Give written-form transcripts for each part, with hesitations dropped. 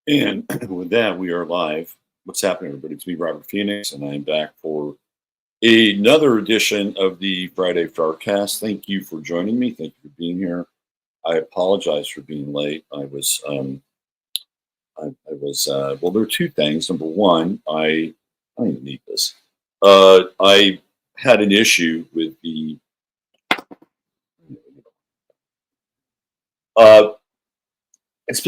And with that, we are live. What's happening, everybody? It's me, Robert Phoenix, and I'm back for another edition of the Friday FARcast. Thank you for joining me. Thank you for being here. I apologize for being late. Well, there are two things. Number one, I don't even need this. I had an issue with the, uh, it's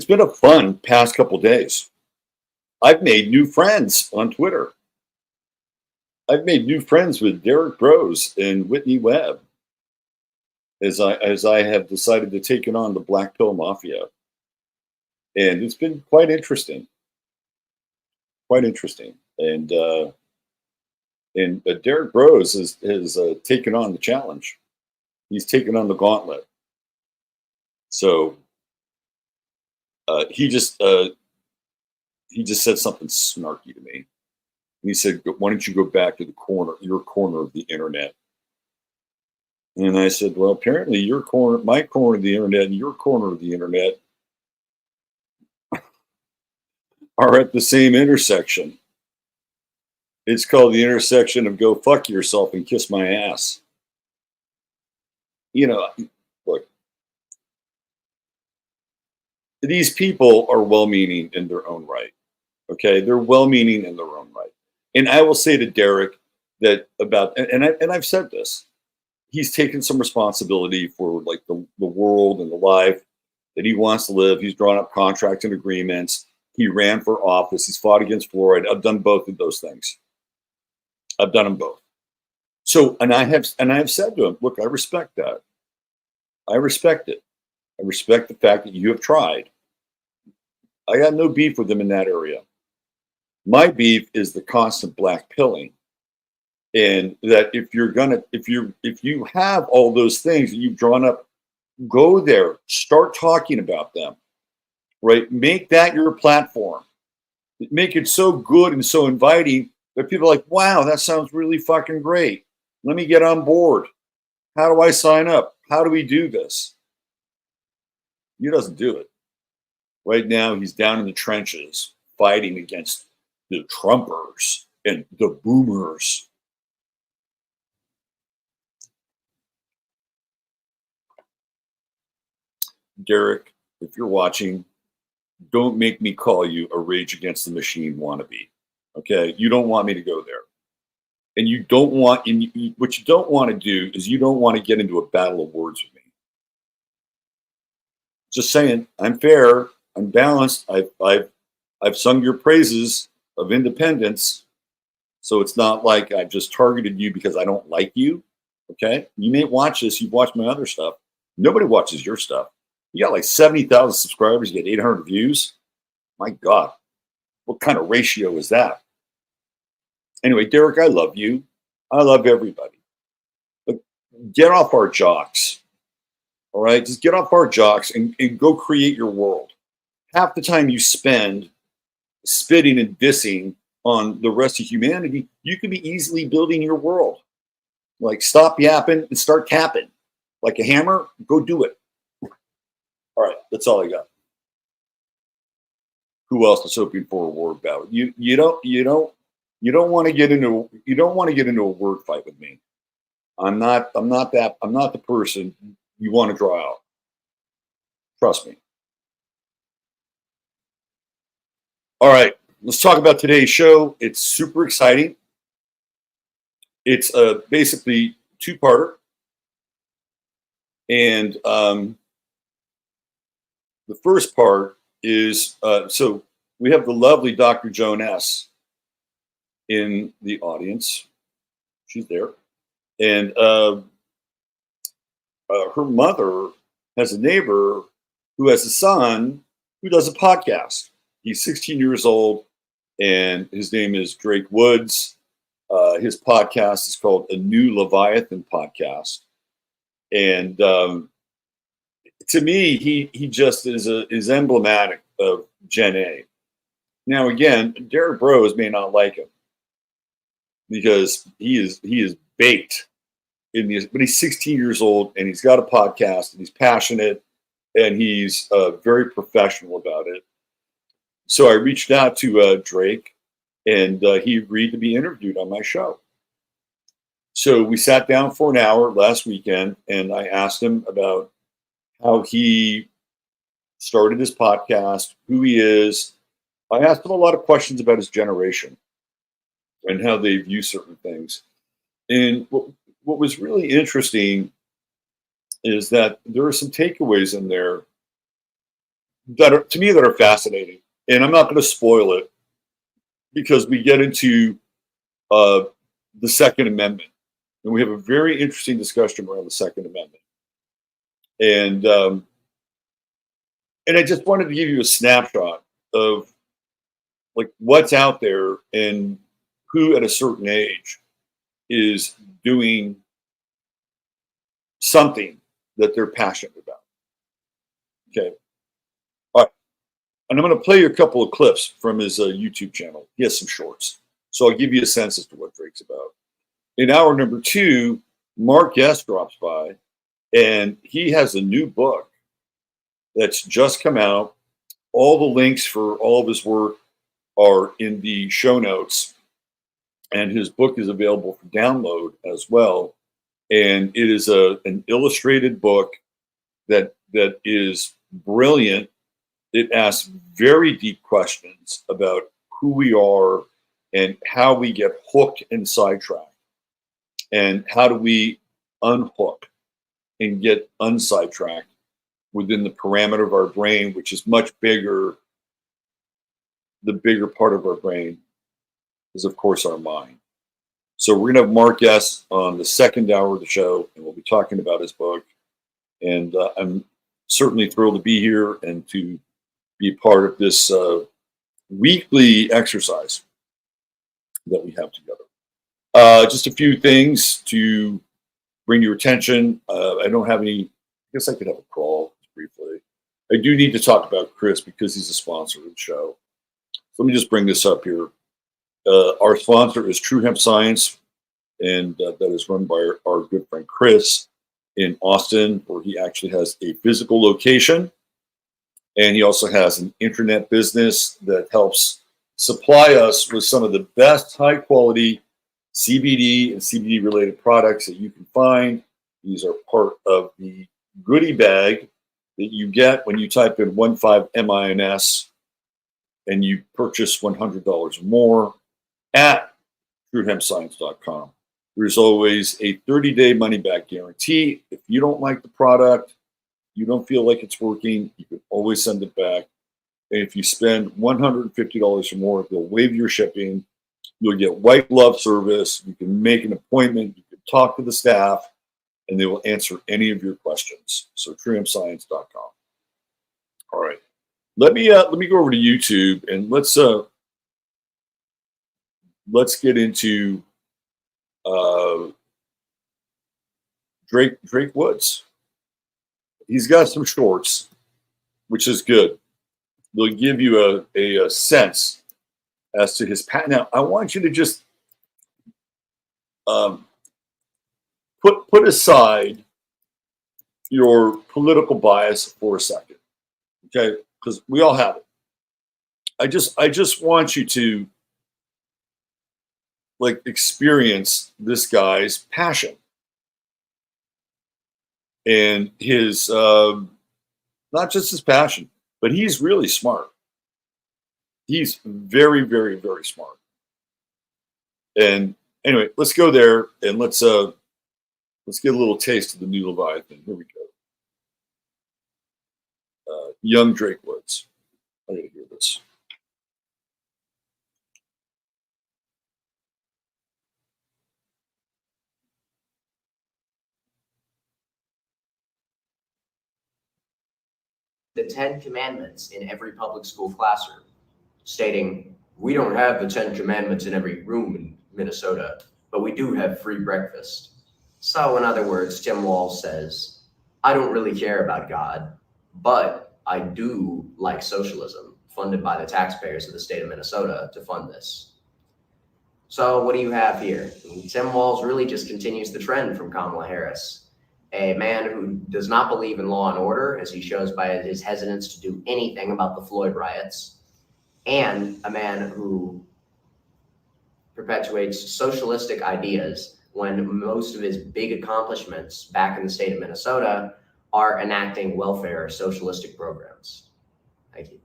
been a fun past couple days. I've made new friends on Twitter. I've made new friends with Derek Bros and Whitney Webb as I have decided to take it on the Black Pill Mafia, and it's been quite interesting. Quite interesting, and Derek Bros has taken on the challenge. He's taken on the gauntlet. So he just said something snarky to me. He said, "Why don't you go back to your corner of the internet?" And I said, "Well, apparently my corner of the internet and your corner of the internet are at the same intersection. It's called the intersection of go fuck yourself and kiss my ass." You know, look, these people are well-meaning in their own right. Okay, they're well-meaning in their own right. And I will say to Derek that I've said this. He's taken some responsibility for like the world and the life that he wants to live. He's drawn up contracts and agreements. He ran for office. He's fought against fluoride. I've done both of those things. I've done them both. So, and I have said to him, look, I respect that. I respect it. I respect the fact that you have tried. I got no beef with him in that area. My beef is the constant black pilling. And that if you have all those things that you've drawn up, go there, start talking about them, right? Make that your platform. Make it so good and so inviting that people are like, wow, that sounds really fucking great. Let me get on board. How do I sign up? How do we do this? He doesn't do it. Right now, he's down in the trenches fighting against the Trumpers and the boomers. Derek, if you're watching, don't make me call you a Rage Against the Machine wannabe. Okay? You don't want me to go there. And what you don't want to do is you don't want to get into a battle of words with me. Just saying, I'm fair, I'm balanced. I've sung your praises of independence. So it's not like I've just targeted you because I don't like you. Okay? You may watch this, you've watched my other stuff. Nobody watches your stuff. You got like 70,000 subscribers, you get 800 views. My God, what kind of ratio is that? Anyway, Derek, I love you. I love everybody. But get off our jocks. All right? Just get off our jocks and go create your world. Half the time you spend spitting and dissing on the rest of humanity, you could be easily building your world. Like, stop yapping and start tapping. Like a hammer, go do it. All right, that's all I got. Who else is hoping for a word battle? You don't want to get into a word fight with me. I'm not the person you want to draw out. Trust me. All right, let's talk about today's show. It's super exciting. It's basically two-parter. And the first part is, so we have the lovely Dr. Joan S. in the audience. She's there. And her mother has a neighbor who has a son who does a podcast. He's 16 years old, and his name is Drake Woods. His podcast is called A New Leviathan Podcast. And to me, he just is emblematic of Gen A. Now, again, Derek Bros may not like him because he is baked in these, but he's 16 years old and he's got a podcast and he's passionate and he's very professional about it. So I reached out to Drake, and he agreed to be interviewed on my show. So we sat down for an hour last weekend, and I asked him about how he started his podcast, who he is. I asked him a lot of questions about his generation and how they view certain things. And what was really interesting is that there are some takeaways in there that are, to me, that are fascinating. And I'm not going to spoil it because we get into uh, the Second Amendment, and we have a very interesting discussion around the Second Amendment. And I just wanted to give you a snapshot of like what's out there and who at a certain age is doing something that they're passionate about. Okay. All right. And I'm going to play you a couple of clips from his YouTube channel. He has some shorts. So I'll give you a sense as to what Drake's about. In hour number 2, Mark Guest drops by, and he has a new book that's just come out. All the links for all of his work are in the show notes, and his book is available for download as well. And it is an illustrated book that is brilliant. It asks very deep questions about who we are and how we get hooked and sidetracked, and how do we unhook and get unsidetracked within the parameter of our brain, which is much bigger. The bigger part of our brain is, of course, our mind. So we're going to have Mark Guest on the second hour of the show, and we'll be talking about his book. And I'm certainly thrilled to be here and to be part of this weekly exercise that we have together. Just a few things to bring your attention. I don't have any, I guess I could have a crawl briefly. I do need to talk about Chris because he's a sponsor of the show. So let me just bring this up here. Our sponsor is True Hemp Science, and that is run by our good friend Chris in Austin, where he actually has a physical location. And he also has an internet business that helps supply us with some of the best high quality CBD and CBD related products that you can find. These are part of the goodie bag that you get when you type in 15MINS and you purchase $100 or more at truehempscience.com. There's always a 30-day money-back guarantee. If you don't like the product, you don't feel like it's working, you can always send it back. And if you spend $150 or more, they'll waive your shipping. You'll get white glove service. You can make an appointment. You can talk to the staff, and they will answer any of your questions. So truehempscience.com. All right. Let me go over to YouTube, and let's get into Drake Woods. He's got some shorts, which is good. They'll give you a sense as to his pattern. Now, I want you to just put aside your political bias for a second, okay? Because we all have it. I just want you to like experience this guy's passion and his not just his passion, but he's really smart. He's very, very, very smart. And anyway, let's go there and let's get a little taste of the new Leviathan. Here we go. Young Drake Woods. I gotta hear this. The 10 Commandments in every public school classroom, stating, we don't have the 10 Commandments in every room in Minnesota, but we do have free breakfast. So in other words, Tim Walz says, I don't really care about God, but I do like socialism, funded by the taxpayers of the state of Minnesota to fund this. So what do you have here? Tim Walz really just continues the trend from Kamala Harris. A man who does not believe in law and order, as he shows by his hesitance to do anything about the Floyd riots. and a man who perpetuates socialistic ideas when most of his big accomplishments back in the state of Minnesota are enacting welfare socialistic programs. Thank you.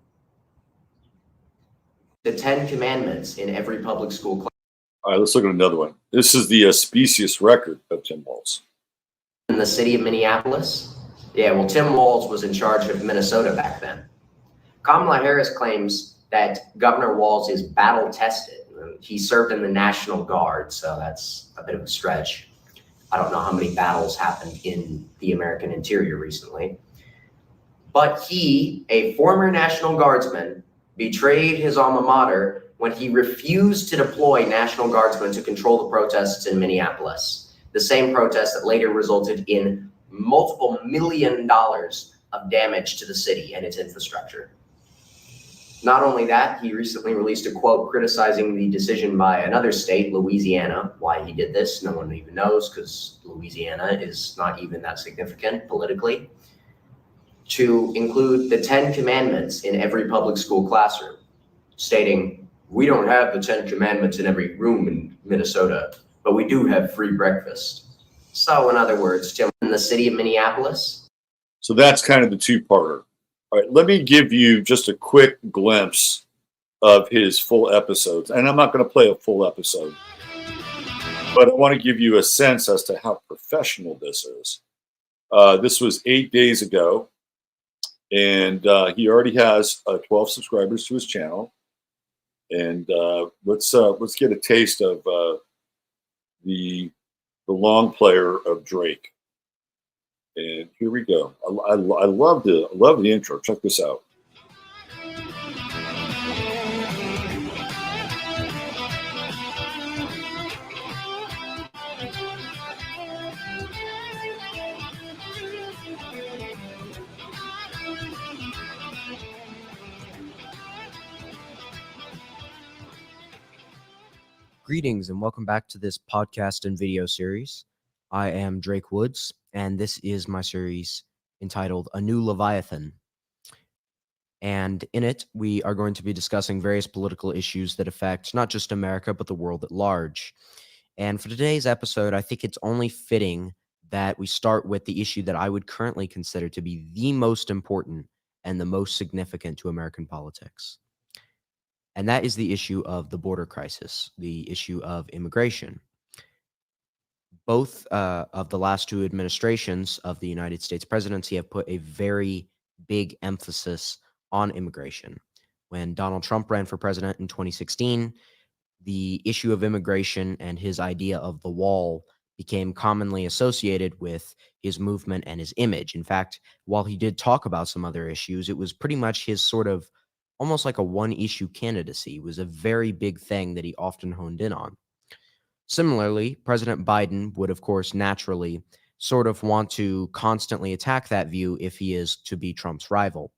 The 10 Commandments in every public school class. All right, let's look at another one. This is the specious record of Tim Walz. In the city of Minneapolis? Yeah, well, Tim Walz was in charge of Minnesota back then. Kamala Harris claims that Governor Walz is battle tested. He served in the National Guard, so that's a bit of a stretch. I don't know how many battles happened in the American interior recently. But he, a former National Guardsman, betrayed his alma mater when he refused to deploy National Guardsmen to control the protests in Minneapolis. The same protest that later resulted in multiple $1 million of damage to the city and its infrastructure. Not only that, he recently released a quote criticizing the decision by another state, Louisiana. Why he did this, no one even knows, because Louisiana is not even that significant politically. To include the 10 Commandments in every public school classroom, stating, we don't have the 10 Commandments in every room in Minnesota, but we do have free breakfast. So in other words, Tim, in the city of Minneapolis. So that's kind of the two-parter. All right, let me give you just a quick glimpse of his full episodes. And I'm not going to play a full episode, but I want to give you a sense as to how professional this is. This was 8 days ago, and he already has 12 subscribers to his channel. And let's get a taste of the long player of Drake. And here we go. I love the intro. Check this out. Greetings and welcome back to this podcast and video series. I am Drake Woods, and this is my series entitled A New Leviathan. And in it, we are going to be discussing various political issues that affect not just America, but the world at large. And for today's episode, I think it's only fitting that we start with the issue that I would currently consider to be the most important and the most significant to American politics. And that is the issue of the border crisis, the issue of immigration. Both of the last two administrations of the United States presidency have put a very big emphasis on immigration. When Donald Trump ran for president in 2016, the issue of immigration and his idea of the wall became commonly associated with his movement and his image. In fact, while he did talk about some other issues, it was pretty much his sort of almost like a one-issue candidacy. It was a very big thing that he often honed in on. Similarly, President Biden would, of course, naturally sort of want to constantly attack that view if he is to be Trump's rival.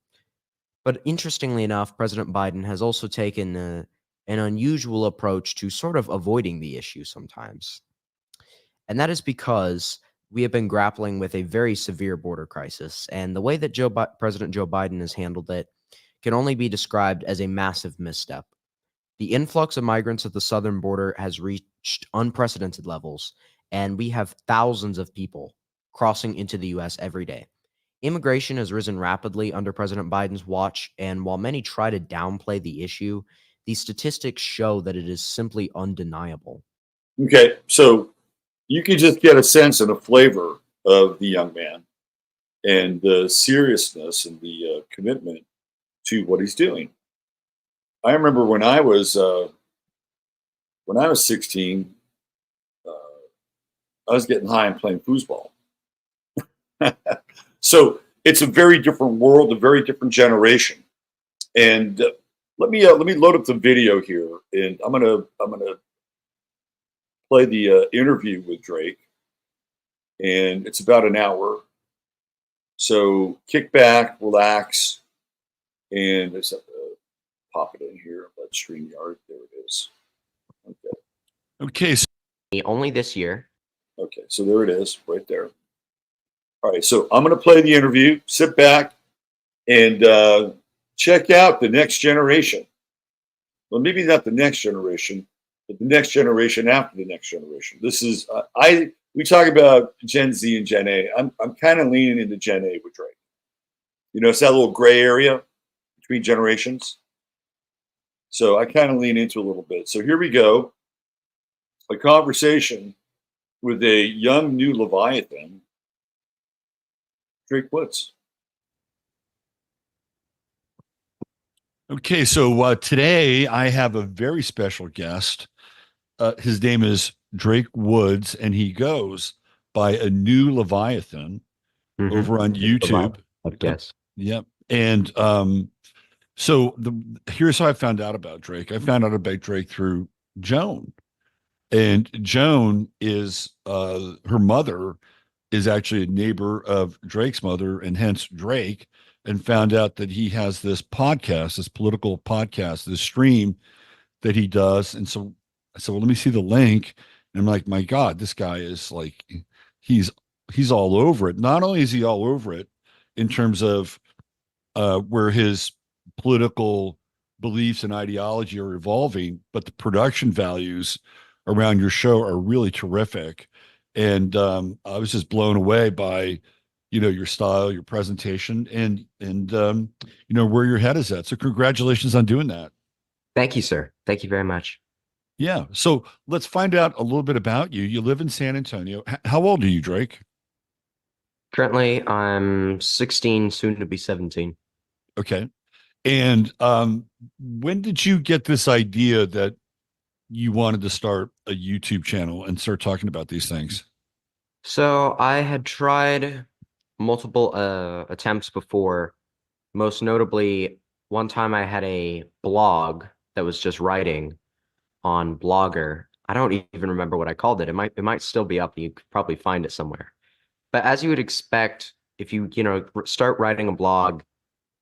But interestingly enough, President Biden has also taken an unusual approach to sort of avoiding the issue sometimes. And that is because we have been grappling with a very severe border crisis, and the way that President Joe Biden has handled it can only be described as a massive misstep. The influx of migrants at the southern border has reached unprecedented levels, and we have thousands of people crossing into the U.S. every day. Immigration has risen rapidly under President Biden's watch, and while many try to downplay the issue, the statistics show that it is simply undeniable. Okay, so you can just get a sense and a flavor of the young man and the seriousness and the commitment to what he's doing. I remember when I was 16, I was getting high and playing foosball. So it's a very different world, a very different generation. And let me load up the video here, and I'm gonna play the interview with Drake, and it's about an hour. So kick back, relax, and let's pop it in here. Let's StreamYard. There it is. Okay. So Only this year. Okay, so there it is, right there. All right, so I'm going to play the interview. Sit back and check out the next generation. well, maybe not the next generation, but the next generation after the next generation. This is we talk about Gen Z and Gen A. I'm kind of leaning into Gen A with Drake. It's that little gray area between generations. So I kind of lean into a little bit. So here we go. A conversation with a young new Leviathan, Drake Woods. Okay, so today I have a very special guest. His name is Drake Woods, and he goes by a new Leviathan over on YouTube. Yes. Yep. And so here's how I found out about Drake. I found out about Drake through Joan. And Joan is her mother is actually a neighbor of Drake's mother, and hence Drake, and found out that he has this podcast, this political podcast, this stream that he does. And so I said, well, let me see the link. And I'm like, my God, this guy is like, he's all over it. Not only is he all over it in terms of where his political beliefs and ideology are evolving, but the production values around your show are really terrific. And I was just blown away by, your style, your presentation, and where your head is at. So congratulations on doing that. Thank you, sir. Thank you very much. Yeah. So let's find out a little bit about you. You live in San Antonio. How old are you, Drake? Currently, I'm 16, soon to be 17. Okay. And when did you get this idea that you wanted to start a YouTube channel and start talking about these things? So I had tried multiple attempts before. Most notably, one time I had a blog that was just writing on Blogger. I don't even remember what I called it. It might still be up. You could probably find it somewhere. But as you would expect, if you start writing a blog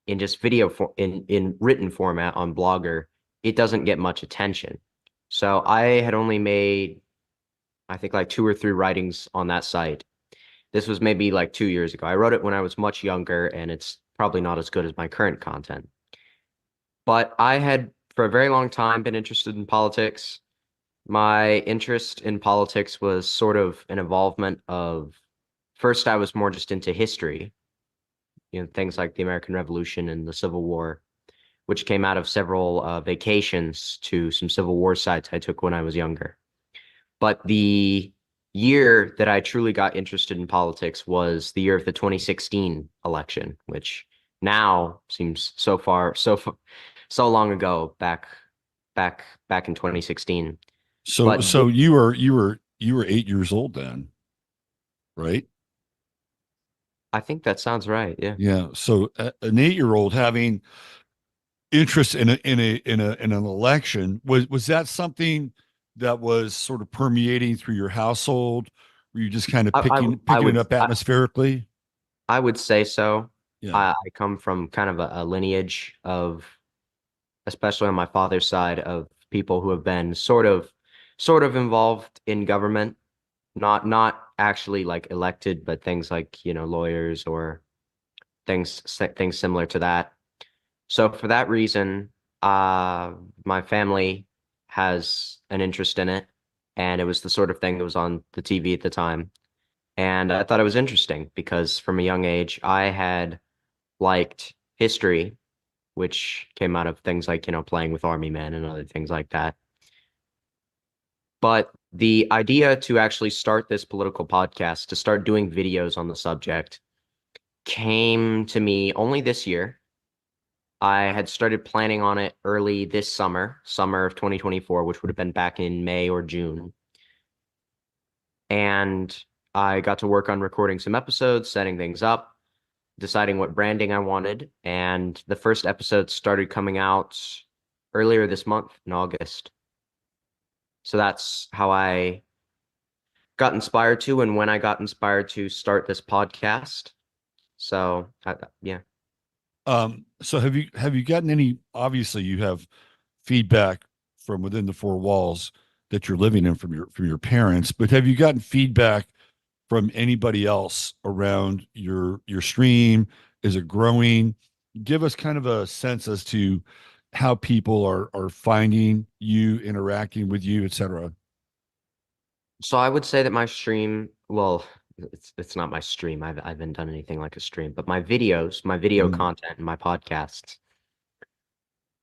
in just in written format on Blogger, it doesn't get much attention. So I had only made, I think, like 2 or 3 writings on that site. This was maybe like 2 years ago. I wrote it when I was much younger, and it's probably not as good as my current content. But I had, for a very long time, been interested in politics. My interest in politics was sort of an involvement of, first I was more just into history, things like the American Revolution and the Civil War, which came out of several vacations to some Civil War sites I took when I was younger. But the year that I truly got interested in politics was the year of the 2016 election, which now seems so long ago, back in 2016. So you were 8 years old then, right? I think that sounds right. Yeah. Yeah. So an 8-year-old having interest in an election, was that something that was sort of permeating through your household? Were you just kind of picking it up atmospherically? I would say so. Yeah. I come from kind of a lineage of, especially on my father's side, of people who have been sort of involved in government, not actually like elected, but things like, lawyers or things similar to that. So for that reason, my family has an interest in it, and it was the sort of thing that was on the TV at the time. And I thought it was interesting because from a young age, I had liked history, which came out of things like, playing with army men and other things like that. But the idea to actually start this political podcast, to start doing videos on the subject, came to me only this year. I had started planning on it early this summer of 2024, which would have been back in May or June. And I got to work on recording some episodes, setting things up, deciding what branding I wanted. And the first episode started coming out earlier this month in August. So that's how I got inspired to, and when I got inspired to start this podcast. So yeah. So have you gotten any, obviously you have feedback from within the 4 walls that you're living in from your parents, but have you gotten feedback from anybody else around your stream? Is it growing? Give us kind of a sense as to, how people are finding you, interacting with you, etc.? So I would say that my stream, well, it's not my stream. I haven't done anything like a stream, but my videos, my video Mhm. content, and my podcasts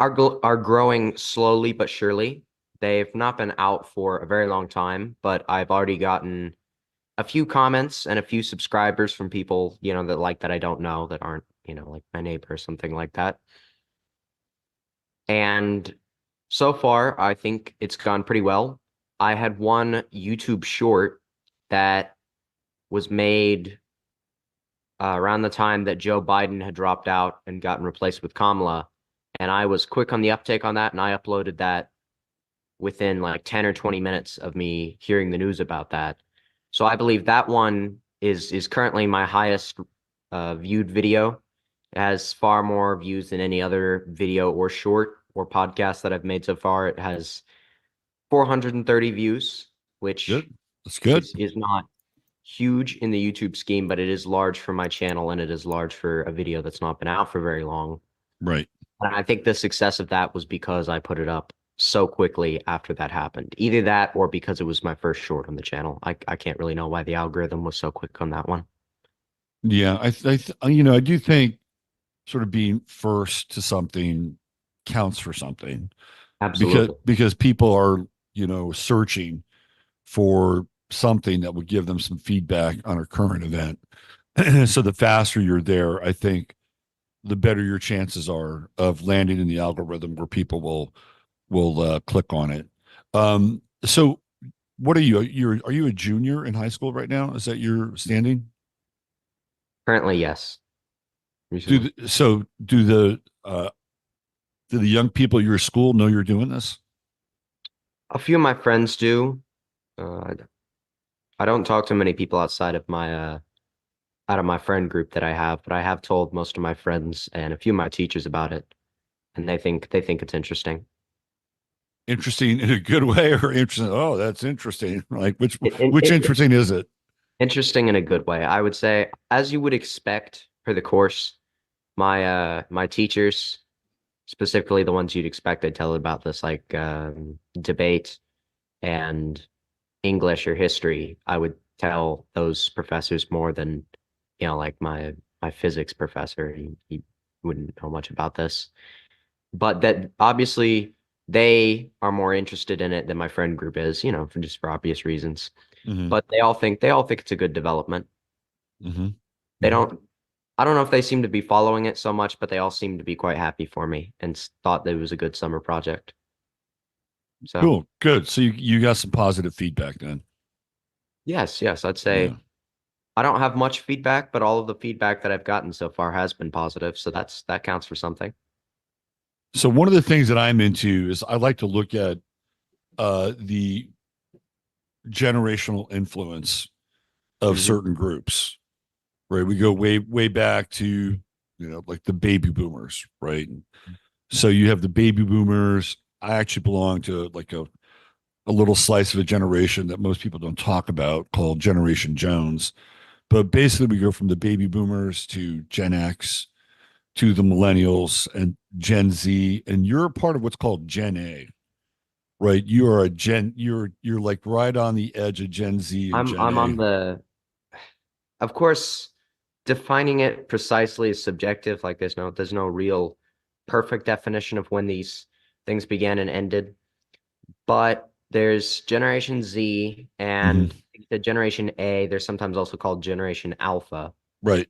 are growing slowly but surely. They've not been out for a very long time, but I've already gotten a few comments and a few subscribers from people, that like that I don't know, that aren't, like my neighbor or something like that. And so far, I think it's gone pretty well. I had one YouTube short that was made around the time that Joe Biden had dropped out and gotten replaced with Kamala. And I was quick on the uptake on that, and I uploaded that within like 10 or 20 minutes of me hearing the news about that. So I believe that one is currently my highest viewed video. It has far more views than any other video or short or podcast that I've made so far. It has 430 views, which Good. That's good. is not huge in the YouTube scheme, but it is large for my channel, and it is large for a video that's not been out for very long. Right. And I think the success of that was because I put it up so quickly after that happened. Either that or because it was my first short on the channel. I can't really know why the algorithm was so quick on that one. Yeah, I do think sort of being first to something counts for something, Absolutely. because people are, searching for something that would give them some feedback on a current event. So the faster you're there, I think the better your chances are of landing in the algorithm where people will click on it. So what are you? Are you a junior in high school right now? Is that your standing? Currently, yes. Do Recently. do the young people at your school know you're doing this? A few of my friends do. Uh, I don't talk to many people outside of my out of my friend group that I have, but I have told most of my friends and a few of my teachers about it, and they think it's interesting. Interesting in a good way, or interesting? Oh, that's interesting. Like which It, interesting is it? Interesting in a good way. I would say, as you would expect for the course, my teachers, specifically the ones you'd expect, they tell about this like debate and English or history. I would tell those professors more than, like my physics professor. He wouldn't know much about this. But that obviously they are more interested in it than my friend group is, for obvious reasons. Mm-hmm. But they all think it's a good development. Mm-hmm. They don't I don't know if they seem to be following it so much, but they all seem to be quite happy for me and thought that it was a good summer project. So, Cool, good. So you got some positive feedback then. yes, I'd Yeah. say I don't have much feedback, but all of the feedback that I've gotten so far has been positive. So that counts for something. So one of the things that I'm into is I like to look at the generational influence of Mhm. certain groups. Right. We go way back to, like the baby boomers, right? So you have the baby boomers. I actually belong to like a little slice of a generation that most people don't talk about called Generation Jones. But basically, we go from the baby boomers to Gen X to the millennials and Gen Z, and you're a part of what's called Gen A, right? You are a Gen. You're like right on the edge of Gen Z and Gen I'm on A. of course, defining it precisely is subjective. Like there's no real perfect definition of when these things began and ended. But there's Generation Z Mhm. and the Generation A. They're sometimes also called Generation Alpha. Right.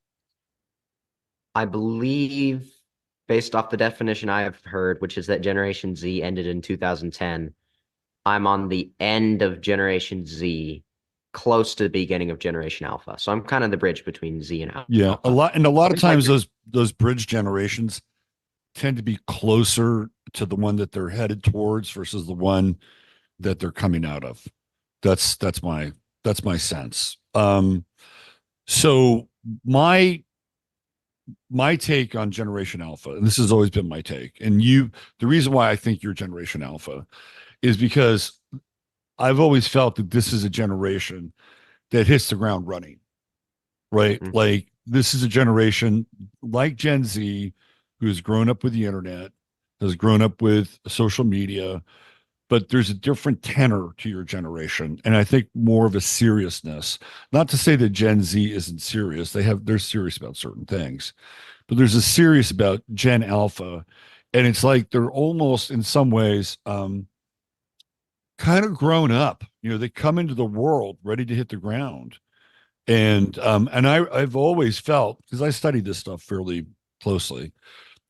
I believe, based off the definition I have heard, which is that Generation Z ended in 2010, I'm on the end of Generation Z, close to the beginning of Generation Alpha. So I'm kind of the bridge between Z and Yeah. Alpha. A lot of It's like times those bridge generations tend to be closer to the one that they're headed towards versus the one that they're coming out of. That's my sense. So my take on Generation Alpha, and this has always been my take, and the reason why I think you're Generation Alpha is because I've always felt that this is a generation that hits the ground running, right? Mhm. Like this is a generation like Gen Z who's grown up with the internet, has grown up with social media, but there's a different tenor to your generation, and I think more of a seriousness. Not to say that Gen Z isn't serious; they're serious about certain things, but there's a serious about Gen Alpha, and it's like they're almost in some ways kind of grown up. They come into the world ready to hit the ground, and I've always felt, because I studied this stuff fairly closely,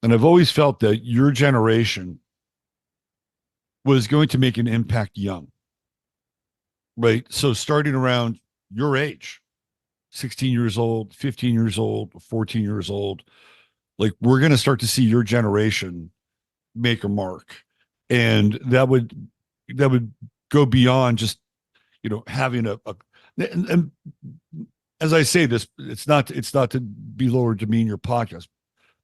and I've always felt that your generation was going to make an impact young, right? So starting around your age, 16 years old, 15 years old, 14 years old, like we're going to start to see your generation make a mark. And that would go beyond just, having and as I say this, it's not to belittle or demean your podcast,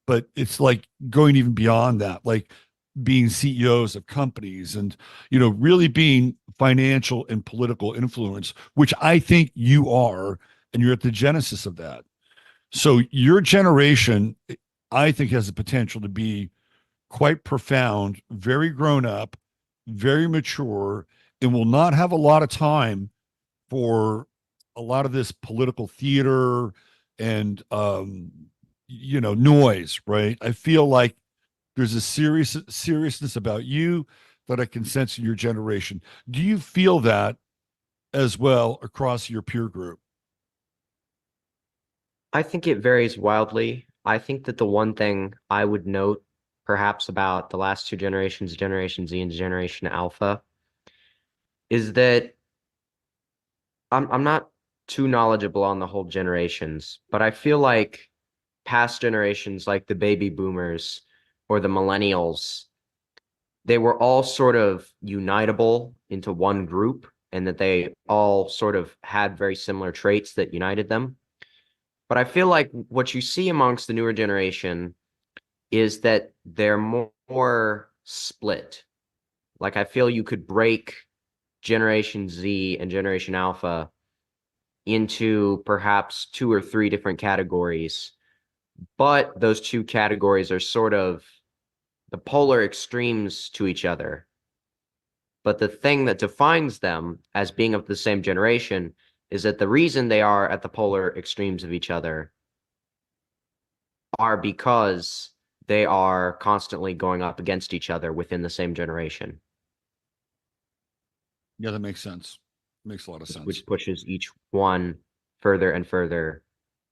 but it's like going even beyond that, like being CEOs of companies and, really being financial and political influence, which I think you are, and you're at the genesis of that. So your generation, I think, has the potential to be quite profound, very grown up, very mature, and will not have a lot of time for a lot of this political theater and noise, right? I feel like there's a seriousness about you that I can sense in your generation. Do you feel that as well across your peer group? I think it varies wildly. I think that the one thing I would note perhaps about the last two generations, Generation Z and Generation Alpha, is that I'm not too knowledgeable on the whole generations, but I feel like past generations like the baby boomers or the millennials, they were all sort of unitable into one group, and that they all sort of had very similar traits that united them. But I feel like what you see amongst the newer generation is that they're more split. Like I feel you could break Generation Z and Generation Alpha into perhaps two or three different categories, but those two categories are sort of the polar extremes to each other. But the thing that defines them as being of the same generation is that the reason they are at the polar extremes of each other are because they are constantly going up against each other within the same generation. Yeah, that makes sense. Makes a lot of sense. Which pushes each one further and further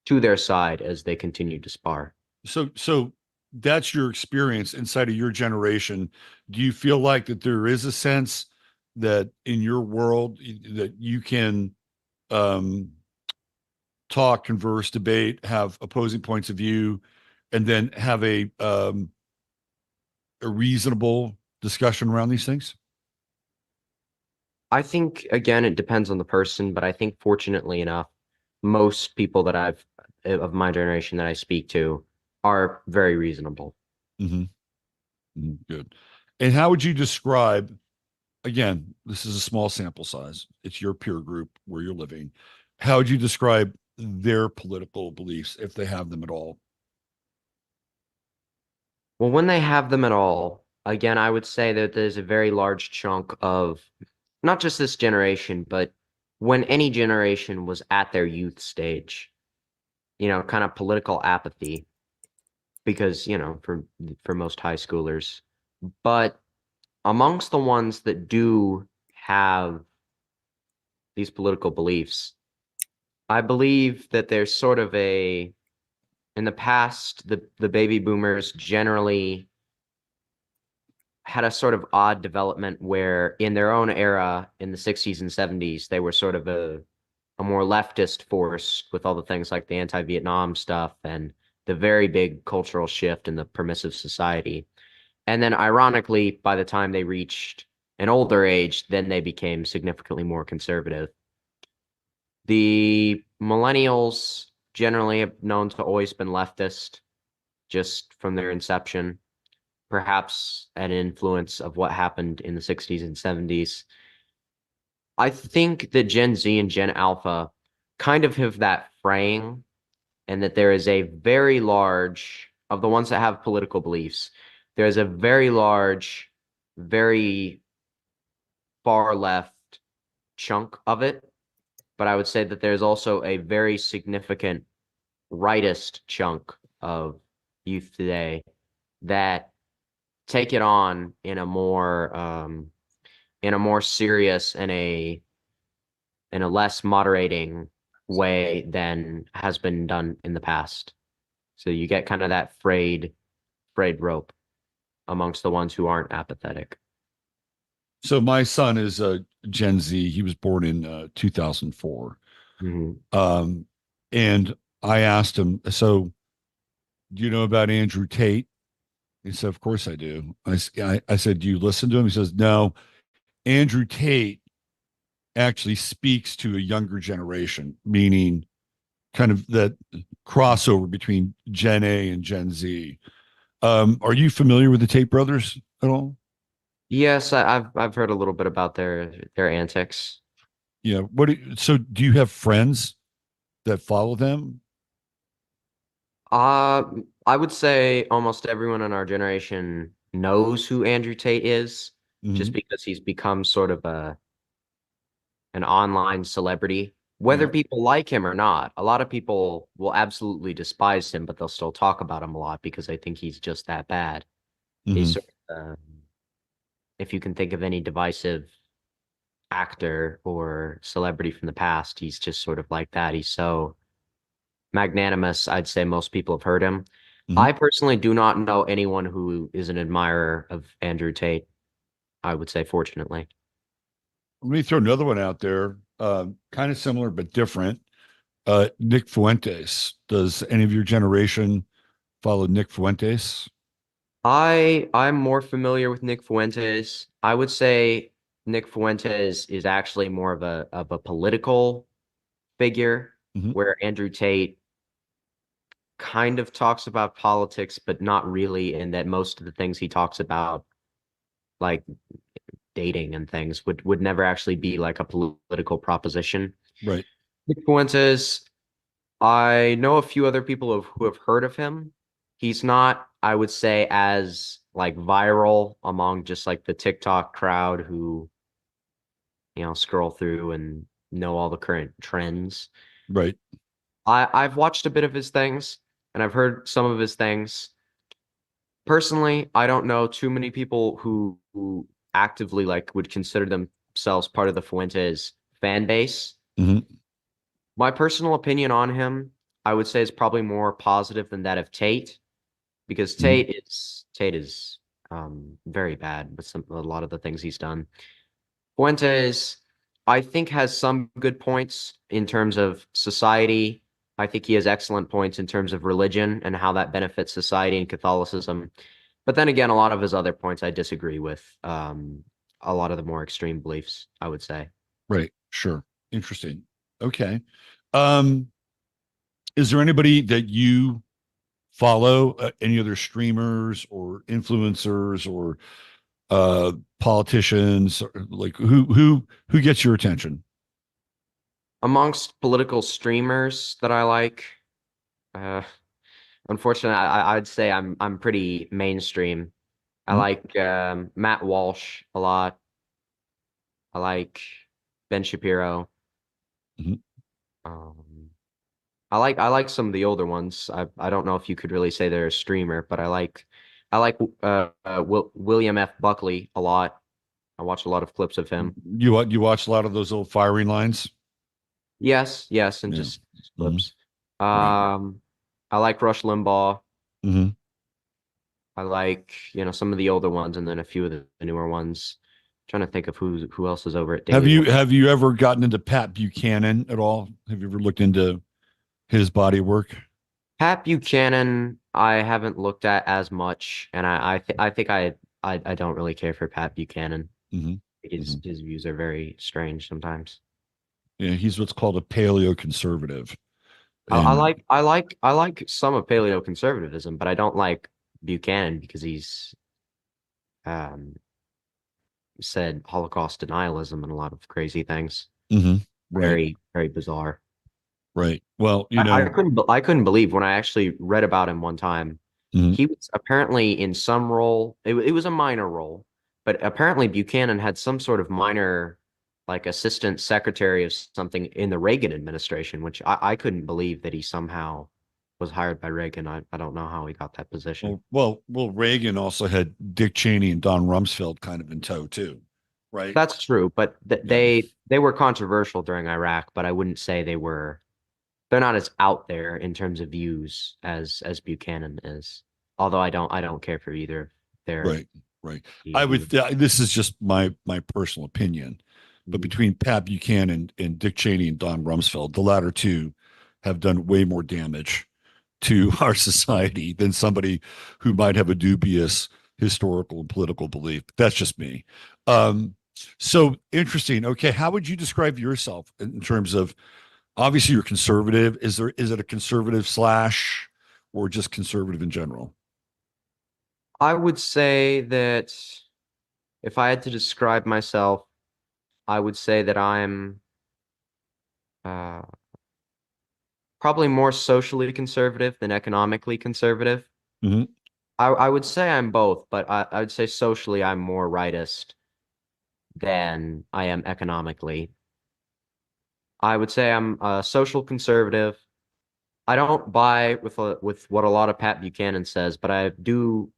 to their side as they continue to spar. So that's your experience inside of your generation. Do you feel like that there is a sense that in your world that you can talk, converse, debate, have opposing points of view, and then have a reasonable discussion around these things? I think, again, it depends on the person, but I think fortunately enough, most people that of my generation that I speak to are very reasonable. Mm-hmm. Mm-hmm. Good. And how would you describe, again, this is a small sample size, it's your peer group where you're living. How would you describe their political beliefs, if they have them at all? Well, when they have them at all, again, I would say that there's a very large chunk of not just this generation, but when any generation was at their youth stage, kind of political apathy, because, for most high schoolers. But amongst the ones that do have these political beliefs, I believe that there's sort of in the past, the baby boomers generally had a sort of odd development where in their own era, in the 60s and 70s, they were sort of a more leftist force with all the things like the anti-Vietnam stuff and the very big cultural shift in the permissive society. And then ironically, by the time they reached an older age, then they became significantly more conservative. The millennials generally have known to always been leftist just from their inception, perhaps an influence of what happened in the 60s and 70s. I think that Gen Z and Gen Alpha kind of have that fraying, and that there is a very large, of the ones that have political beliefs, there's a very large, very far left chunk of it, but I would say that there's also a very significant rightist chunk of youth today that take it on in a more serious and a less moderating way than has been done in the past. So you get kind of that frayed rope amongst the ones who aren't apathetic. So my son is a Gen Z. He was born in 2004. Mm-hmm. And I asked him, so do you know about Andrew Tate? He said, of course I do. I said, do you listen to him? He says, no. Andrew Tate actually speaks to a younger generation, meaning kind of that crossover between Gen A and Gen Z. Are you familiar with the Tate brothers at all? Yes, I've heard a little bit about their antics. Yeah. So do you have friends that follow them? I would say almost everyone in our generation knows who Andrew Tate is, just Mhm. because he's become sort of an online celebrity. Whether Yeah. people like him or not, a lot of people will absolutely despise him, but they'll still talk about him a lot because they think he's just that bad. He's Mhm. sort of, if you can think of any divisive actor or celebrity from the past, he's just sort of like that. He's so magnanimous. I'd say most people have heard him. Mhm. I personally do not know anyone who is an admirer of Andrew Tate, I would say, fortunately. Let me throw another one out there, kind of similar but different. Nick Fuentes. Does any of your generation follow Nick Fuentes? I'm more familiar with Nick Fuentes. I would say Nick Fuentes is actually more of a political figure, Mhm. where Andrew Tate kind of talks about politics, but not really, in that most of the things he talks about, like dating and things, would never actually be like a political proposition. Right. Nick Fuentes, I know a few other people who have heard of him. He's not, I would say, as like viral among just like the TikTok crowd who, scroll through and know all the current trends. Right. I've watched a bit of his things and I've heard some of his things. Personally, I don't know too many people who actively like would consider themselves part of the Fuentes fan base. Mhm. My personal opinion on him, I would say, is probably more positive than that of Tate, because Mhm. Tate is very bad with a lot of the things he's done. Fuentes, I think, has some good points in terms of society. I think he has excellent points in terms of religion and how that benefits society and Catholicism. But then again, a lot of his other points I disagree with. A lot of the more extreme beliefs, I would say. Right. Sure. Interesting. Okay. Um, is there anybody that you follow, any other streamers or influencers or politicians, or like who gets your attention? Amongst political streamers that I like, uh, unfortunately, I'd say I'm pretty mainstream. I Mhm. like Matt Walsh a lot. I like Ben Shapiro. Mhm. Um, I like some of the older ones. I don't know if you could really say they're a streamer, but I like William F. Buckley a lot. I watch a lot of clips of him. You watch a lot of those little firing lines? Yes, and Yeah. just Mhm. clips. Right. I like Rush Limbaugh. Mhm. I like, some of the older ones and then a few of the newer ones. Trying to think of who else is over at Have Daily you One. have you ever gotten into Pat Buchanan at all? Have you ever looked into his body work? Pat Buchanan, I haven't looked at as much, and I think I don't really care for Pat Buchanan. Hmm. His views are very strange sometimes. Yeah, he's what's called a paleo conservative. I And like some of paleoconservatism, but I don't like Buchanan because he's um said Holocaust denialism and a lot of crazy things. Mhm. Right, Very, very bizarre. right. Well, I couldn't believe when I actually read about him one time. Mhm. He was apparently in some role. It was a minor role, but apparently Buchanan had some sort of minor, like assistant secretary of something in the Reagan administration, which I couldn't believe that he somehow was hired by Reagan. I don't know how he got that position. Well, Reagan also had Dick Cheney and Don Rumsfeld kind of in tow too, right? That's true, but Yeah. they were controversial during Iraq, but I wouldn't say they were. They're not as out there in terms of views as Buchanan is. Although I don't care for either of their Right, right. I would. views. This is just my personal opinion, but Mhm. between Pat Buchanan and Dick Cheney and Don Rumsfeld, the latter two have done way more damage to our society than somebody who might have a dubious historical and political belief. That's just me. Um, so interesting. Okay, how would you describe yourself in terms of obviously you're conservative? Is it a conservative slash or just conservative in general? I would say that if I had to describe myself, I would say that I'm uh, probably more socially conservative than economically conservative. Hmm. I would say I'm both, but I would say socially I'm more rightist than I am economically. I would say I'm a social conservative. I don't buy with what a lot of Pat Buchanan says, but I do.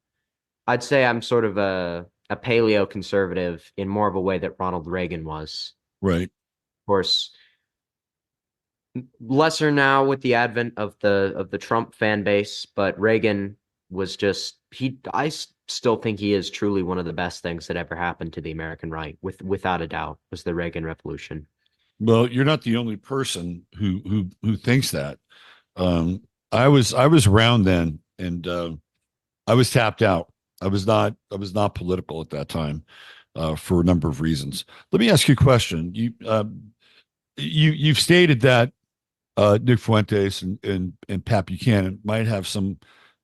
I'd say I'm sort of a paleo conservative in more of a way that Ronald Reagan was. Right. Of course, lesser now with the advent of the Trump fan base, but Reagan was just he. Still think he is truly one of the best things that ever happened to the American right, without a doubt, was the Reagan Revolution. Well, you're not the only person who thinks that. Um, I was around then, and I was tapped out. I was not political at that time for a number of reasons. Let me ask you a question. You've stated that Nick Fuentes and Pat Buchanan might have some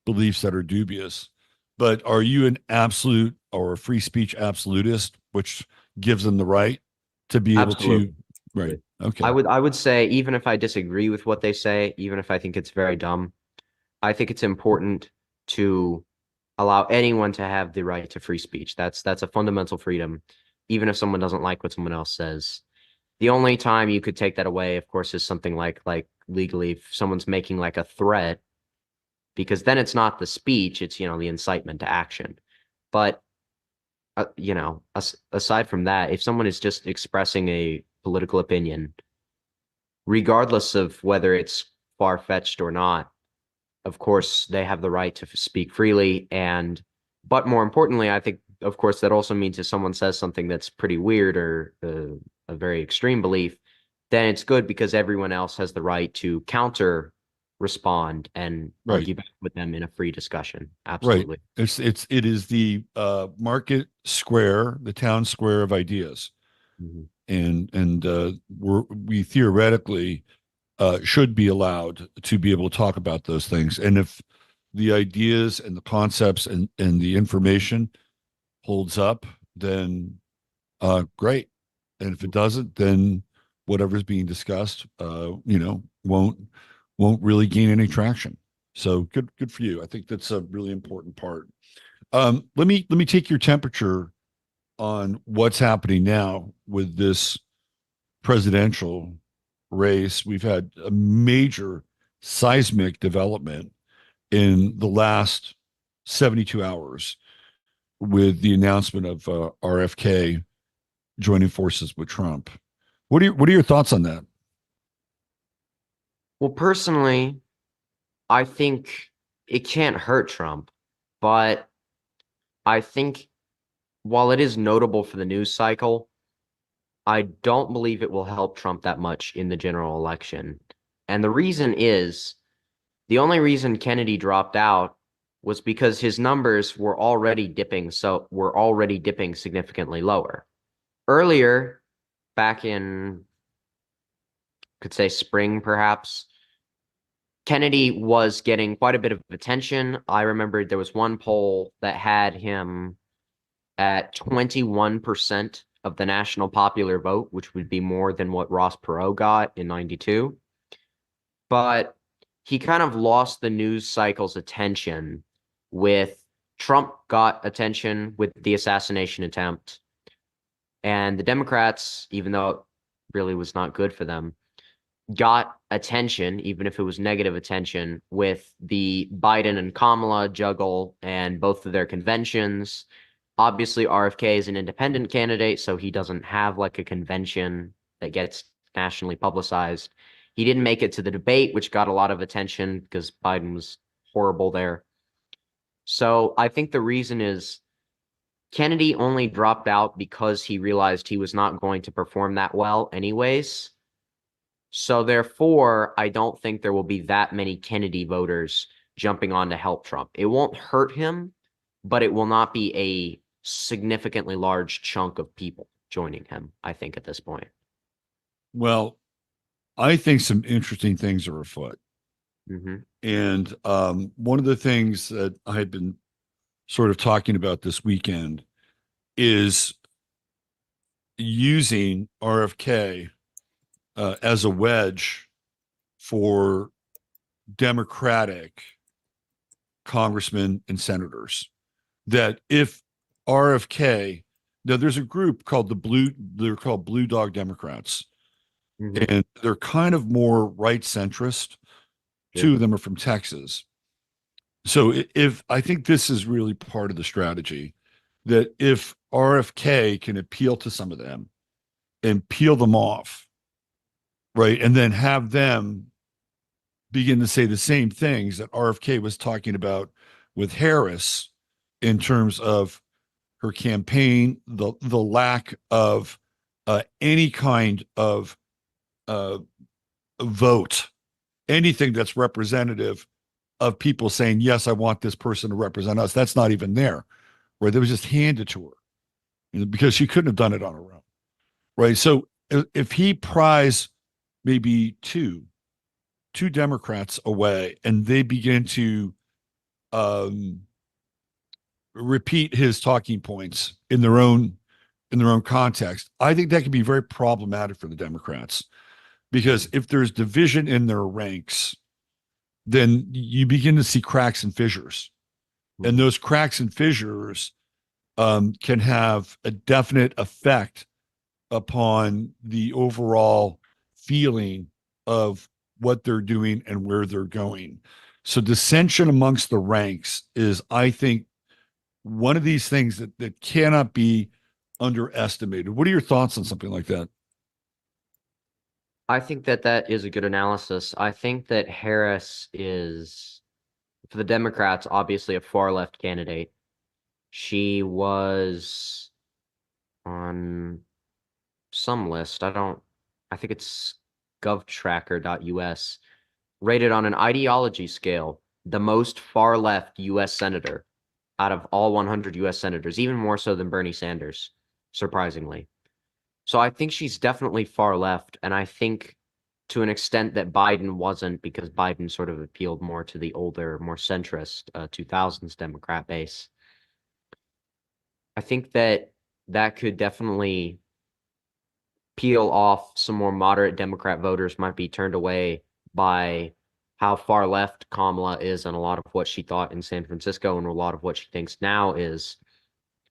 beliefs that are dubious, but are you an absolute or a free speech absolutist, which gives them the right to be able to? Absolutely. Right. Okay. I would say even if I disagree with what they say, even if I think it's very dumb, I think it's important to allow anyone to have the right to free speech. That's a fundamental freedom, even if someone doesn't like what someone else says. The only time you could take that away, of course, is something like legally if someone's making like a threat, because then it's not the speech, it's the incitement to action. But aside from that, if someone is just expressing a political opinion, regardless of whether it's far-fetched or not, of course, they have the right to speak freely. But more importantly, I think, of course, that also means if someone says something that's pretty weird or a very extreme belief, then it's good because everyone else has the right to counter respond and Right. argue back with them in a free discussion. Right. Absolutely. It is the market square, the town square of ideas, Mhm. and we theoretically should be allowed to be able to talk about those things. And if the ideas and the concepts and the information holds up, then great. And if it doesn't, then whatever's being discussed, won't really gain any traction. So good for you. I think that's a really important part. Let me take your temperature on what's happening now with this presidential race. We've had a major seismic development in the last 72 hours with the announcement of RFK joining forces with Trump. What are your thoughts on that? Well, personally, I think it can't hurt Trump, but I think while it is notable for the news cycle, I don't believe it will help Trump that much in the general election. And the reason is the only reason Kennedy dropped out was because his numbers were already dipping significantly lower. Earlier, back in could say spring perhaps, Kennedy was getting quite a bit of attention. I remember there was one poll that had him at 21% of the national popular vote, which would be more than what Ross Perot got in 92. But he kind of lost the news cycle's attention with Trump got attention with the assassination attempt, and the Democrats, even though it really was not good for them, got attention, even if it was negative attention, with the Biden and Kamala juggle and both of their conventions. Obviously, RFK is an independent candidate, so he doesn't have like a convention that gets nationally publicized. He didn't make it to the debate, which got a lot of attention because Biden was horrible there. So I think the reason is Kennedy only dropped out because he realized he was not going to perform that well anyways. So therefore, I don't think there will be that many Kennedy voters jumping on to help Trump. It won't hurt him, but it will not be a significantly large chunk of people joining him, I think, at this point. Well, I think some interesting things are afoot. Mm-hmm. And one of the things that I had been sort of talking about this weekend is using RFK as a wedge for Democratic congressmen and senators. That if RFK, now there's a group called they're called Blue Dog Democrats, Mm-hmm. and they're kind of more right centrist. Two of them are from Texas. So if I think this is really part of the strategy, that if RFK can appeal to some of them and peel them off, right, and then have them begin to say the same things that RFK was talking about with Harris in terms of her campaign, the lack of any kind of vote, anything that's representative of people saying, yes, I want this person to represent us. That's not even there, right? That was just handed to her, because she couldn't have done it on her own, right? So if he pries maybe two Democrats away and they begin to repeat his talking points in their own context, I think that can be very problematic for the Democrats, because if there's division in their ranks, then you begin to see cracks and fissures. And those cracks and fissures can have a definite effect upon the overall feeling of what they're doing and where they're going. So dissension amongst the ranks is, I think, one of these things that cannot be underestimated. What are your thoughts on something like that? I think that is a good analysis. I think that Harris is, for the Democrats, obviously a far left candidate. She was on some list. I think it's govtracker.us, rated on an ideology scale, the most far left US senator out of all 100 US senators, even more so than Bernie Sanders, surprisingly. So I think she's definitely far left, and I think to an extent that Biden wasn't, because Biden sort of appealed more to the older, more centrist 2000s Democrat base. I think that could definitely peel off some more moderate Democrat voters, might be turned away by how far left Kamala is and a lot of what she thought in San Francisco and a lot of what she thinks now is.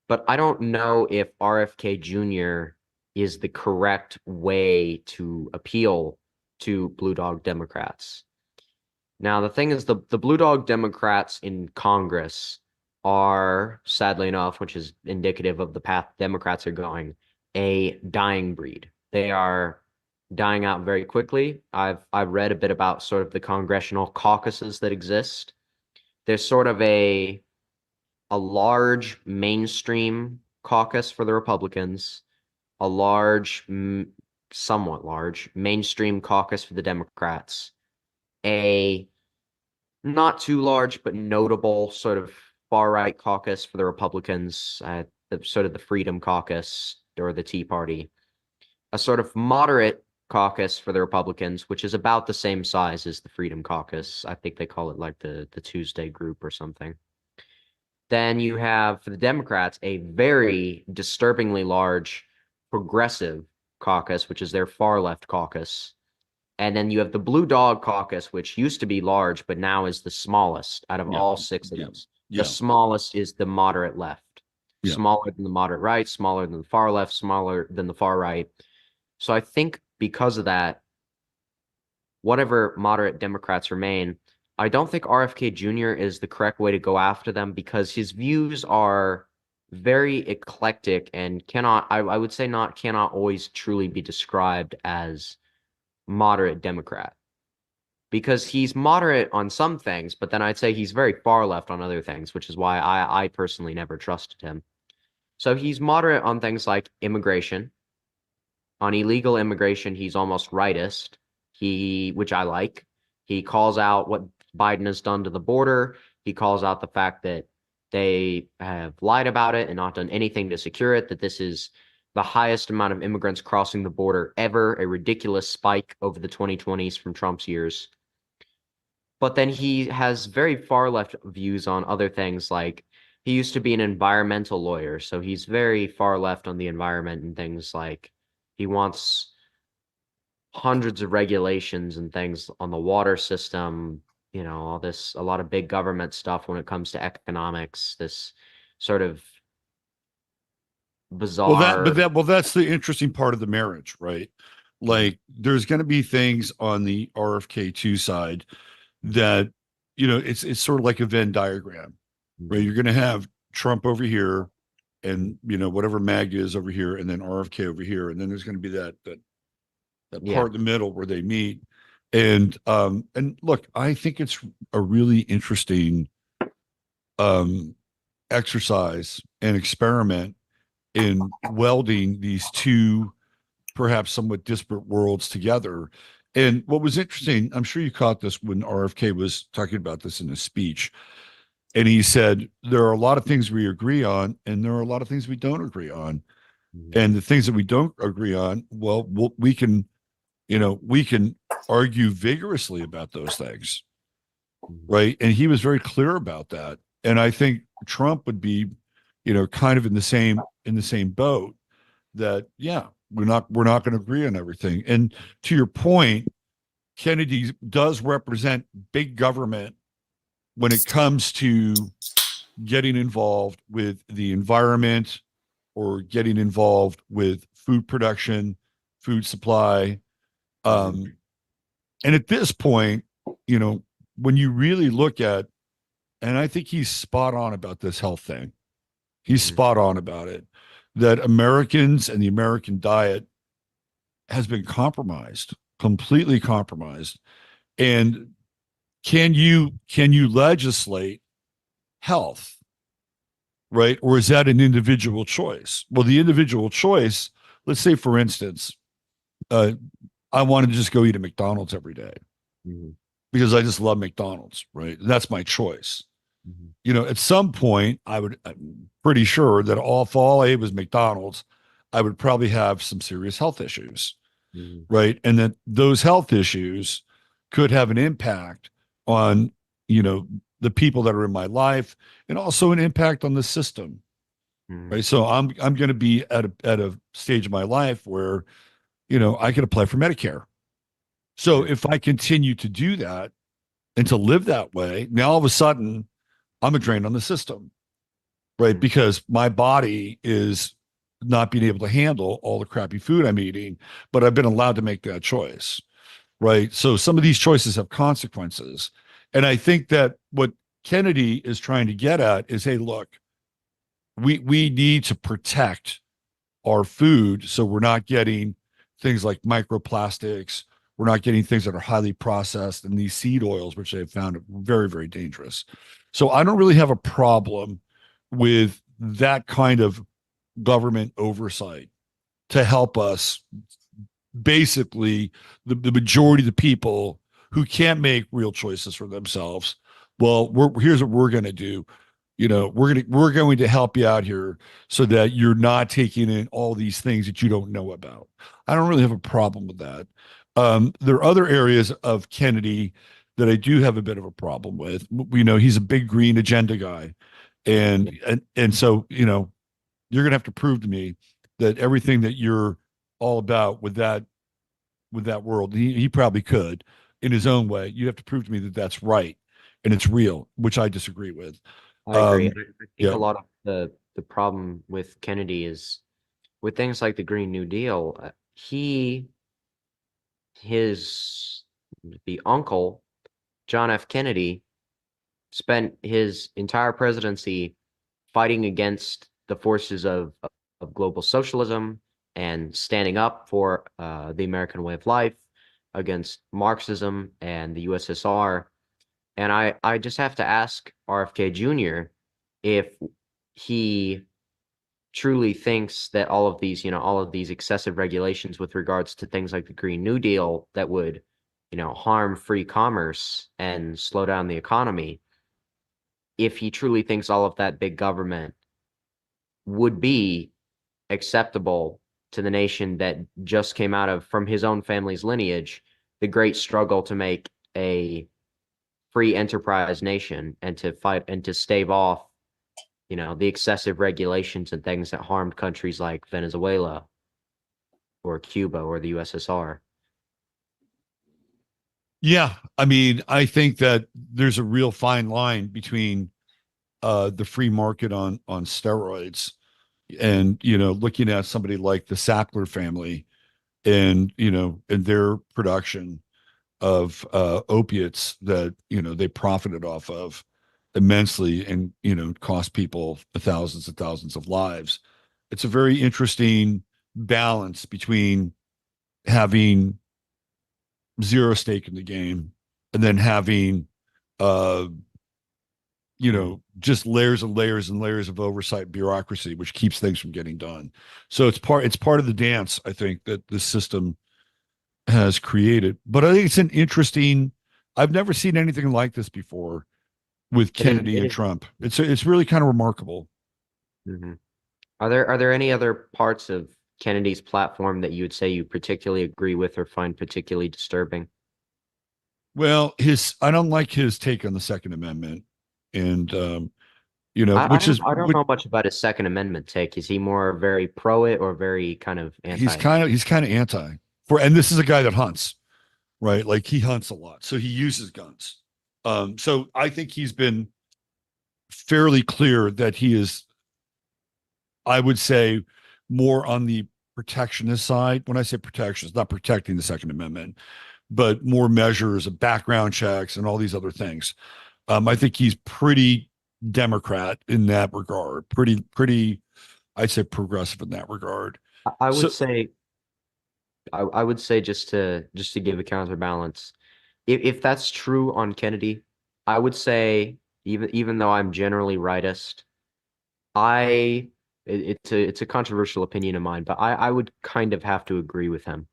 But I don't know if RFK Jr. is the correct way to appeal to Blue Dog Democrats. Now, the thing is, the Blue Dog Democrats in Congress are, sadly enough, which is indicative of the path Democrats are going, a dying breed. They are dying out very quickly. I've read a bit about sort of the congressional caucuses that exist. There's sort of a large mainstream caucus for the Republicans, a large, somewhat large mainstream caucus for the Democrats, a not too large but notable sort of far right caucus for the Republicans, sort of the Freedom Caucus or the Tea Party, a sort of moderate caucus for the Republicans, which is about the same size as the Freedom Caucus. I think they call it like the Tuesday group or something. Then you have, for the Democrats, a very disturbingly large progressive caucus, which is their far left caucus. And then you have the Blue Dog Caucus, which used to be large, but now is the smallest out of all six of those. The smallest is the moderate left. Yeah. Smaller than the moderate right, smaller than the far left, smaller than the far right. So I think because of that, whatever moderate Democrats remain, I don't think RFK Jr. is the correct way to go after them because his views are very eclectic and I would say cannot always truly be described as moderate Democrat. Because he's moderate on some things, but then I'd say he's very far left on other things, which is why I personally never trusted him. So he's moderate on things like immigration. On illegal immigration, he's almost rightist, which I like. He calls out what Biden has done to the border. He calls out the fact that they have lied about it and not done anything to secure it, that this is the highest amount of immigrants crossing the border ever, a ridiculous spike over the 2020s from Trump's years. But then he has very far left views on other things, like he used to be an environmental lawyer, so he's very far left on the environment and things like he wants hundreds of regulations and things on the water system, all this, a lot of big government stuff when it comes to economics, this sort of bizarre. That's the interesting part of the marriage, right? Like there's going to be things on the RFK2 side that, it's sort of like a Venn diagram, right? You're going to have Trump over here and, whatever MAGA is over here and then RFK over here. And then there's going to be that part in the middle where they meet. And look, I think it's a really interesting exercise and experiment in welding these two perhaps somewhat disparate worlds together. And what was interesting, I'm sure you caught this when RFK was talking about this in his speech, and he said there are a lot of things we agree on and there are a lot of things we don't agree on. And the things that we don't agree on, we can argue vigorously about those things, right? And he was very clear about that. And I think Trump would be, kind of in the same boat that, we're not going to agree on everything. And to your point, Kennedy does represent big government when it comes to getting involved with the environment or getting involved with food production, food supply. And at this point, when you really look at, and I think he's spot on about this health thing. He's spot on about it, that Americans and the American diet has been compromised, completely compromised. And can you legislate health, right? Or is that an individual choice? Well, the individual choice, let's say, for instance, I wanted to just go eat at McDonald's every day because I just love McDonald's, right? That's my choice. At some point, I'm pretty sure that if all I ate was McDonald's, I would probably have some serious health issues, right? And that those health issues could have an impact on, the people that are in my life and also an impact on the system, right? So I'm going to be at a stage of my life where, I could apply for Medicare. So if I continue to do that and to live that way, now all of a sudden I'm a drain on the system, right? Because my body is not being able to handle all the crappy food I'm eating, but I've been allowed to make that choice, right? So some of these choices have consequences. And I think that what Kennedy is trying to get at is, hey, look, we need to protect our food so we're not getting things like microplastics. We're not getting things that are highly processed and these seed oils, which they've found very, very dangerous. So I don't really have a problem with that kind of government oversight to help us, basically the majority of the people who can't make real choices for themselves. Well, here's what we're going to do. We're going to help you out here so that you're not taking in all these things that you don't know about. I don't really have a problem with that. There are other areas of Kennedy that I do have a bit of a problem with. He's a big green agenda guy. And so, you're going to have to prove to me that everything that you're all about with that world, he probably could in his own way. You have to prove to me that that's right and it's real, which I disagree with. I agree. Um, I think a yeah. lot of the problem with Kennedy is with things like the Green New Deal. His the uncle John F. Kennedy spent his entire presidency fighting against the forces of global socialism and standing up for the American way of life against Marxism and the USSR. And I just have to ask RFK Jr. if he truly thinks that all of these excessive regulations with regards to things like the Green New Deal that would, harm free commerce and slow down the economy, if he truly thinks all of that big government would be acceptable to the nation that just came out of, from his own family's lineage, the great struggle to make a free enterprise nation and to fight and to stave off, the excessive regulations and things that harmed countries like Venezuela or Cuba or the USSR. Yeah. I mean, I think that there's a real fine line between the free market on steroids and, looking at somebody like the Sackler family and, and their production of opiates that, they profited off of immensely and, cost people thousands and thousands of lives. It's a very interesting balance between having zero stake in the game and then having uh just layers and layers and layers of oversight bureaucracy which keeps things from getting done. So it's part of the dance, I think, that the system has created. But I think it's an interesting, I've never seen anything like this before with Kennedy It and is. Trump. It's really kind of remarkable. Mhm. Are there any other parts of Kennedy's platform that you would say you particularly agree with or find particularly disturbing? Well, his I don't like his take on the Second Amendment, and I which don't is I don't what know much about his Second Amendment take. Is he more very pro it or very kind of he's anti? kind of he's kind of anti for. And this is a guy that hunts, right? Like he hunts a lot, so he uses guns. So I think he's been fairly clear that he is, I would say, more on the protectionist side. When I say protection, it's not protecting the Second Amendment, but more measures of background checks and all these other things. I think he's pretty Democrat in that regard. Pretty, I'd say progressive in that regard. I would So, say I would say just to give a counterbalance, if that's true on Kennedy, I would say even though I'm generally rightist, I it's a controversial opinion of mine, but I would kind of have to agree with him.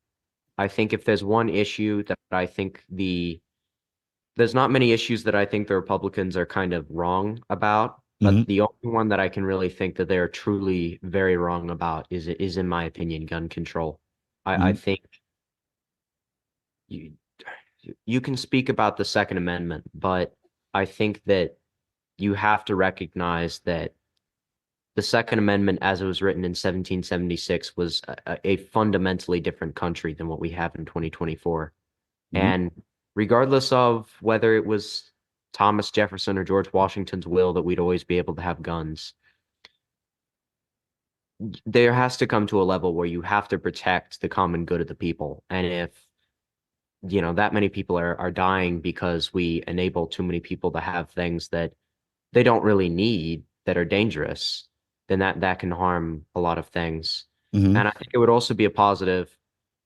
I think if there's one issue that I think there's not many issues that I think the Republicans are kind of wrong about, but mhm, the only one that I can really think that they're truly very wrong about is in my opinion, gun control. I mhm, think you you can speak about the Second Amendment, but I think that you have to recognize that the Second Amendment, as it was written in 1776, was a fundamentally different country than what we have in 2024. mhm. And regardless of whether it was Thomas Jefferson or George Washington's will that we'd always be able to have guns, there has to come to a level where you have to protect the common good of the people. And if, that many people are dying because we enable too many people to have things that they don't really need that are dangerous, then that can harm a lot of things. Mhm. And I think it would also be a positive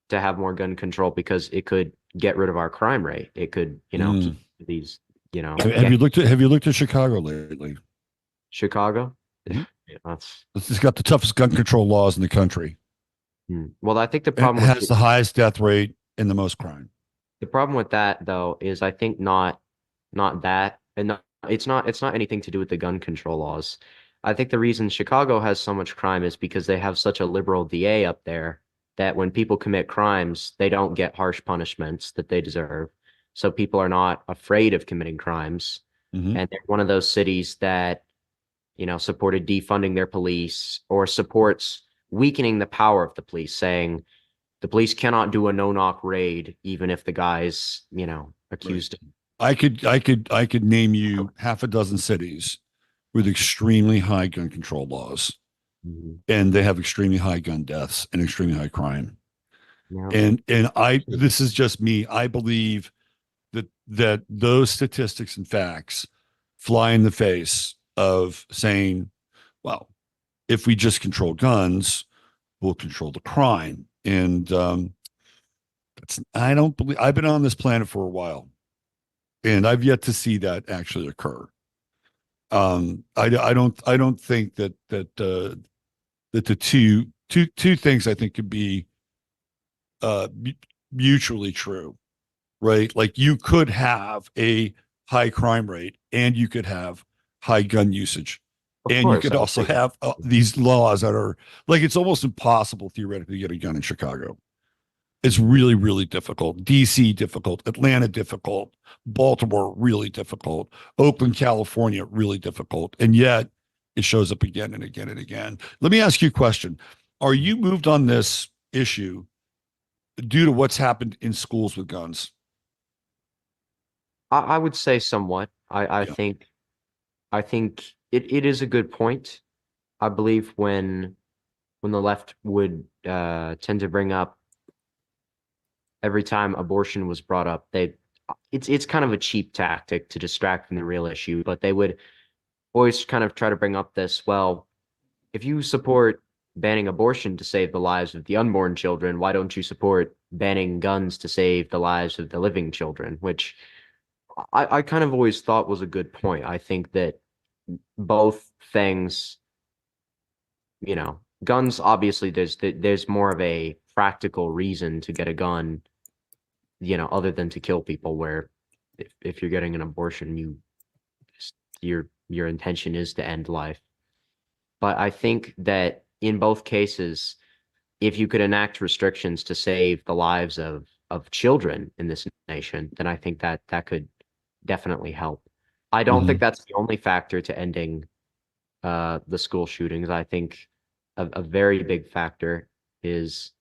to have more gun control because it could get rid of our crime rate. It could, keep Mm. these, Have gang. you looked at Chicago lately? Chicago. Mhm. Yeah, that's It's got the toughest gun control laws in the country. well. I think the It problem with has the highest death rate and the most crime. the problem with that though is I think not that, and it's not anything to do with the gun control laws. I think the reason Chicago has so much crime is because they have such a liberal DA up there that when people commit crimes, they don't get harsh punishments that they deserve. So people are not afraid of committing crimes. Mhm. And they're one of those cities that, supported defunding their police or supports weakening the power of the police, saying the police cannot do a no-knock raid even if the guy's, Right. accused. I could name you half a dozen cities with extremely high gun control laws, and they have extremely high gun deaths and extremely high crime. Now, And this is just me. I believe that those statistics and facts fly in the face of saying, well, if we just control guns, we'll control the crime. And I don't believe, I've been on this planet for a while, and I've yet to see that actually occur. I don't think that the two things I think could be mutually true, right? Like you could have a high crime rate and you could have high gun usage. And you could also have these laws that are like, it's almost impossible theoretically to get a gun in Chicago. It's really, really difficult. DC difficult, Atlanta difficult, Baltimore really difficult, Oakland, California really difficult. And yet it shows up again and again and again. Let me ask you a question. Are you moved on this issue due to what's happened in schools with guns? I would say somewhat. I Yeah. think it is a good point. I believe when the left would tend to bring up every time abortion was brought up, it's kind of a cheap tactic to distract from the real issue, but they would always kind of try to bring up this, well, if you support banning abortion to save the lives of the unborn children, why don't you support banning guns to save the lives of the living children? Which I kind of always thought was a good point. I think that both things, guns, obviously there's more of a practical reason to get a gun, other than to kill people, where if you're getting an abortion, your intention is to end life. But I think that in both cases, if you could enact restrictions to save the lives of children in this nation, then I think that could definitely help. I don't think that's the only factor to ending the school shootings. I think a very big factor is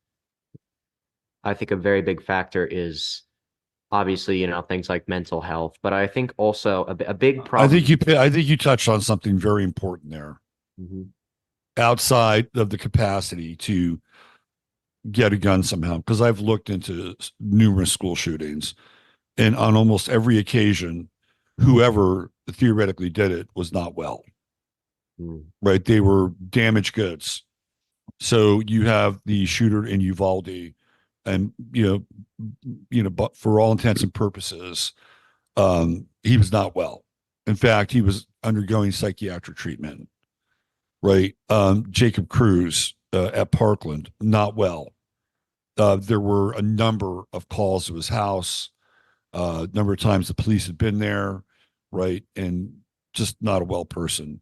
obviously, things like mental health, but I think also a big problem. I think you touched on something very important there. Outside of the capacity to get a gun somehow, because I've looked into numerous school shootings, and on almost every occasion, whoever theoretically did it was not well. Right? They were damaged goods. So you have the shooter in Uvalde, and but for all intents and purposes, he was not well. In fact, he was undergoing psychiatric treatment. Right? Jacob Cruz at Parkland, not well. There were a number of calls to his house, a number of times the police had been there, right? And just not a well person.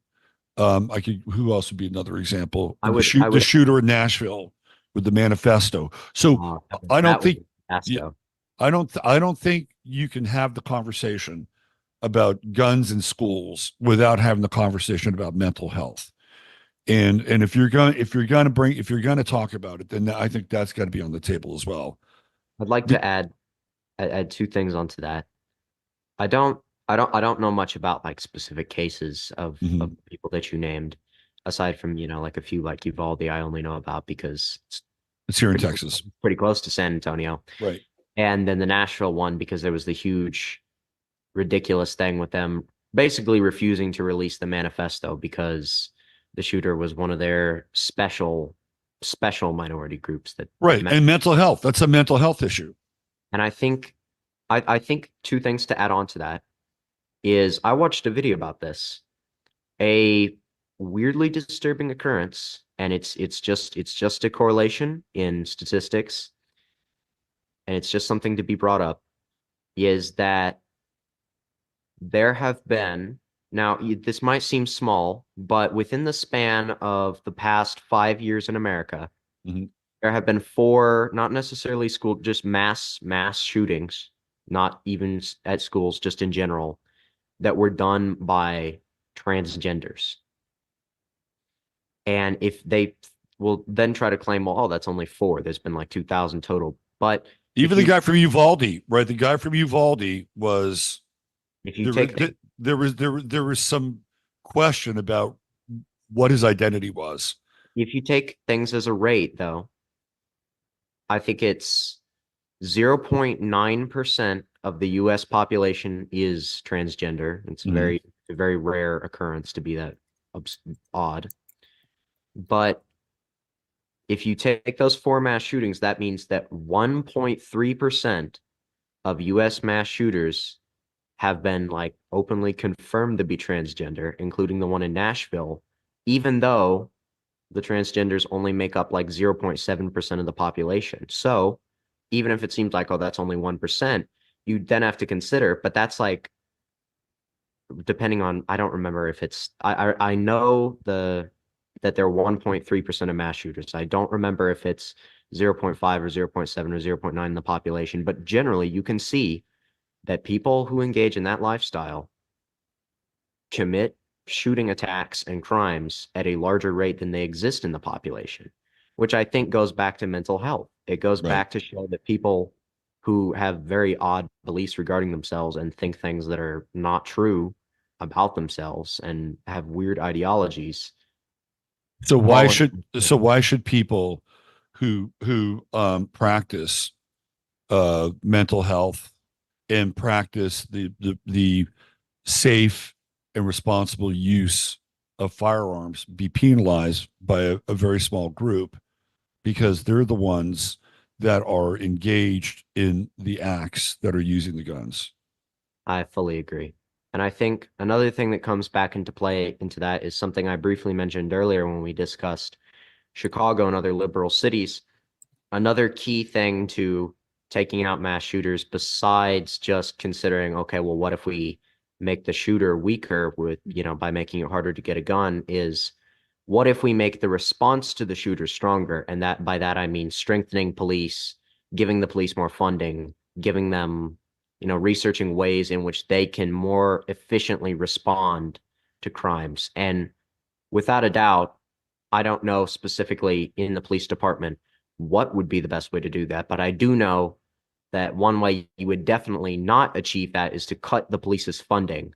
Who else would be another example? The shooter in Nashville with the manifesto. So I don't think you can have the conversation about guns in schools without having the conversation about mental health. And if you're going to talk about it, then I think that's got to be on the table as well. I'd like to add two things onto that. I don't know much about like specific cases of people that you named, aside from like a few like Uvalde. I only know about because it's here in Texas, pretty close to San Antonio, right? And then the Nashville one, because there was the huge, ridiculous thing with them basically refusing to release the manifesto because the shooter was one of their special minority groups that and mental health. That's a mental health issue. And I think two things to add on to that is I watched a video about this, a weirdly disturbing occurrence, and it's just a correlation in statistics, and it's just something to be brought up, is that there have been, now this might seem small, but within the span of the past 5 years in America, there have been 4, not necessarily school, just mass shootings, not even at schools, just in general, that were done by transgenders. And if they will then try to claim, well, that's only 4, there's been like 2,000 total. But even the guy from Uvalde, right? The guy from Uvalde was, if you take there was some question about what his identity was. If you take things as a rate, though, I think it's 0.9% of the US population is transgender. It's Mhm. a very rare occurrence to be that odd. But if you take those 4 mass shootings, that means that 1.3% of US mass shooters have been like openly confirmed to be transgender, including the one in Nashville, even though the transgenders only make up like 0.7% of the population. So even if it seems like, oh, that's only 1%, you then have to consider, but that's like, depending on, I don't remember if it's, I know that they're 1.3% of mass shooters. I don't remember if it's 0.5 or 0.7 or 0.9 in the population, but generally you can see that people who engage in that lifestyle commit shooting attacks and crimes at a larger rate than they exist in the population, which I think goes back to mental health. It goes Right. back to show that people who have very odd beliefs regarding themselves and think things that are not true about themselves and have weird ideologies. So fall why should people who practice mental health and practice the safe and responsible use of firearms be penalized by a very small group, because they're the ones that are engaged in the acts that are using the guns. I fully agree. And I think another thing that comes back into play into that is something I briefly mentioned earlier when we discussed Chicago and other liberal cities. Another key thing to taking out mass shooters, besides just considering, okay, well, what if we make the shooter weaker with, by making it harder to get a gun, is what if we make the response to the shooter stronger? And that by that I mean strengthening police, giving the police more funding, giving them, researching ways in which they can more efficiently respond to crimes. And without a doubt, I don't know specifically in the police department what would be the best way to do that, but I do know that one way you would definitely not achieve that is to cut the police's funding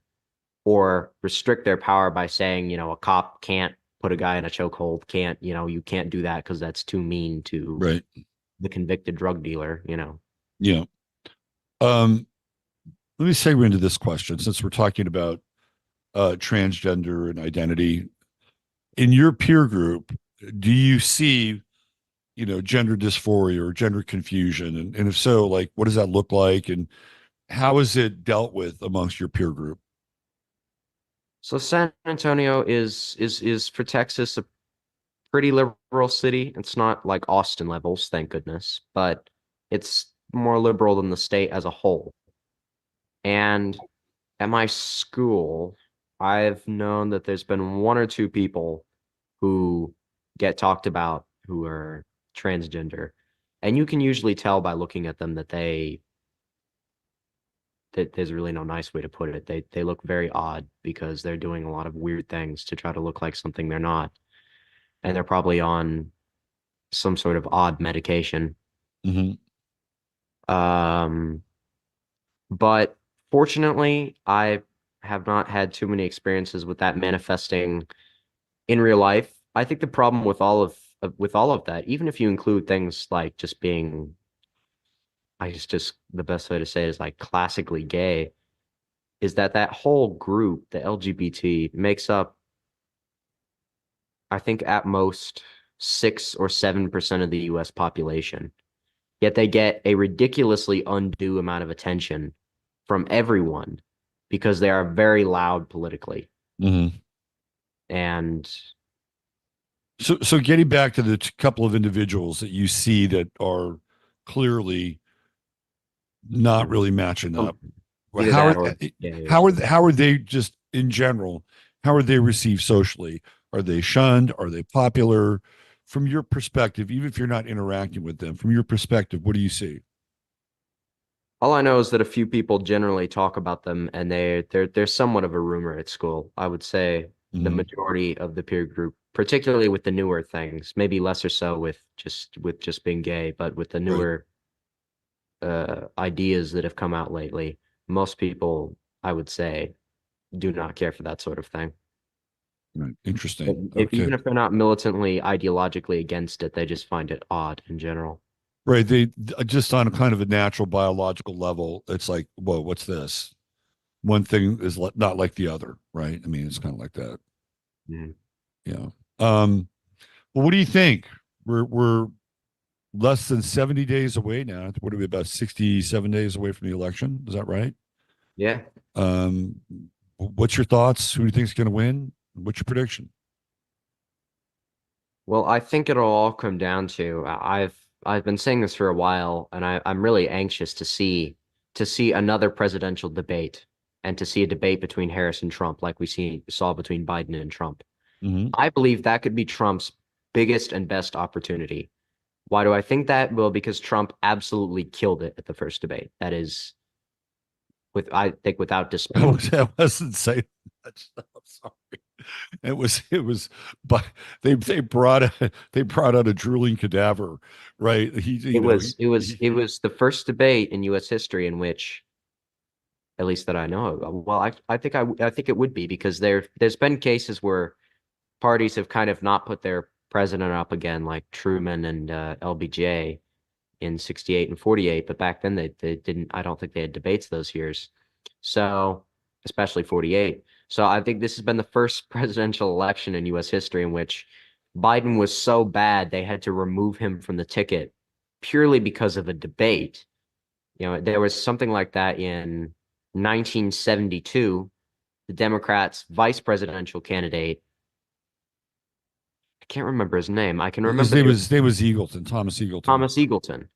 or restrict their power by saying, a cop can't put a guy in a chokehold, can't, you can't do that because that's too mean to Right. the convicted drug dealer, Yeah. Um, Let me segue into this question, since we're talking about transgender and identity. In your peer group, do you see, gender dysphoria or gender confusion? And if so, like, what does that look like? And how is it dealt with amongst your peer group? So San Antonio is for Texas a pretty liberal city. It's not like Austin levels, thank goodness, but it's more liberal than the state as a whole. And at my school, I've known that there's been 1 or 2 people who get talked about who are transgender. And you can usually tell by looking at them that there's really no nice way to put it. They look very odd because they're doing a lot of weird things to try to look like something they're not. And they're probably on some sort of odd medication. Mm-hmm. Um, but fortunately, I have not had too many experiences with that manifesting in real life. I think the problem with all of that, even if you include things like just being, just the best way to say it is like classically gay, is that whole group, the LGBT, makes up, I think, at most 6 or 7% of the U.S. population. Yet they get a ridiculously undue amount of attention from everyone because they are very loud politically. Mm-hmm. And So getting back to the couple of individuals that you see that are clearly not really matching up. either How that are or gay or how are they, just in general? How are they received socially? Are they shunned? Are they popular? From your perspective, even if you're not interacting with them, from your perspective, what do you see? all I know is that a few people generally talk about them, and they're somewhat of a rumor at school. I would say the Mm-hmm. majority of the peer group, particularly with the newer things, maybe less or so with just being gay, but with the Right. newer ideas that have come out lately, most people, I would say, do not care for that sort of thing. Right. Interesting. Even Okay. if they're not militantly ideologically against it, they just find it odd in general. Right. They just on a kind of a natural biological level, it's like, whoa, what's this? One thing is not like the other, right? I mean, it's kind of like that. Mhm. Yeah. Well, what do you think? We're less than 70 days away now. What are we, about 67 days away from the election? Is that right? Yeah. Um, what's your thoughts? Who do you think is going to win? What's your prediction? Well, I think it'll all come down to I've been saying this for a while, and I'm really anxious to see another presidential debate and to see a debate between Harris and Trump, like we saw between Biden and Trump. Mm-hmm. I believe that could be Trump's biggest and best opportunity. Why do I think that? Well, because Trump absolutely killed it at the first debate. That is, I think without dispute. I wasn't saying that. I'm sorry. It was, but they brought out a drooling cadaver, right? He, It you know, was it was it was the first debate in U.S. history in which, at least that I know of. Well, I think it would be because there's been cases where parties have kind of not put their president up again, like Truman and LBJ in 68 and 48, but back then they didn't. I don't think they had debates those years. So, especially 48. So I think this has been the first presidential election in US history in which Biden was so bad they had to remove him from the ticket purely because of a debate. You know, there was something like that in 1972. The Democrats' vice presidential candidate, I can't remember his name. I can his remember name was Eagleton, Thomas Eagleton, Thomas Eagleton. right?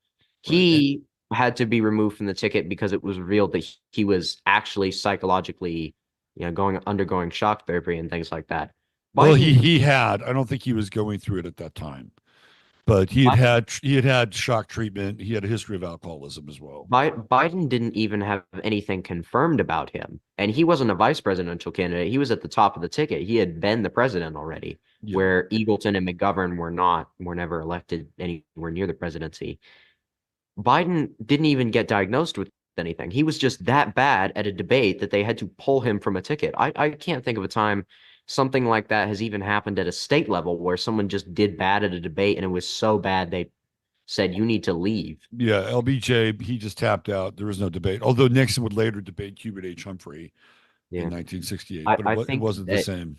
He had to be removed from the ticket because it was revealed that he was actually psychologically, undergoing shock therapy and things like that. Well, Biden, I don't think he was going through it at that time, but Biden, he had shock treatment. He had a history of alcoholism as well. Biden didn't even have anything confirmed about him, and he wasn't a vice presidential candidate. He was at the top of the ticket. He had been the president already, Yeah. where Eagleton and McGovern were never elected anywhere near the presidency. Biden didn't even get diagnosed with anything. He was just that bad at a debate that they had to pull him from a ticket. I can't think of a time something like that has even happened at a state level where someone just did bad at a debate and it was so bad they said, you need to leave. Yeah, LBJ, he just tapped out. There was no debate. Although Nixon would later debate Hubert H. Humphrey in Yeah. 1968, I, but I it think wasn't the that same.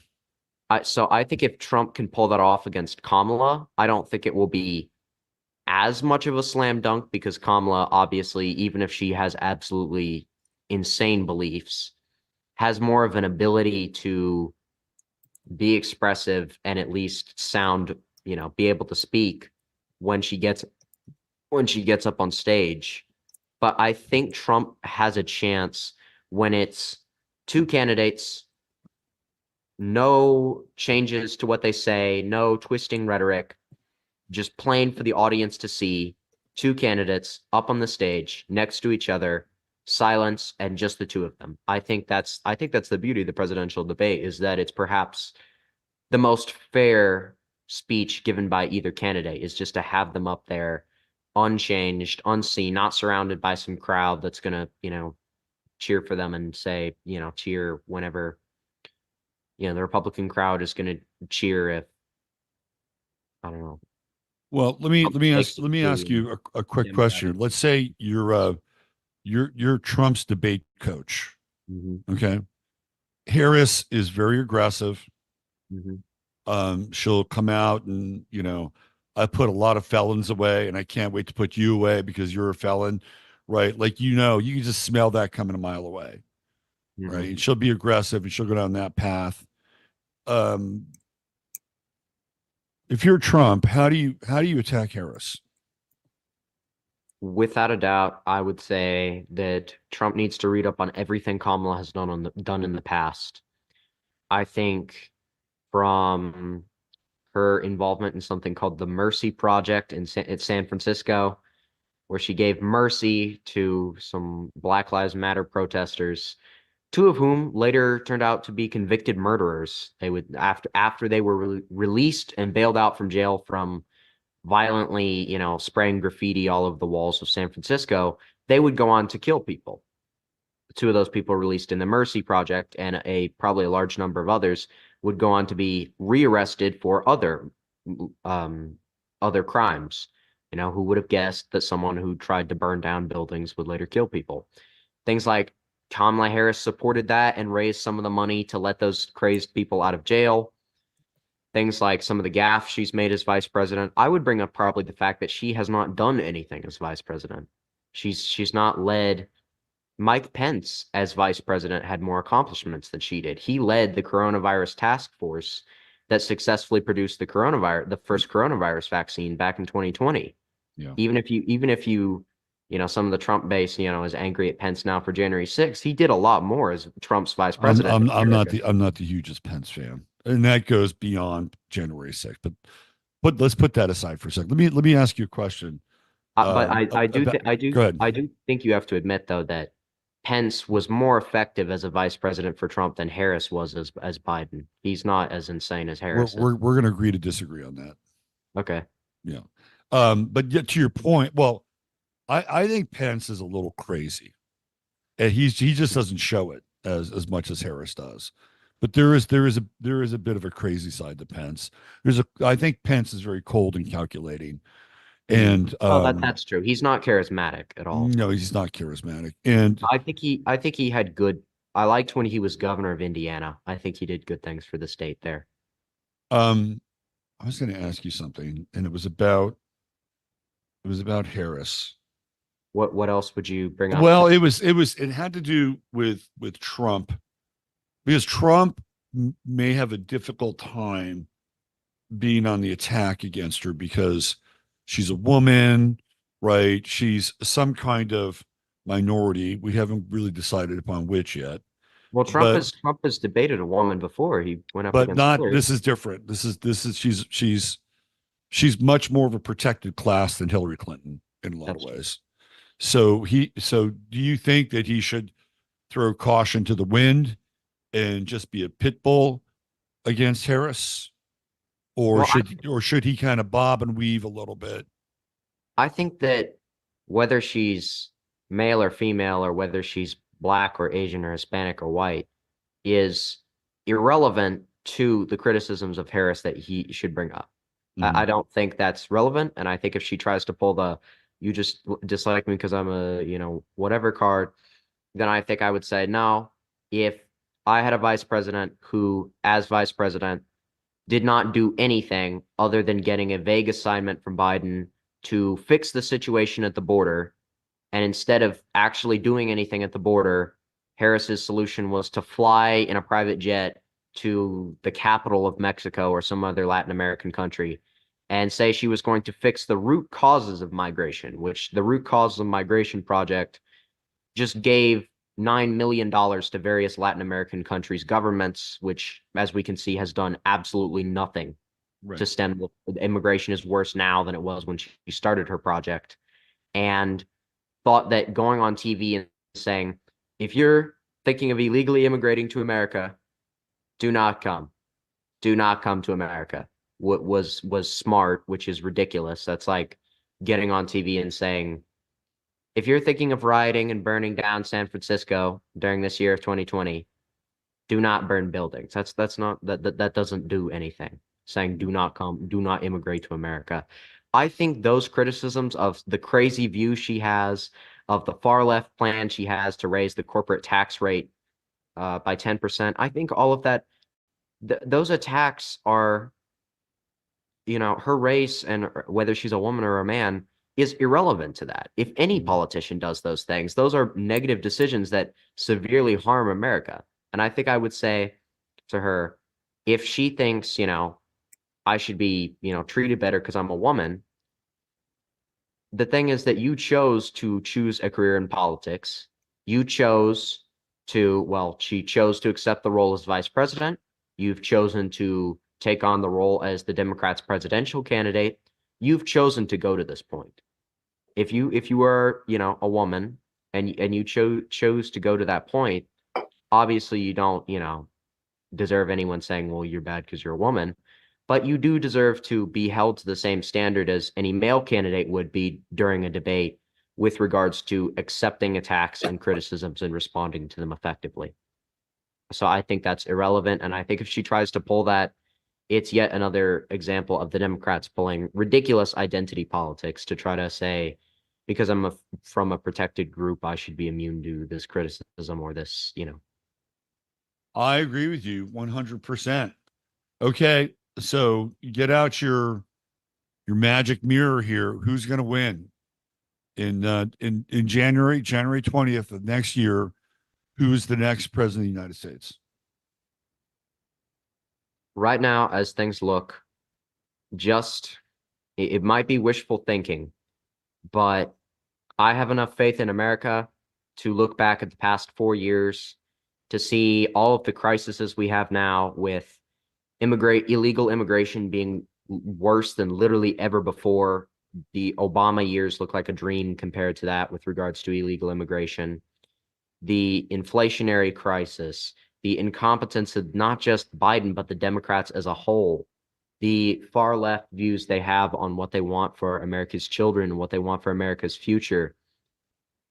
I think if Trump can pull that off against Kamala, I don't think it will be as much of a slam dunk because Kamala, obviously, even if she has absolutely insane beliefs, has more of an ability to be expressive and at least sound, be able to speak when she gets up on stage. But I think Trump has a chance when it's two candidates, no changes to what they say, no twisting rhetoric, just plain for the audience to see two candidates up on the stage next to each other, silence, and just the two of them. I think that's the beauty of the presidential debate is that it's perhaps the most fair speech given by either candidate is just to have them up there unchanged, unseen, not surrounded by some crowd that's gonna, cheer for them and say, cheer whenever, the Republican crowd is gonna cheer if, I don't know, Well, Trump makes let me a ask you a quick question. Democratic. Let's say you're Trump's debate coach. Mhm, Okay. Harris is very aggressive. mhm. She'll come out and, I put a lot of felons away and I can't wait to put you away because you're a felon, right? Like, you can just smell that coming a mile away, right? Mhm. And she'll be aggressive and she'll go down that path. Um, if you're Trump, how do you attack Harris? Without a doubt, I would say that Trump needs to read up on everything Kamala has done in the past. I think from her involvement in something called the Mercy Project at San Francisco, where she gave mercy to some Black Lives Matter protesters, two of whom later turned out to be convicted murderers. They would after they were released and bailed out from jail from violently, spraying graffiti all over the walls of San Francisco, they would go on to kill people. Two of those people released in the Mercy Project and probably a large number of others would go on to be rearrested for other crimes. You know, who would have guessed that someone who tried to burn down buildings would later kill people? Things like Kamala Harris supported that and raised some of the money to let those crazed people out of jail. Things like some of the gaffes she's made as vice president. I would bring up probably the fact that she has not done anything as vice president. She's not led. Mike Pence as vice president had more accomplishments than she did. He led the coronavirus task force that successfully produced the first coronavirus vaccine back in 2020. Yeah. Even if you some of the Trump base, is angry at Pence now for January 6th, he did a lot more as Trump's vice president. I'm not the hugest Pence fan, and that goes beyond January 6th. But let's put that aside for a second. Let me ask you a question. But I do go ahead. think you have to admit though that Pence was more effective as a vice president for Trump than Harris was as Biden. He's not as insane as Harris. We're going to agree to disagree on that. Okay. Yeah. But yet to your point, well, I think Pence is a little crazy, and he just doesn't show it as much as Harris does. But there is a bit of a crazy side to Pence. I think Pence is very cold and calculating. And that's true. He's not charismatic at all. No, he's not charismatic. And I think he had good. I liked when he was governor of Indiana. I think he did good things for the state there. I was going to ask you something, and it was about Harris. What else would you bring up? Well, it had to do with Trump, because Trump may have a difficult time being on the attack against her because she's a woman, right? She's some kind of minority. We haven't really decided upon which yet. Well, Trump has debated a woman before. He went up but against not. Hillary. This is different. This is she's much more of a protected class than Hillary Clinton in a lot of ways. So do you think that he should throw caution to the wind and just be a pit bull against Harris? Or should he kind of bob and weave a little bit? I think that whether she's male or female, or whether she's Black or Asian or Hispanic or white, is irrelevant to the criticisms of Harris that he should bring up. Mhm. I don't think that's relevant, and I think if she tries to pull the "you just dislike me because I'm a whatever" card, then I think I would say no. If I had a vice president who, as vice president, did not do anything other than getting a vague assignment from Biden to fix the situation at the border, and instead of actually doing anything at the border, Harris's solution was to fly in a private jet to the capital of Mexico or some other Latin American country and say she was going to fix the root causes of migration, which the Root Causes of Migration Project just gave $9 million to various Latin American countries' governments, which, as we can see, has done absolutely nothing to stem immigration. Is worse now than it was when she started her project, and thought that going on TV and saying, if you're thinking of illegally immigrating to America, do not come to America, was smart, which is ridiculous. That's like getting on TV and saying, if you're thinking of rioting and burning down San Francisco during this year of 2020, do not burn buildings. That doesn't do anything. Saying do not immigrate to America. I think those criticisms of the crazy view she has, of the far left plan she has to raise the corporate tax rate by 10%, I think all of that, those attacks are, her race and whether she's a woman or a man is irrelevant to that. If any politician does those things, those are negative decisions that severely harm America. And I think I would say to her, if she thinks, I should be, treated better because I'm a woman, the thing is that you chose to choose a career in politics. You chose she chose to accept the role as vice president. You've chosen to take on the role as the Democrats' presidential candidate. You've chosen to go to this point. If you are, a woman and you chose to go to that point, obviously you don't, deserve anyone saying, well, you're bad because you're a woman, but you do deserve to be held to the same standard as any male candidate would be during a debate with regards to accepting attacks and criticisms and responding to them effectively. So I think that's irrelevant. And I think if she tries to pull that, it's yet another example of the Democrats pulling ridiculous identity politics to try to say, because I'm from a protected group, I should be immune to this criticism or this, I agree with you 100%. Okay, so you get out your magic mirror here. Who's going to win in January 20th of next year? Who's the next president of the United States? Right now, as things look, it might be wishful thinking, but I have enough faith in America to look back at the past 4 years to see all of the crises we have now with illegal immigration being worse than literally ever before. The Obama years look like a dream compared to that with regards to illegal immigration. The inflationary crisis, the incompetence of not just Biden, but the Democrats as a whole, the far left views they have on what they want for America's children, what they want for America's future,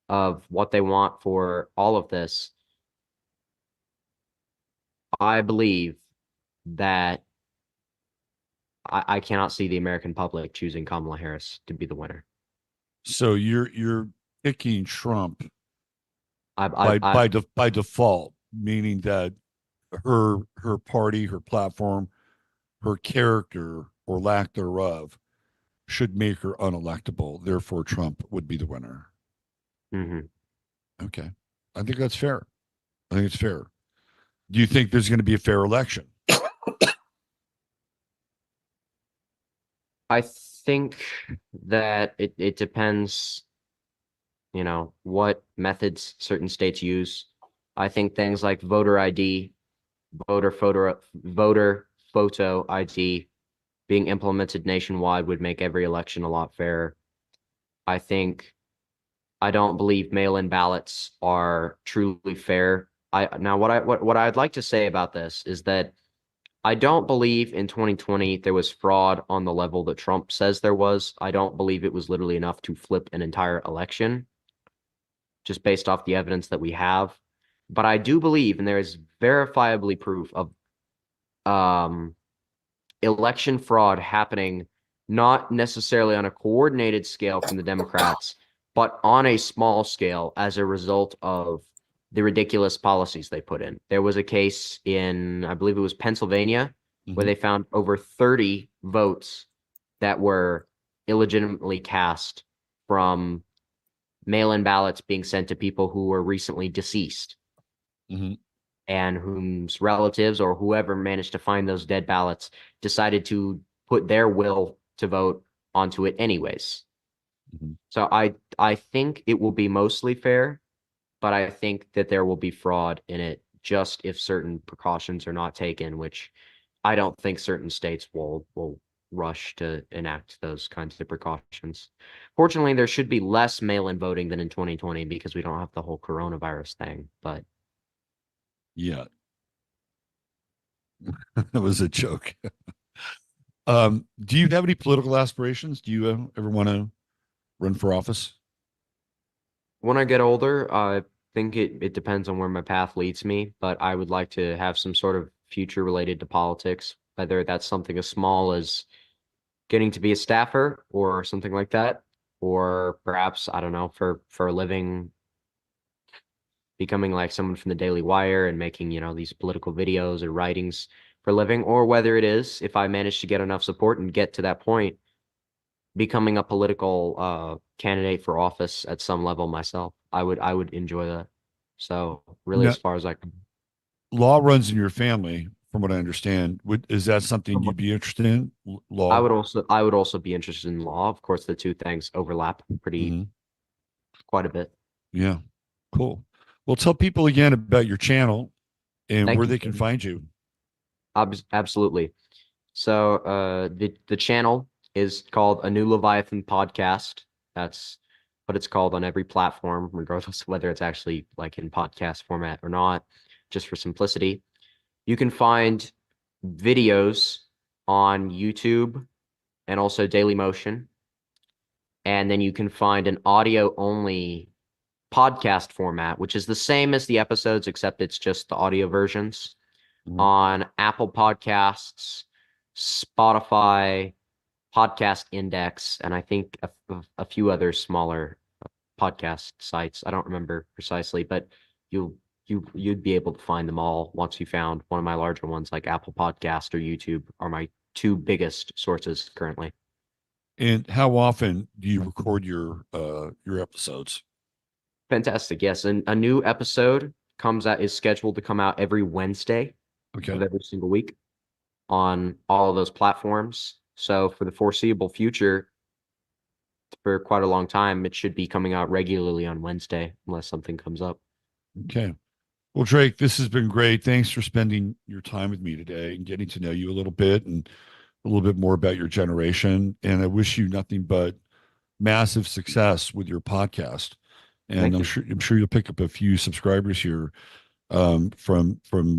of what they want for all of this. I believe that I cannot see the American public choosing Kamala Harris to be the winner. So you're picking Trump I by default, meaning that her party, her platform, her character or lack thereof should make her unelectable. Therefore, Trump would be the winner. Mhm. Okay, I think that's fair. I think it's fair. Do you think there's going to be a fair election? I think that it depends, what methods certain states use. I think things like voter ID, voter photo ID being implemented nationwide would make every election a lot fairer. I don't believe mail-in ballots are truly fair. What I'd like to say about this is that I don't believe in 2020 there was fraud on the level that Trump says there was. I don't believe it was literally enough to flip an entire election, just based off the evidence that we have. But I do believe, and there is verifiably proof of election fraud happening, not necessarily on a coordinated scale from the Democrats, but on a small scale as a result of the ridiculous policies they put in. There was a case in, I believe it was Pennsylvania, where they found over 30 votes that were illegitimately cast from mail-in ballots being sent to people who were recently deceased. And whose relatives or whoever managed to find those dead ballots decided to put their will to vote onto it anyways. So I think it will be mostly fair, but I think that there will be fraud in it just if certain precautions are not taken, which I don't think certain states will rush to enact those kinds of precautions. Fortunately, there should be less mail-in voting than in 2020 because we don't have the whole coronavirus thing, but yeah, that was a joke. Do you have any political aspirations? Do you ever want to run for office? when I get older, I think it depends on where my path leads me, but I would like to have some sort of future related to politics, whether that's something as small as getting to be a staffer or something like that, or perhaps, I don't know, for a living, becoming like someone from the Daily Wire and making, these political videos or writings for a living, or whether it is, if I manage to get enough support and get to that point, becoming a political candidate for office at some level myself. I would enjoy that. So really, No, as far as I can. law runs in your family, from what I understand. Is that something you'd be interested in? I Law? would also be interested in law. Of course, the two things overlap quite a bit. Yeah, cool. Well, tell people again about your channel and Thank where you. they can find you. Absolutely. So the channel is called A New Leviathan Podcast. That's what it's called on every platform, regardless of whether it's actually like in podcast format or not, just for simplicity. You can find videos on YouTube and also Daily Motion. And then you can find an audio only podcast format, which is the same as the episodes, except it's just the audio versions on Apple Podcasts, Spotify, Podcast Index, and I think a few other smaller podcast sites. I don't remember precisely, but you'd be able to find them all once you found one of my larger ones, like Apple Podcast or YouTube, are my two biggest sources currently. And how often do you record your episodes? Fantastic. Yes, and a new episode is scheduled to come out every Wednesday Okay. of every single week on all of those platforms. So for the foreseeable future, for quite a long time, it should be coming out regularly on Wednesday, unless something comes up. Okay. Well, Drake, this has been great. Thanks for spending your time with me today and getting to know you a little bit and a little bit more about your generation. And I wish you nothing but massive success with your podcast. And Thank I'm you. sure you'll pick up a few subscribers here from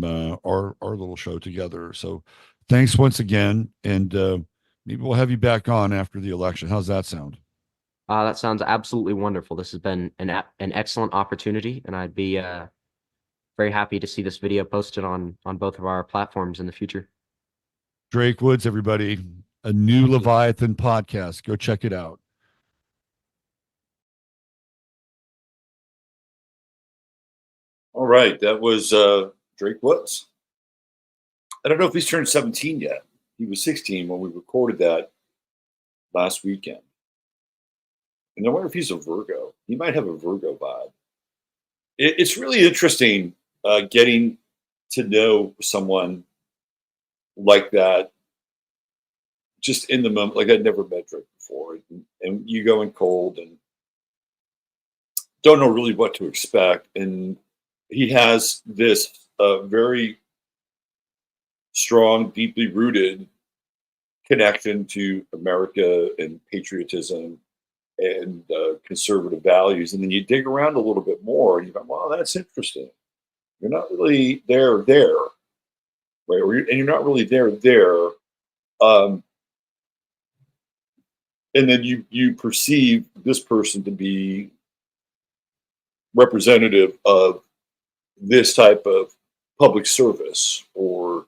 our little show together. So thanks once again, and maybe we'll have you back on after the election. How's that sound? That sounds absolutely wonderful. This has been an excellent opportunity, and I'd be very happy to see this video posted on both of our platforms in the future. Drake Woods, everybody, a new Leviathan podcast. Go check it out. All right, that was Drake Woods. I don't know if he's turned 17 yet. He was 16 when we recorded that last weekend. And I wonder if he's a Virgo. He might have a Virgo vibe. It's really interesting getting to know someone like that just in the moment. Like I'd never met Drake before. And you go in cold and don't know really what to expect. And he has this very strong, deeply rooted connection to America and patriotism and conservative values. And then you dig around a little bit more and you go, wow, that's interesting. You're not really there, right? And you're not really there. And then you perceive this person to be representative of this type of public service or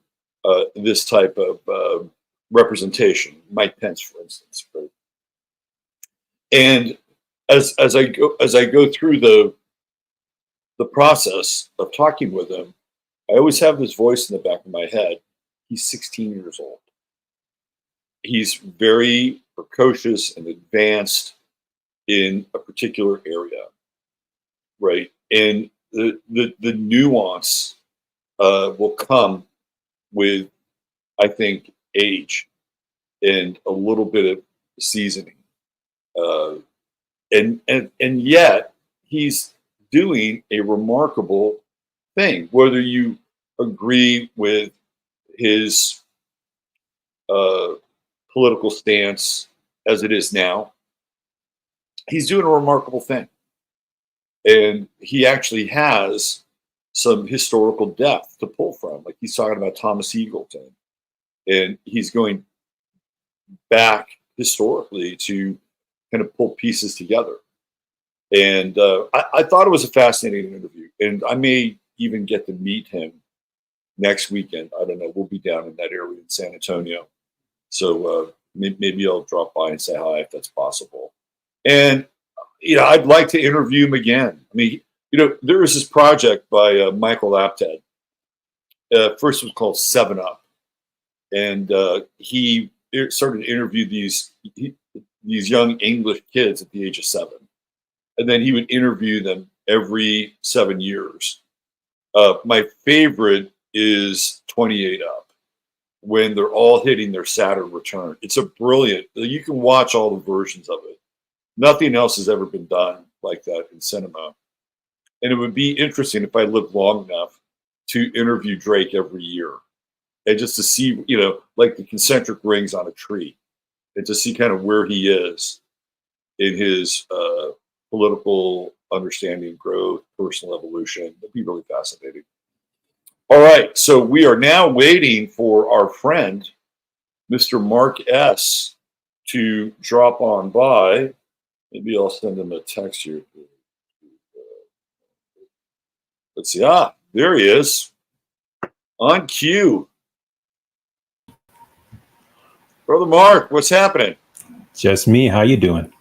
this type of representation, Mike Pence, for instance. Right? And as I go through the process of talking with him, I always have this voice in the back of my head. He's 16 years old. He's very precocious and advanced in a particular area, right? And the nuance will come with, I think, age and a little bit of seasoning. And yet he's doing a remarkable thing, whether you agree with his political stance as it is now. He's doing a remarkable thing. And he actually has some historical depth to pull from. Like he's talking about Thomas Eagleton. And he's going back historically to kind of pull pieces together. And I thought it was a fascinating interview. And I may even get to meet him next weekend. I don't know. We'll be down in that area in San Antonio. So maybe I'll drop by and say hi if that's possible. And, I'd like to interview him again. I mean, there was this project by Michael Apted. First it was called 7 Up. And he started to interview these young English kids at the age of 7. And then he would interview them every 7 years. My favorite is 28 Up, when they're all hitting their Saturn return. It's a brilliant, you can watch all the versions of it. Nothing else has ever been done like that in cinema. And it would be interesting if I lived long enough to interview Drake every year. And just to see, like the concentric rings on a tree, and to see kind of where he is in his political understanding, growth, personal evolution. That'd be really fascinating. All right, so we are now waiting for our friend, Mr. Mark S., to drop on by. Maybe I'll send him a text here. Let's see. There he is. On cue. Brother Mark, what's happening? Just me. How you doing?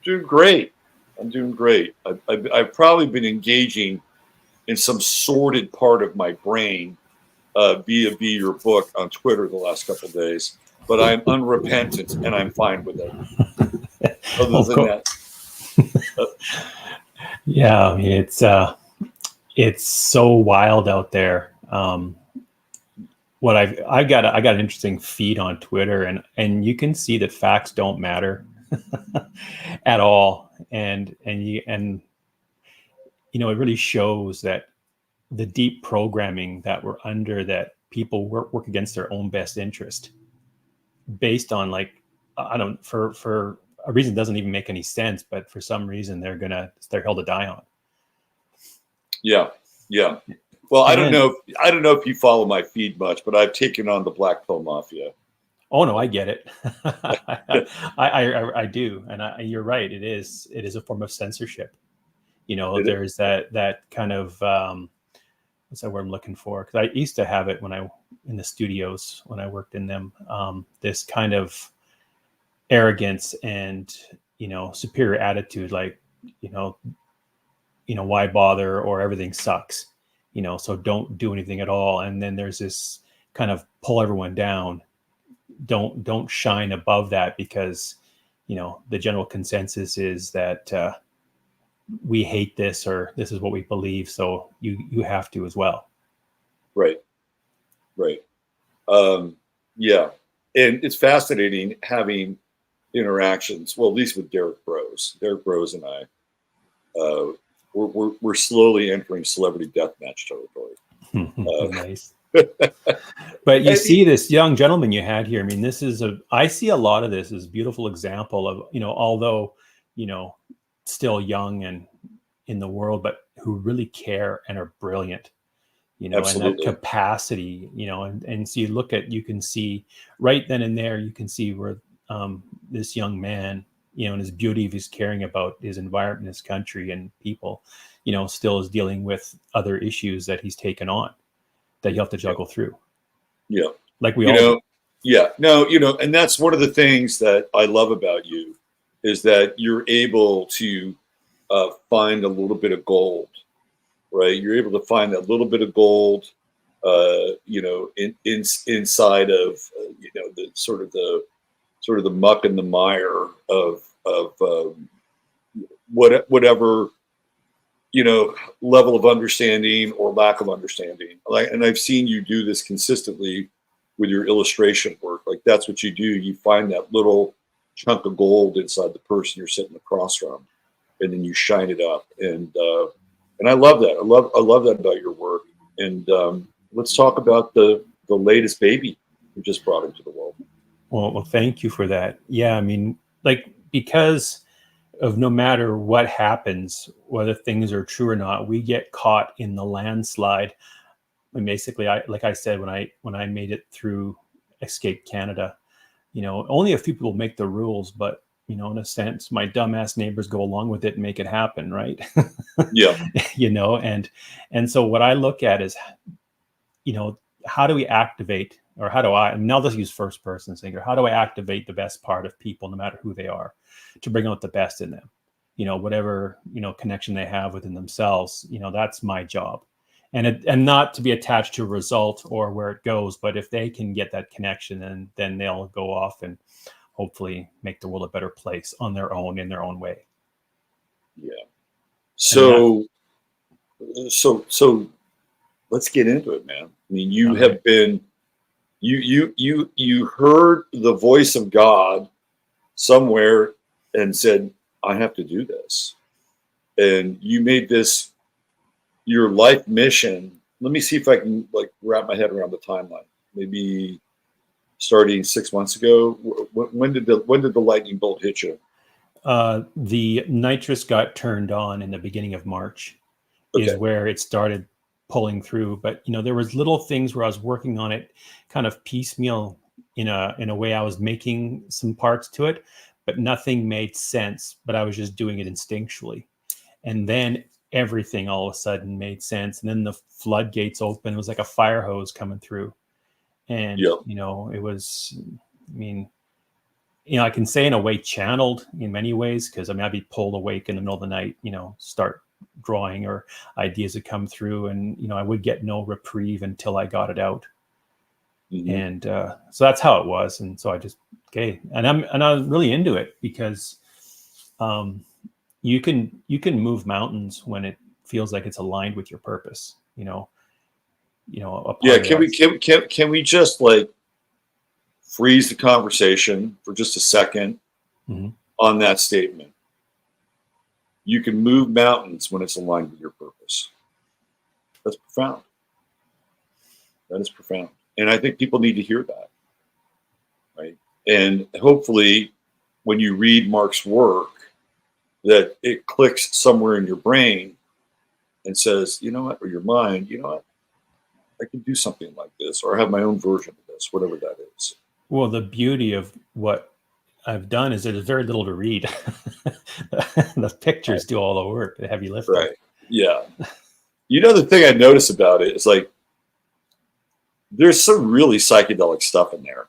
Doing great. I'm doing great. I've probably been engaging in some sordid part of my brain via your book on Twitter the last couple of days, but I'm unrepentant and I'm fine with it. Other than that, yeah, I mean, it's so wild out there. What I got an interesting feed on Twitter, and you can see that facts don't matter at all, and it really shows that the deep programming that we're under, that people work against their own best interest based on, like, for a reason that doesn't even make any sense, but for some reason they're held to die on. Yeah. Well, I don't know if you follow my feed much, but I've taken on the Black Pill Mafia. Oh no, I get it. I do, and you're right. It is a form of censorship. There's that kind of what's that word I'm looking for? Because I used to have it in the studios when I worked in them. This kind of arrogance and superior attitude, like why bother, or everything sucks. So don't do anything at all. And then there's this kind of pull everyone down. Don't shine above that, because the general consensus is that we hate this, or this is what we believe, so you have to as well. Right. Yeah, and it's fascinating having interactions. Well, at least with Derek Bros and I. We're slowly entering celebrity deathmatch territory. Nice. But you see this young gentleman you had here. I mean, I see a lot of this as a beautiful example of, although, still young and in the world, but who really care and are brilliant, Absolutely. And that capacity, and so you can see right then and there, you can see where this young man, and his beauty of his caring about his environment, his country and people, still is dealing with other issues that he's taken on, that you have to juggle through. Yeah. Like we all do. Yeah. No, and that's one of the things that I love about you, is that you're able to find a little bit of gold, right? You're able to find that little bit of gold, inside of, the sort of the muck and the mire of whatever, level of understanding or lack of understanding. And I've seen you do this consistently with your illustration work. Like, that's what you do. You find that little chunk of gold inside the person you're sitting across from, and then you shine it up. And I love that. I love that about your work. And let's talk about the latest baby you just brought into the world. Well, thank you for that. Yeah, I mean, because of no matter what happens, whether things are true or not, we get caught in the landslide. And basically, like I said, when I made it through Escape Canada, only a few people make the rules, but in a sense, my dumbass neighbors go along with it and make it happen, right? Yeah. And so what I look at is, how do we activate, or how do I, now let's use first person singular, how do I activate the best part of people, no matter who they are, to bring out the best in them, whatever, connection they have within themselves, that's my job. And not to be attached to a result or where it goes, but if they can get that connection, then they'll go off and hopefully make the world a better place on their own, in their own way. Yeah. So let's get into it, man. I mean, you have been, you heard the voice of God somewhere and said, I have to do this. And you made this your life mission. Let me see if I can wrap my head around the timeline. Maybe starting 6 months ago. When did the lightning bolt hit you? The nitrous got turned on in the beginning of March. Okay. Is where it started pulling through. But there was little things where I was working on it kind of piecemeal, in a way. I was making some parts to it, but nothing made sense, but I was just doing it instinctually. And then everything all of a sudden made sense. And then the floodgates open. It was like a fire hose coming through. And, Yep. it was, I mean, I can say in a way channeled in many ways, because I'd be pulled awake in the middle of the night, start drawing, or ideas would come through, and, I would get no reprieve until I got it out. Mm-hmm. And so that's how it was. And so I just, okay. And I'm really into it, because you can move mountains when it feels like it's aligned with your purpose, Yeah. Can we just like freeze the conversation for just a second on that statement? You can move mountains when it's aligned with your purpose. That's profound. That is profound. And I think people need to hear that. Right. And hopefully when you read Mark's work, that it clicks somewhere in your brain and says, you know what, or your mind, you know what, I can do something like this, or I have my own version of this, whatever that is. Well, the beauty of what I've done is there's very little to read. The pictures do all the work, the heavy lifting. Right. Yeah. The thing I notice about it is like, there's some really psychedelic stuff in there.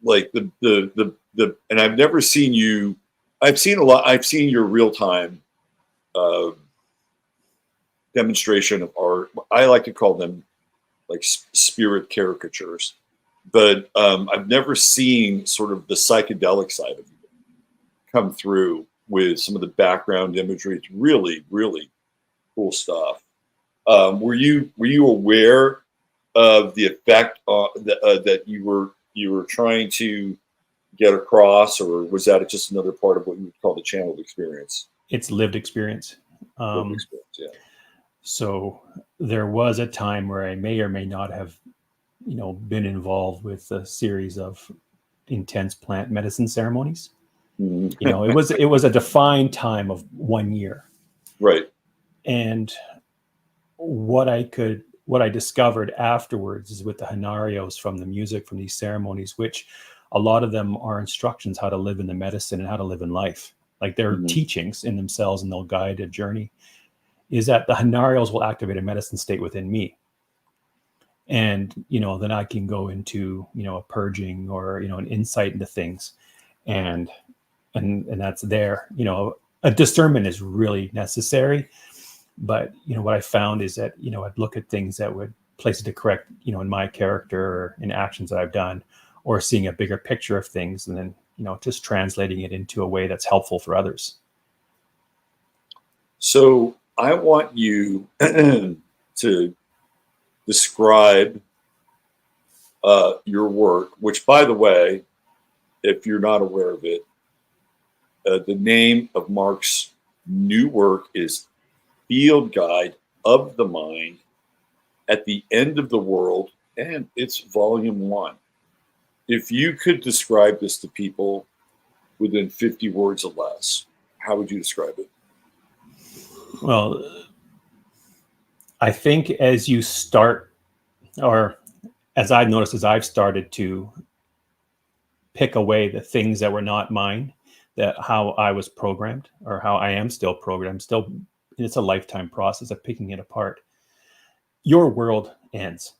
Like and I've never seen you, I've seen your real time demonstration of art. I like to call them like spirit caricatures, but I've never seen sort of the psychedelic side of you come through with some of the background imagery. It's really, really cool stuff. Were you aware of the effect that you were trying to get across, or was that just another part of what you would call the channeled experience? It's lived experience. Lived experience, yeah. So there was a time where I may or may not have, been involved with a series of intense plant medicine ceremonies. Mm-hmm. It was a defined time of 1 year. Right. And what I discovered afterwards is with the Hanarios from the music from these ceremonies, which a lot of them are instructions how to live in the medicine and how to live in life. Like they're teachings in themselves, and they'll guide a journey, is that the Hanarios will activate a medicine state within me. And, then I can go into, a purging or, an insight into things. And that's there. A discernment is really necessary. But, what I found is that, I'd look at things that would place it to correct, in my character or in actions that I've done, or seeing a bigger picture of things, and then, just translating it into a way that's helpful for others. So I want you to describe your work, which, by the way, if you're not aware of it, the name of Mark's new work is Field Guide of the Mind at the End of the World, and it's volume 1. If you could describe this to people within 50 words or less, how would you describe it? Well, I think as you start, or as I've noticed, as I've started to pick away the things that were not mine, that how I was programmed, or how I am still programmed, it's a lifetime process of picking it apart. Your world ends.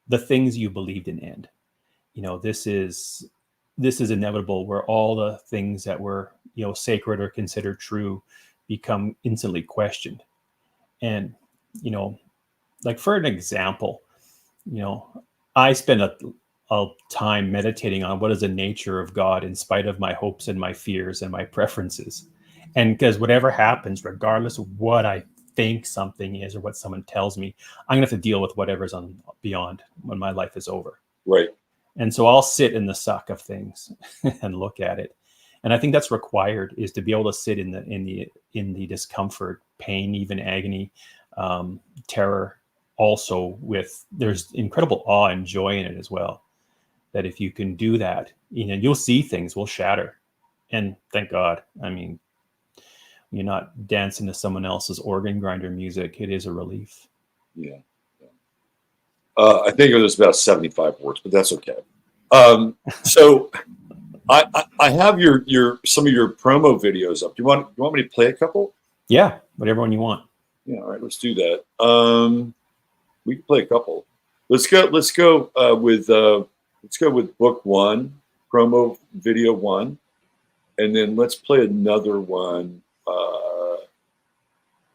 The things you believed in end. This is inevitable, where all the things that were, sacred or considered true become instantly questioned. And, like for an example, I spend a time meditating on what is the nature of God in spite of my hopes and my fears and my preferences. And because whatever happens, regardless of what I think something is or what someone tells me, I'm going to have to deal with whatever's on beyond when my life is over. Right. And so I'll sit in the suck of things and look at it. And I think that's required, is to be able to sit in the discomfort, pain, even agony, terror, also with, there's incredible awe and joy in it as well. That if you can do that, you'll see things will shatter. And thank God. I mean, you're not dancing to someone else's organ grinder music. It is a relief. Yeah. I think it was about 75 words, but that's okay. So I have some of your promo videos up. Do you want me to play a couple? Yeah, whatever one you want. Yeah, all right, let's do that. We can play a couple. Let's go with book one, promo video one, and then let's play another one,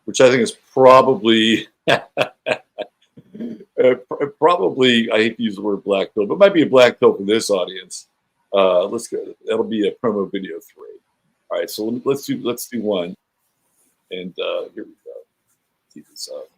which I think is probably probably, I hate to use the word black pill, but it might be a black pill for this audience. Let's go. That'll be a promo video 3. All right, so let's do one, and here we go. See this up.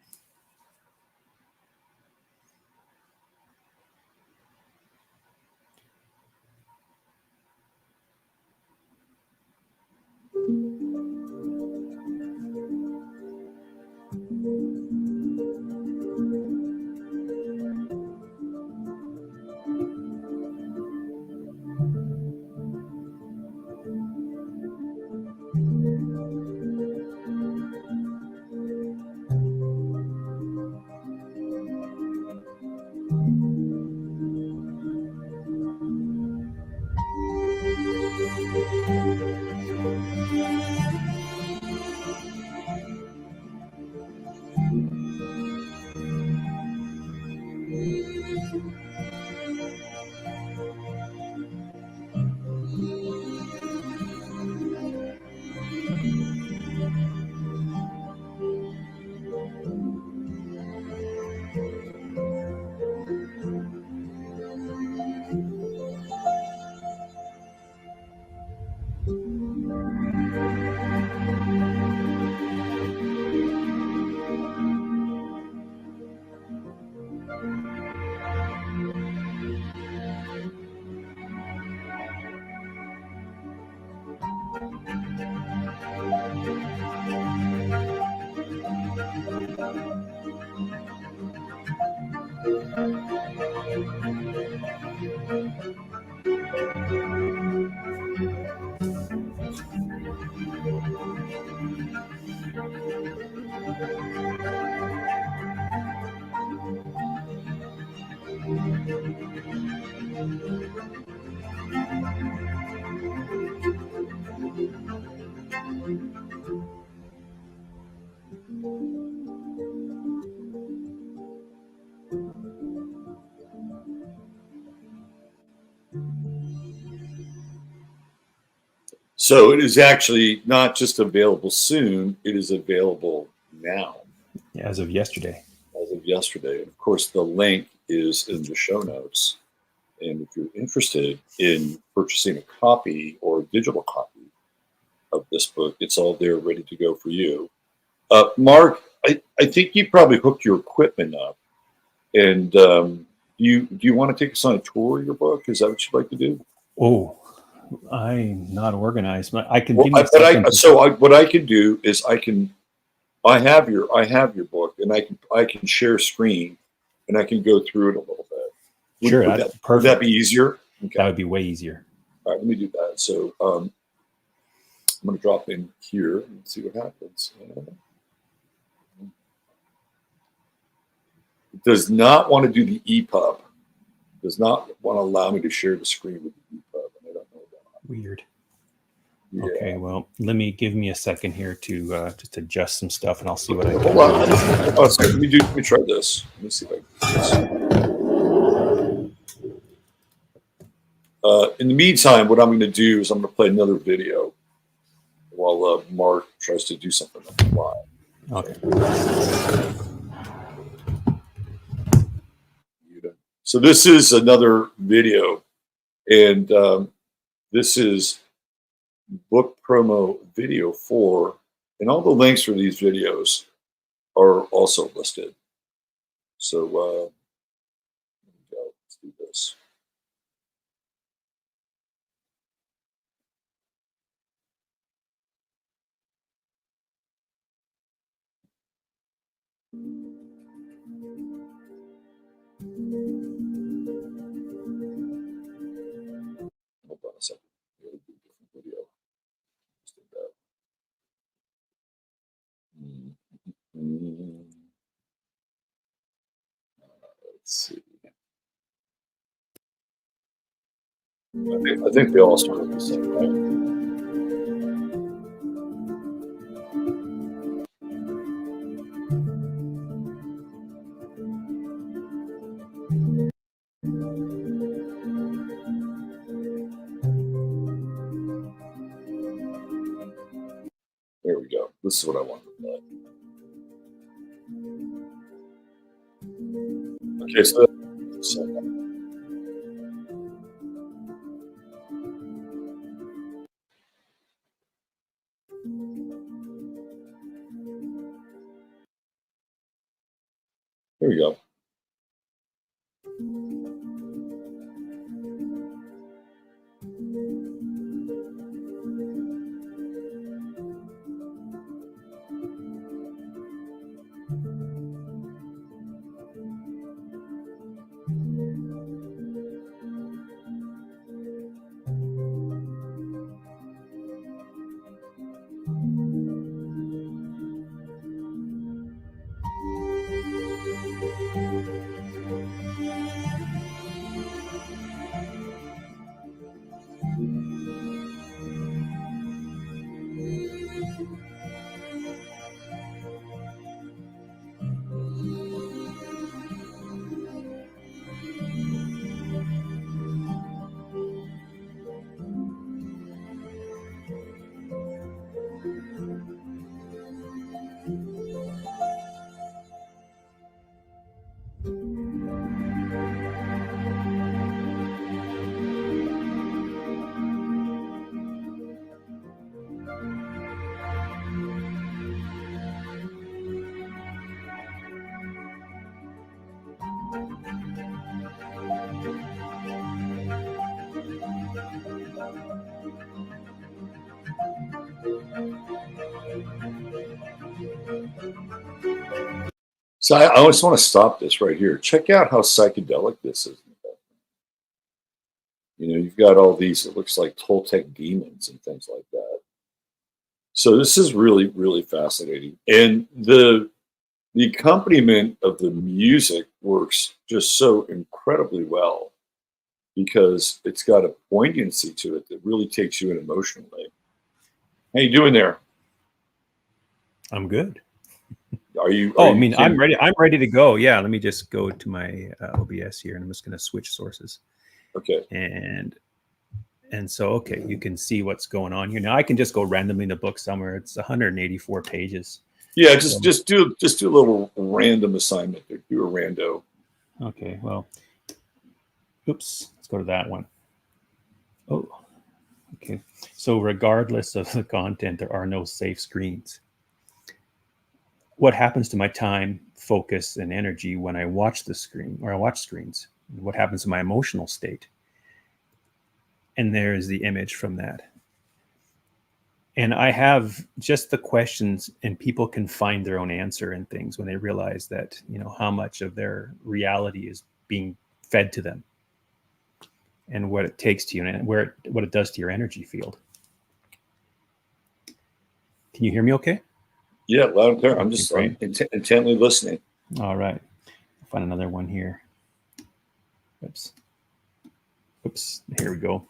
So it is actually not just available soon, it is available now. Yeah, as of yesterday. As of yesterday. Of course, the link is in the show notes. And if you're interested in purchasing a copy or a digital copy of this book, it's all there ready to go for you. Mark, I think you probably hooked your equipment up. And do you want to take us on a tour of your book? Is that what you'd like to do? Oh, I'm not organized, but I can. Well, what I can do is I have your book, and I can share screen, and I can go through it a little bit. Sure, that's perfect. Would that be easier? Okay. That would be way easier. All right, let me do that. So I'm going to drop in here and see what happens. It does not want to do the EPUB. Does not want to allow me to share the screen with the EPUB, and I don't know why. Weird. Yeah. Okay, well, give me a second here to just adjust some stuff, and I'll see what I can Hold on. Oh, sorry. Let me try this. Let me see if I can do this. In the meantime, what I'm going to do is I'm going to play another video while Mark tries to do something on the fly. Okay. So this is another video, and this is book promo video 4, and all the links for these videos are also listed. So here we go. Let's do this. Hold on a second. We'll do a different video. Let's do that. Let's see. I think they all start with the same, right? This is what I want to play. Okay, so here we go. So I always want to stop this right here. Check out how psychedelic this is. You know, you've got all these, it looks like Toltec demons and things like that. So this is really, really fascinating. And the accompaniment of the music works just so incredibly well because it's got a poignancy to it that really takes you in emotionally. How you doing there? I'm good. Are you? Oh, I mean, I'm ready. I'm ready to go. Yeah, let me just go to my OBS here, and I'm just going to switch sources. Okay. And so, okay, you can see what's going on here. Now I can just go randomly in the book somewhere. It's 184 pages. Yeah, just do a little random assignment there. Do a rando. Okay, well, oops, let's go to that one. Oh, okay. So regardless of the content, there are no safe screens. What happens to my time, focus, and energy when I watch the screen or I watch screens? What happens to my emotional state? And there is the image from that. And I have just the questions, and people can find their own answer in things when they realize that, you know, how much of their reality is being fed to them and what it takes to you and what it does to your energy field. Can you hear me okay? Yeah, loud and clear. I'm just intently listening. All right. I'll find another one here. Oops. Here we go.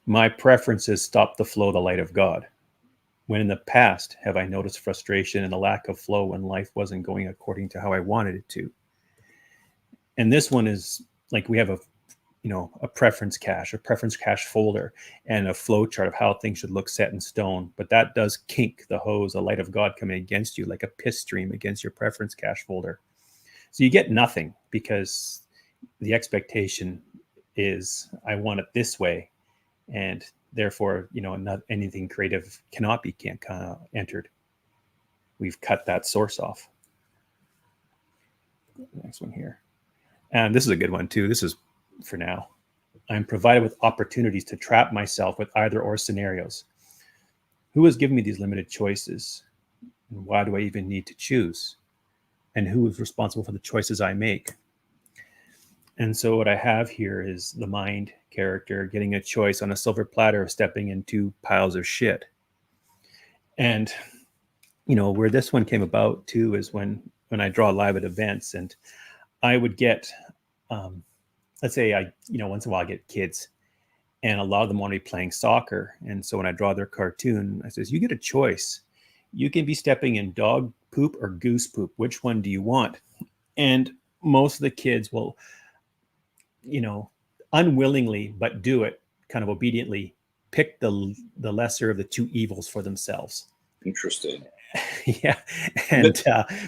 My preferences stop the flow of the light of God. When in the past have I noticed frustration and a lack of flow when life wasn't going according to how I wanted it to? And this one is like we have a preference cache folder, and a flow chart of how things should look set in stone. But that does kink the hose, the light of God coming against you like a piss stream against your preference cache folder. So you get nothing because the expectation is I want it this way. And therefore, not anything creative cannot be entered. We've cut that source off. Next one here. And this is a good one too. This is for now. I'm provided with opportunities to trap myself with either or scenarios. Who has given me these limited choices? And why do I even need to choose? And who is responsible for the choices I make? And so what I have here is the mind character getting a choice on a silver platter of stepping in 2 piles of shit. And, where this one came about too is when I draw live at events, and I would get, let's say once in a while I get kids, and a lot of them want to be playing soccer. And so when I draw their cartoon, I says, you get a choice. You can be stepping in dog poop or goose poop. Which one do you want? And most of the kids will, unwillingly, but do it kind of obediently, pick the lesser of the two evils for themselves. Interesting. Yeah. And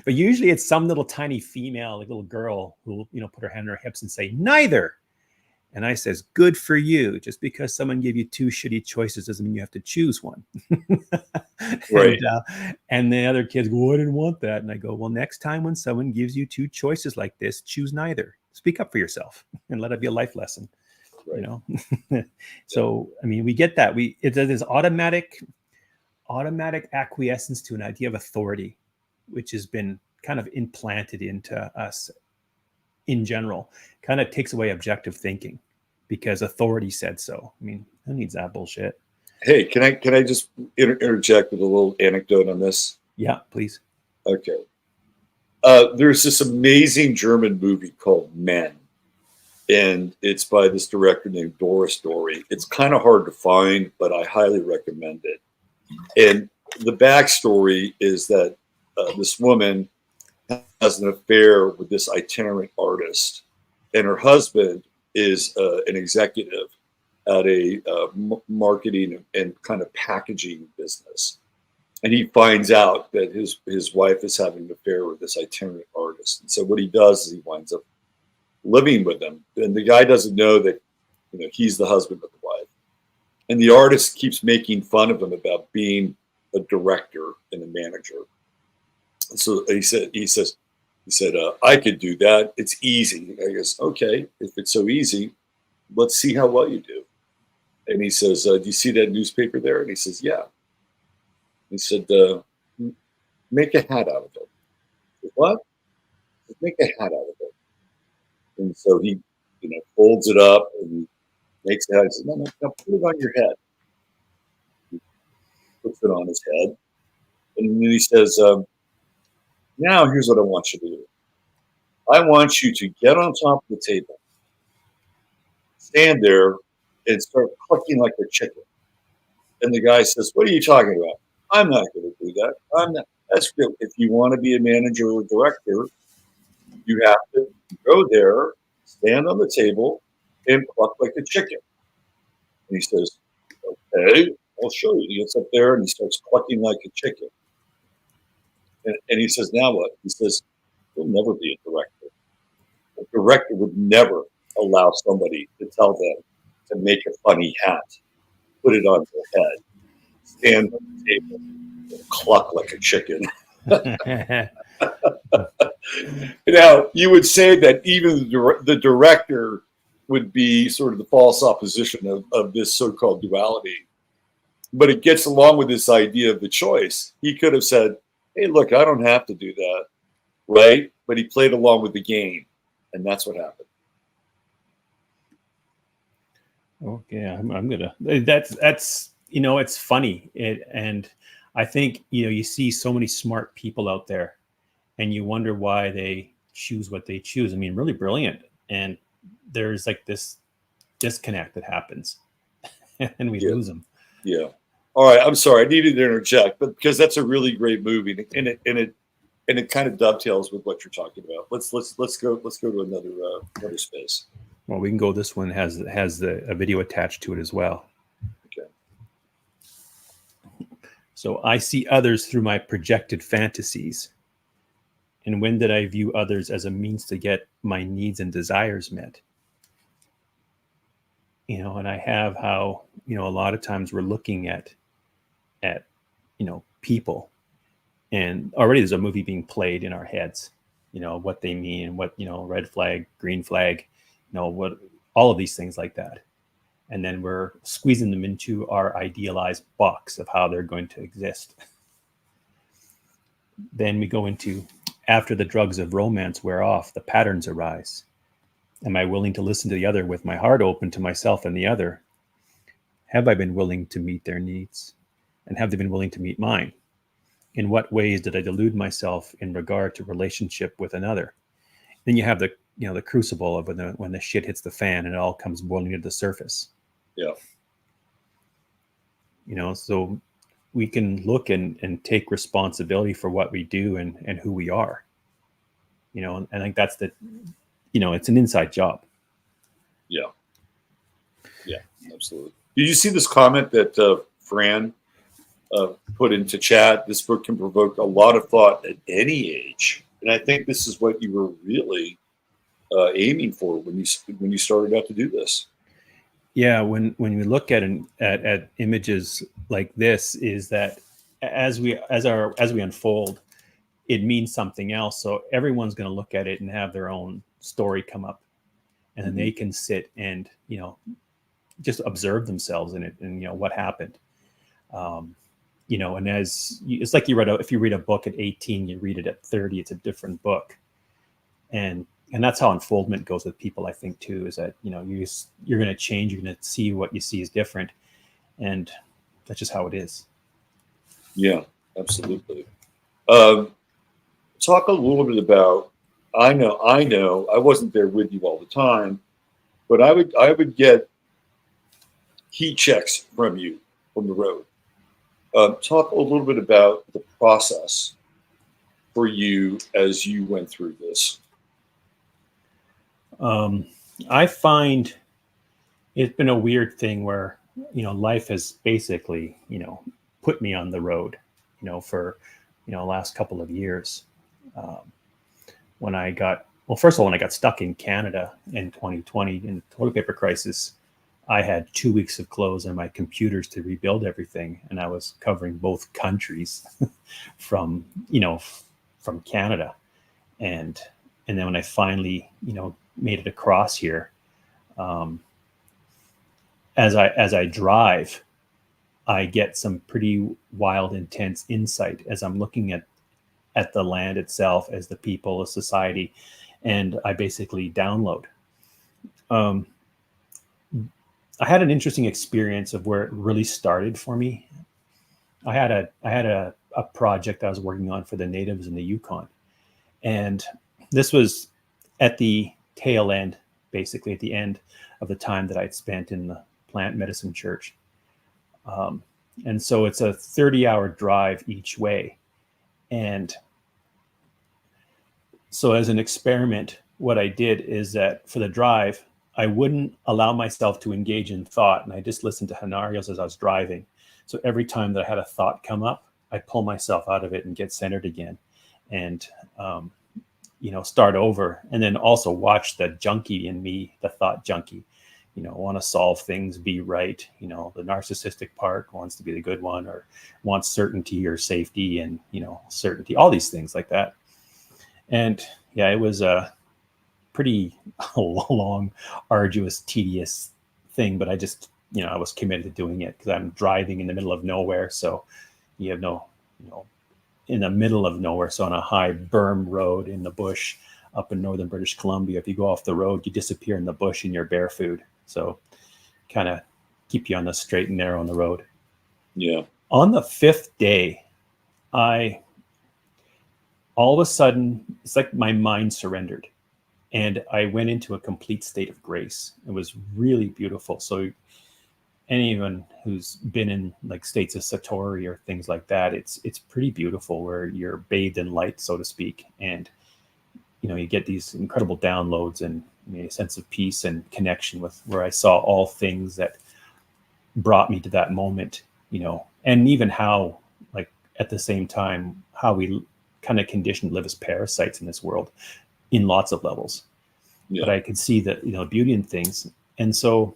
but usually it's some little tiny female, like little girl, who will, you know, put her hand on her hips and say neither. And I says, good for you. Just because someone gave you two shitty choices doesn't mean you have to choose one. Right. And the other kids go, I didn't want that. And I go, well, next time when someone gives you two choices like this, choose neither. Speak up for yourself and let it be a life lesson. Right. You know? So, I mean, we get that. There's automatic acquiescence to an idea of authority, which has been kind of implanted into us in general. Kind of takes away objective thinking because authority said so. I mean, who needs that bullshit? Hey, can I just interject with a little anecdote on this? Yeah, please. Okay. There's this amazing German movie called Men, and it's by this director named Doris Dory. It's kind of hard to find, but I highly recommend it. And the backstory is that this woman has an affair with this itinerant artist, and her husband is an executive at a marketing and kind of packaging business. And he finds out that his wife is having an affair with this itinerant artist. And so what he does is he winds up living with them. And the guy doesn't know that, you know, he's the husband of the wife. And the artist keeps making fun of him about being a director and a manager. And so he said, I could do that. It's easy. I guess, okay, if it's so easy, let's see how well you do. And he says, do you see that newspaper there? And he says, yeah. He said, make a hat out of it. Said, what? Said, make a hat out of it. And so he, you know, folds it up and he makes a hat. He says, no, put it on your head. He puts it on his head. And then he says, now here's what I want you to do. I want you to get on top of the table, stand there, and start clucking like a chicken. And the guy says, what are you talking about? I'm not going to do that. I'm not. That's good. If you want to be a manager or director, you have to go there, stand on the table, and cluck like a chicken. And he says, okay, I'll show you. He gets up there and he starts clucking like a chicken. And he says, now what? He says, you'll never be a director. A director would never allow somebody to tell them to make a funny hat, put it on their head, stand on the table, and cluck like a chicken. Now, you would say that even the director would be sort of the false opposition of this so-called duality. But it gets along with this idea of the choice. He could have said, hey, look, I don't have to do that, right? But he played along with the game, and that's what happened. Okay, I'm gonna. That's you know, it's funny, and I think, you know, you see so many smart people out there, and you wonder why they choose what they choose. I mean, really brilliant, and there's like this disconnect that happens, and we lose them. Yeah. All right. I'm sorry. I needed to interject, but because that's a really great movie, and it kind of dovetails with what you're talking about. Let's go to another space. Well, we can go. This one has a video attached to it as well. Okay. So I see others through my projected fantasies. And when did I view others as a means to get my needs and desires met? You know, and I have how, you know, a lot of times we're looking at, you know, people, and already there's a movie being played in our heads, you know, what they mean, what, you know, red flag, green flag, you know, what, all of these things like that. And then we're squeezing them into our idealized box of how they're going to exist. Then we go into, after the drugs of romance wear off, the patterns arise. Am I willing to listen to the other with my heart open to myself and the other? Have I been willing to meet their needs? And have they been willing to meet mine? In what ways did I delude myself in regard to relationship with another? Then you have the, you know, the crucible of when the shit hits the fan and it all comes boiling to the surface. Yeah. You know, so we can look and take responsibility for what we do and who we are. You know, and I think that's the, you know, it's an inside job. Yeah. Yeah, absolutely. Did you see this comment that Fran put into chat? This book can provoke a lot of thought at any age, and I think this is what you were really aiming for when you started out to do this. Yeah, when we look at images like this, is that as we unfold, it means something else. So everyone's going to look at it and have their own story come up, and then they can sit and just observe themselves in it, and what happened. And it's like if you read a book at 18, you read it at 30, it's a different book, and that's how unfoldment goes with people, I think, too, is that you're going to change, you're going to see what you see is different, and that's just how it is. Yeah, absolutely. Talk a little bit about, I know I wasn't there with you all the time, but I would get heat checks from you from the road. Talk a little bit about the process for you as you went through this. I find it's been a weird thing where, life has basically, put me on the road, for, last couple of years. When I got stuck in Canada in 2020 in the toilet paper crisis, I had 2 weeks of clothes and my computers to rebuild everything. And I was covering both countries from Canada. And then when I finally, made it across here, as I drive, I get some pretty wild, intense insight as I'm looking at the land itself, as the people, the society, and I basically download. I had an interesting experience of where it really started for me. I had a project I was working on for the natives in the Yukon, and this was at the tail end, basically at the end of the time that I'd spent in the plant medicine church. And so it's a 30-hour drive each way. And so as an experiment, what I did is that for the drive, I wouldn't allow myself to engage in thought. And I just listened to Hanarios as I was driving. So every time that I had a thought come up, I pull myself out of it and get centered again, and, start over. And then also watch the junkie in me, the thought junkie, want to solve things, be right. The narcissistic part wants to be the good one, or wants certainty or safety and, certainty, all these things like that. And yeah, it was a pretty long, arduous, tedious thing, but I just, I was committed to doing it because I'm driving in the middle of nowhere. So you have in the middle of nowhere. So on a high berm road in the bush up in northern British Columbia, if you go off the road, you disappear in the bush and you're bare food. So kind of keep you on the straight and narrow on the road. Yeah. On the 5th day, all of a sudden, it's like my mind surrendered and I went into a complete state of grace. It was really beautiful. So anyone who's been in like states of Satori or things like that, it's pretty beautiful where you're bathed in light, so to speak. And, you get these incredible downloads and a sense of peace and connection with where I saw all things that brought me to that moment, and even how, like, at the same time, how we kind of conditioned to live as parasites in this world in lots of levels. Yeah. But I could see that, beauty in things. And so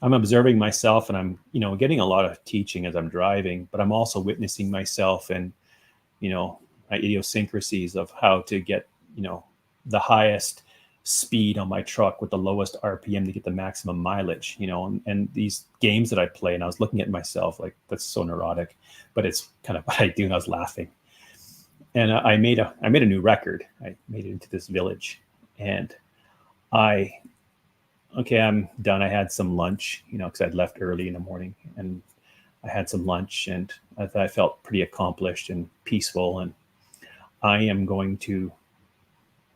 I'm observing myself and I'm, getting a lot of teaching as I'm driving, but I'm also witnessing myself and, my idiosyncrasies of how to get, the highest speed on my truck with the lowest RPM to get the maximum mileage, and these games that I play. And I was looking at myself like, that's so neurotic, but it's kind of what I do. And I was laughing. And I made a new record. I made it into this village, and I'm done. I had some lunch, because I'd left early in the morning, and I had some lunch, and I felt pretty accomplished and peaceful. And I am going to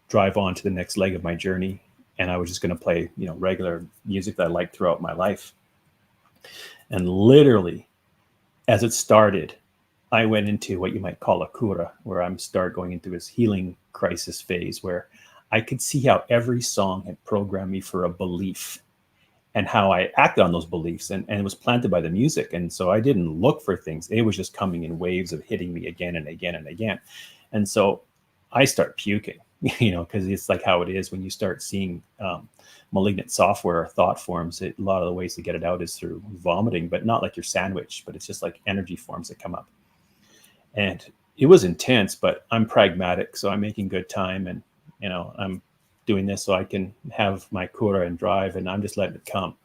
drive on to the next leg of my journey. And I was just going to play, regular music that I liked throughout my life. And literally, as it started, I went into what you might call a cura, where I'm going into this healing crisis phase where I could see how every song had programmed me for a belief. and how I acted on those beliefs, and it was planted by the music. And so I didn't look for things. It was just coming in waves of hitting me again and again and again. And so I start puking, because it's like how it is when you start seeing malignant software or thought forms. A lot of the ways to get it out is through vomiting, but not like your sandwich, but it's just like energy forms that come up. And it was intense, but I'm pragmatic, so I'm making good time, and I'm doing this so I can have my cura and drive, and I'm just letting it come.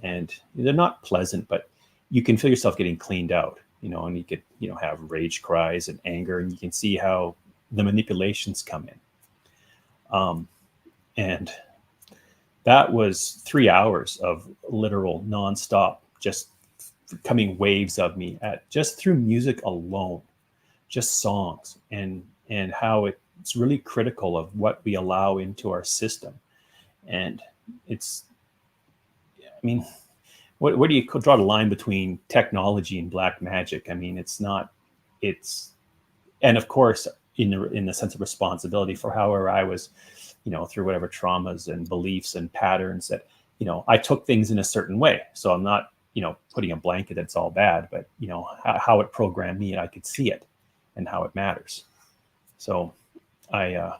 And they're not pleasant, but you can feel yourself getting cleaned out, and you could, have rage cries and anger, and you can see how the manipulations come in. And that was 3 hours of literal nonstop, just coming waves of me just through music alone, just songs, and how it's really critical of what we allow into our system. And where do you draw the line between technology and black magic? And of course, in the sense of responsibility for however I was, through whatever traumas and beliefs and patterns that, I took things in a certain way. So I'm not, putting a blanket that's all bad, but, how it programmed me, I could see it and how it matters. So it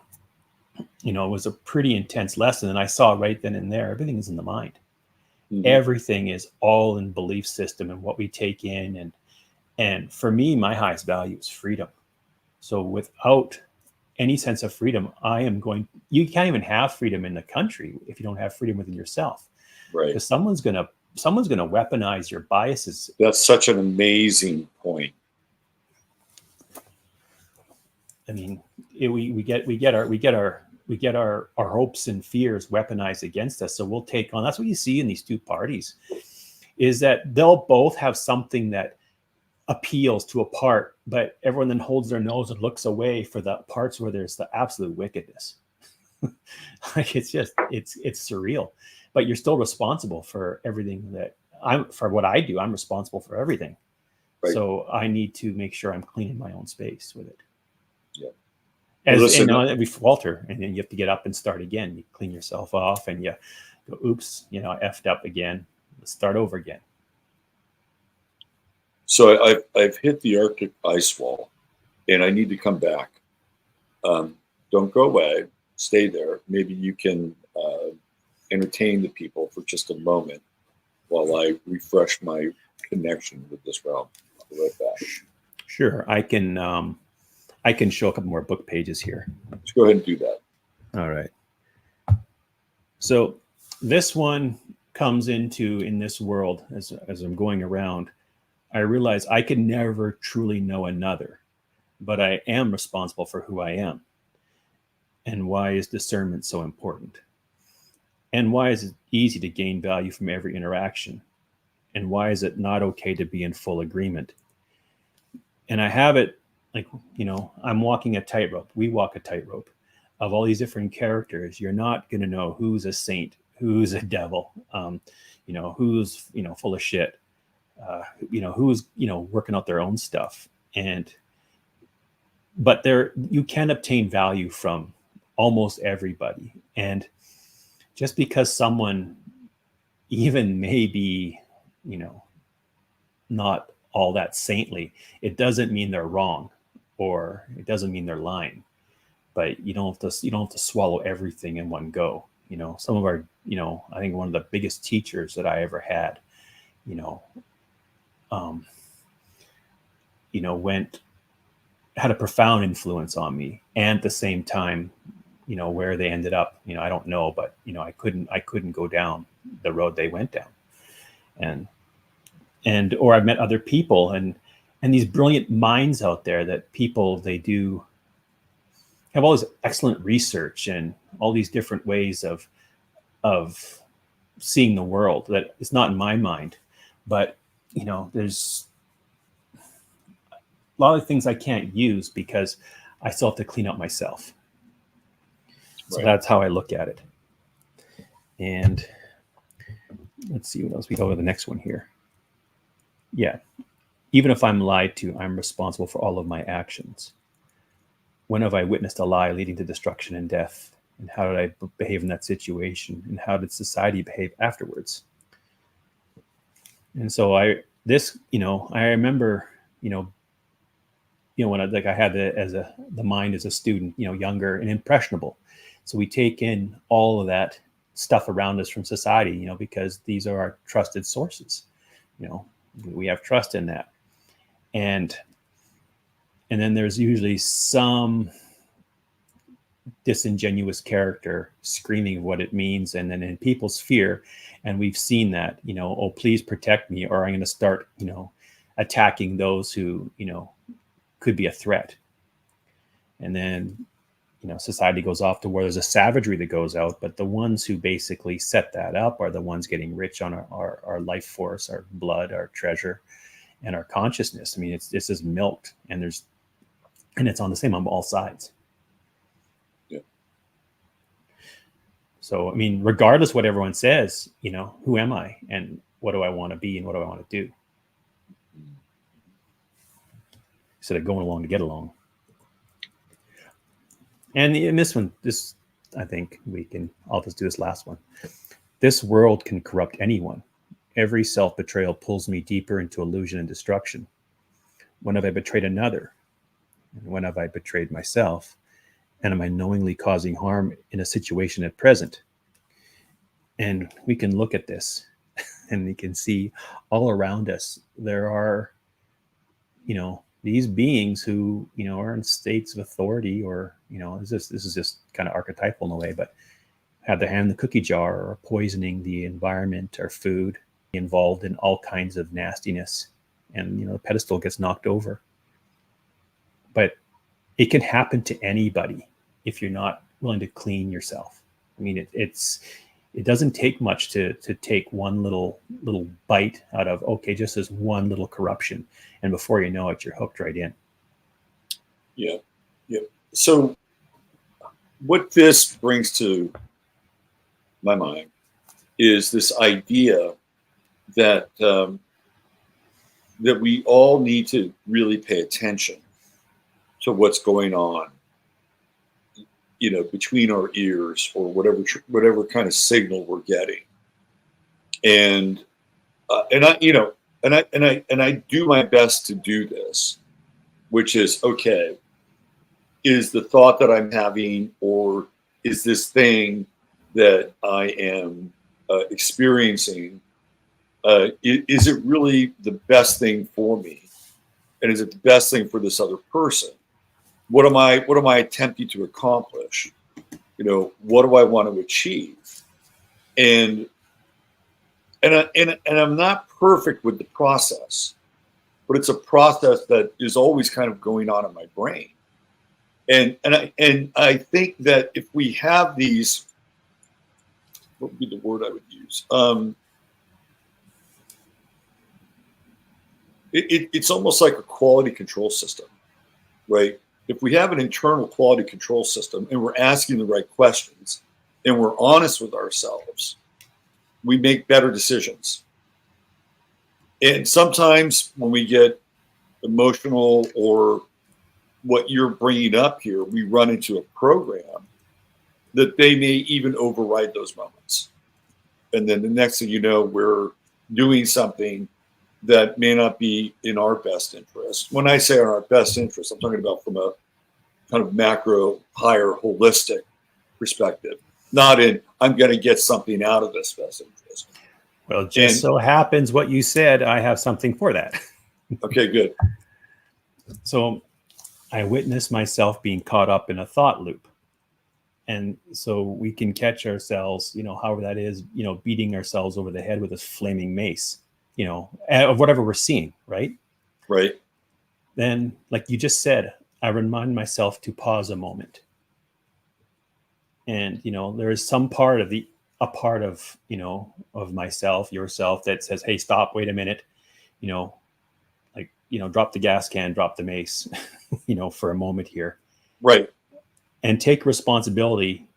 was a pretty intense lesson. And I saw right then and there, everything is in the mind. Mm-hmm. Everything is all in belief system and what we take in. And for me, my highest value is freedom. So without any sense of freedom, you can't even have freedom in the country if you don't have freedom within yourself. Right. Because someone's gonna weaponize your biases. That's such an amazing point. We get our hopes and fears weaponized against us. So we'll take on. That's what you see in these two parties, is that they'll both have something that appeals to a part, but everyone then holds their nose and looks away for the parts where there's the absolute wickedness. It's surreal, but you're still responsible for everything for what I do. I'm responsible for everything. Right. So I need to make sure I'm cleaning my own space with it. Yeah. We falter, and then you have to get up and start again. You clean yourself off and you go, oops, I effed up again. Let's start over again. So I've hit the Arctic ice wall, and I need to come back. Don't go away. Stay there. Maybe you can entertain the people for just a moment while I refresh my connection with this realm. I'll be right back. Sure, I can show a couple more book pages here. Let's go ahead and do that. All right. So this one comes in this world as I'm going around. I realize I can never truly know another, but I am responsible for who I am. And why is discernment so important? And why is it easy to gain value from every interaction? And why is it not okay to be in full agreement? And I have it like, I'm walking a tightrope. We walk a tightrope of all these different characters. You're not going to know who's a saint, who's a devil, who's, full of shit. Who's, working out their own stuff. But you can obtain value from almost everybody. And just because someone even may be, not all that saintly, it doesn't mean they're wrong, or it doesn't mean they're lying. But you don't have to swallow everything in one go. Some of our, I think one of the biggest teachers that I ever had, had a profound influence on me, and at the same time, where they ended up, I don't know, but I couldn't go down the road they went down, or I've met other people and these brilliant minds out there that they do have all this excellent research and all these different ways of seeing the world that is not in my mind, but there's a lot of things I can't use because I still have to clean up myself. So That's how I look at it. And let's see what else we go with the next one here. Yeah. Even if I'm lied to, I'm responsible for all of my actions. When have I witnessed a lie leading to destruction and death? And how did I behave in that situation? And how did society behave afterwards? And so I remember, when I had the mind as a student, younger and impressionable. So we take in all of that stuff around us from society, because these are our trusted sources. We have trust in that. And then there's usually some disingenuous character screaming what it means, and then in people's fear. And we've seen that, oh, please protect me, or I'm going to start, attacking those who, could be a threat. And then, society goes off to where there's a savagery that goes out, but the ones who basically set that up are the ones getting rich on our life force, our blood, our treasure, and our consciousness. I mean, it's just milked, and it's on the same on all sides. Yeah. So, I mean, regardless what everyone says, who am I, and what do I want to be, and what do I want to do? Instead of going along to get along. And in this one, I think I'll just do this last one. This world can corrupt anyone. Every self-betrayal pulls me deeper into illusion and destruction. When have I betrayed another? And when have I betrayed myself? And am I knowingly causing harm in a situation at present? And we can look at this and we can see all around us, there are, these beings who, are in states of authority, or, this is just kind of archetypal in a way, but have their hand in the cookie jar, or poisoning the environment or food, involved in all kinds of nastiness. And, the pedestal gets knocked over. But it can happen to anybody if you're not willing to clean yourself. I mean, it doesn't take much to take one little bite out of, just this one little corruption. And before you know it, you're hooked right in. Yeah. Yeah. So what this brings to my mind is this idea that that we all need to really pay attention to what's going on, between our ears, or whatever kind of signal we're getting. And I do my best to do this, which is, okay, is the thought that I'm having, or is this thing that I am experiencing, is it really the best thing for me? And is it the best thing for this other person? What am I attempting to accomplish? What do I want to achieve? And I'm not perfect with the process, but it's a process that is always kind of going on in my brain. And I think that if we have these, what would be the word I would use? It's almost like a quality control system, right? If we have an internal quality control system, and we're asking the right questions, and we're honest with ourselves, we make better decisions. And sometimes when we get emotional, or what you're bringing up here, we run into a program that they may even override those moments. And then the next thing you know, we're doing something that may not be in our best interest. When I say our best interest, I'm talking about from a kind of macro, higher, holistic perspective, not in, I'm going to get something out of this best interest. Well, just so happens what you said, I have something for that. Okay, good. So I witnessed myself being caught up in a thought loop. And so we can catch ourselves, however that is, beating ourselves over the head with a flaming mace, of whatever we're seeing, right? Right. Then, like you just said, I remind myself to pause a moment. And, there is some part of of myself, yourself, that says, hey, stop, wait a minute, drop the gas can, drop the mace, for a moment here. Right. And take responsibility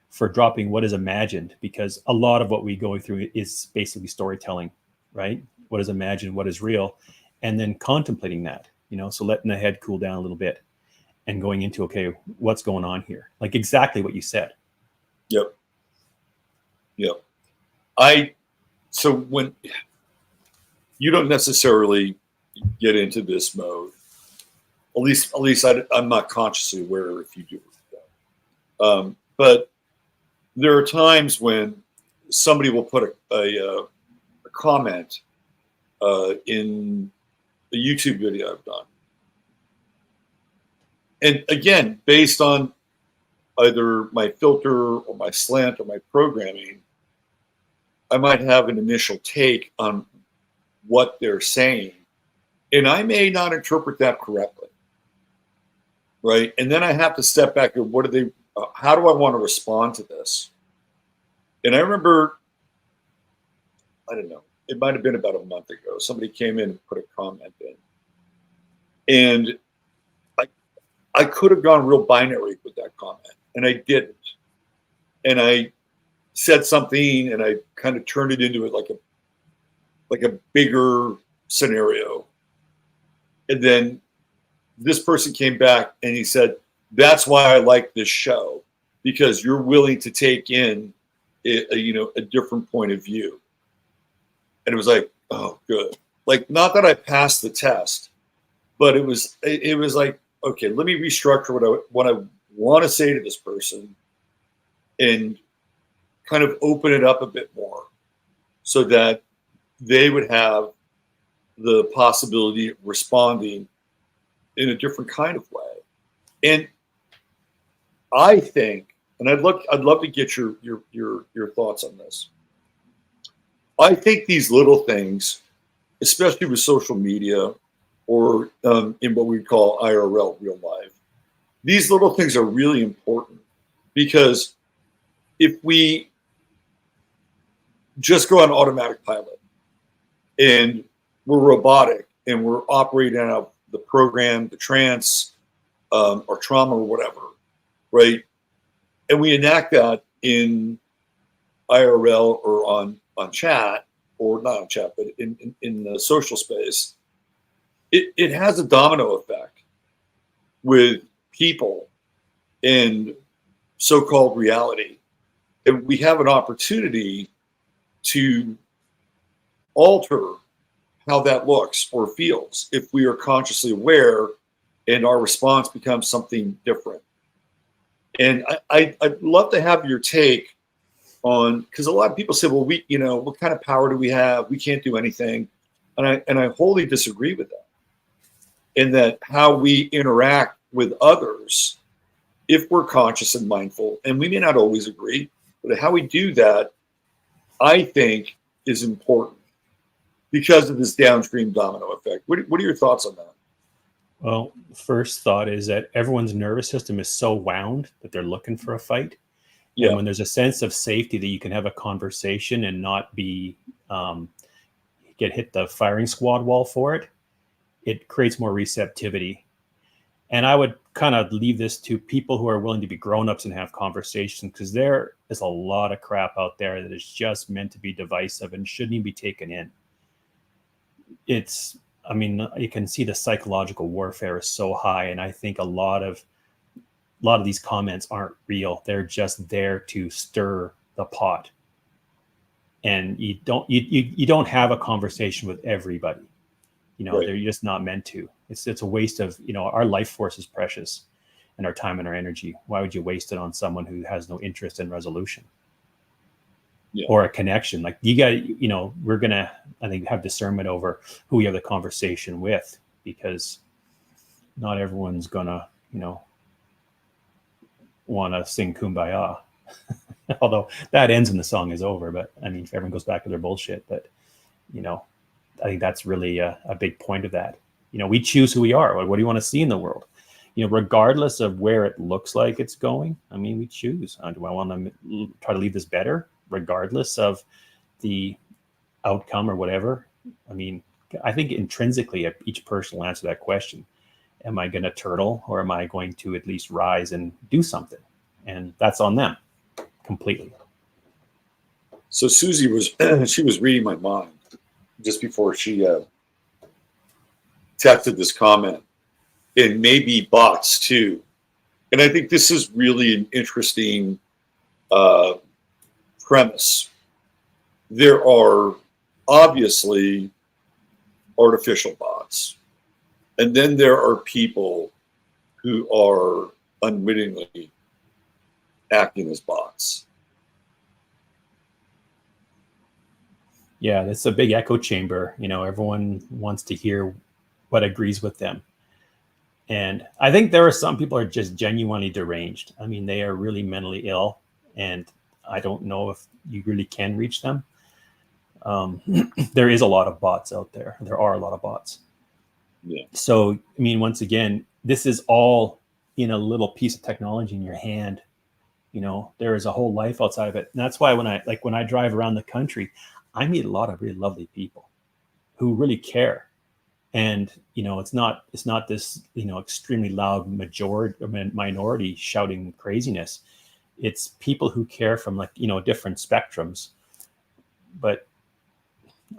for dropping what is imagined, because a lot of what we go through is basically storytelling, right? What is imagined, what is real, and then contemplating that, so letting the head cool down a little bit and going into, okay, what's going on here? Like exactly what you said. Yep. So when you don't necessarily get into this mode. At least I'm not consciously aware if you do. But there are times when somebody will put a comment in a YouTube video I've done. And again, based on either my filter or my slant or my programming, I might have an initial take on what they're saying. And I may not interpret that correctly. Right. And then I have to step back and how do I want to respond to this? And I remember, I don't know, it might have been about a month ago. Somebody came in and put a comment in. And I could have gone real binary with that comment, and I didn't. And I said something, and I kind of turned it into like a bigger scenario. And then this person came back and he said, "That's why I like this show, because you're willing to take in a different point of view." And it was like, oh, good. Like, not that I passed the test, but it was like, okay, let me restructure what I want to say to this person and kind of open it up a bit more so that they would have the possibility of responding in a different kind of way. And I think, and I'd love to get your thoughts on this. I think these little things, especially with social media or in what we call IRL, real life, these little things are really important, because if we just go on automatic pilot and we're robotic and we're operating out of the program, the trance, or trauma or whatever, right? And we enact that in IRL or on chat, or not on chat, but in the social space, it has a domino effect with people and so-called reality. And we have an opportunity to alter how that looks or feels if we are consciously aware and our response becomes something different. And I'd love to have your take on, because a lot of people say, well, what kind of power do we have? We can't do anything. And I wholly disagree with that. In that how we interact with others, if we're conscious and mindful, and we may not always agree, but how we do that, I think, is important because of this downstream domino effect. What are your thoughts on that? Well, first thought is that everyone's nervous system is so wound that they're looking for a fight. Yeah. And when there's a sense of safety that you can have a conversation and not be get hit the firing squad wall for it, it creates more receptivity. And I would kind of leave this to people who are willing to be grown-ups and have conversations, because there is a lot of crap out there that is just meant to be divisive and shouldn't even be taken in. You can see the psychological warfare is so high, and I think a lot of these comments aren't real. They're just there to stir the pot. And you don't have a conversation with everybody. Right. They're just not meant to. It's a waste of, our life force is precious, and our time and our energy. Why would you waste it on someone who has no interest in resolution? Yeah. Or a connection? Like, you got, we're gonna, I think, have discernment over who we have the conversation with, because not everyone's gonna, want to sing Kumbaya. Although that ends when the song is over. But I mean, if everyone goes back to their bullshit, but I think that's really a big point of that. We choose who we are. What do you want to see in the world? Regardless of where it looks like it's going. I mean, we choose. Do I want to try to leave this better, regardless of the outcome or whatever? I mean, I think intrinsically each person will answer that question. Am I going to turtle, or am I going to at least rise and do something? And that's on them completely. So Susie she was reading my mind just before she texted this comment, and maybe bots too. And I think this is really an interesting premise. There are obviously artificial bots. And then there are people who are unwittingly acting as bots. Yeah, it's a big echo chamber. Everyone wants to hear what agrees with them. And I think there are some people are just genuinely deranged. I mean, they are really mentally ill, and I don't know if you really can reach them. There is a lot of bots out there. There are a lot of bots. Yeah. So, I mean, once again, this is all in a little piece of technology in your hand. There is a whole life outside of it. And that's why when I drive around the country, I meet a lot of really lovely people who really care. And, it's not this, extremely loud minority shouting craziness. It's people who care from different spectrums. But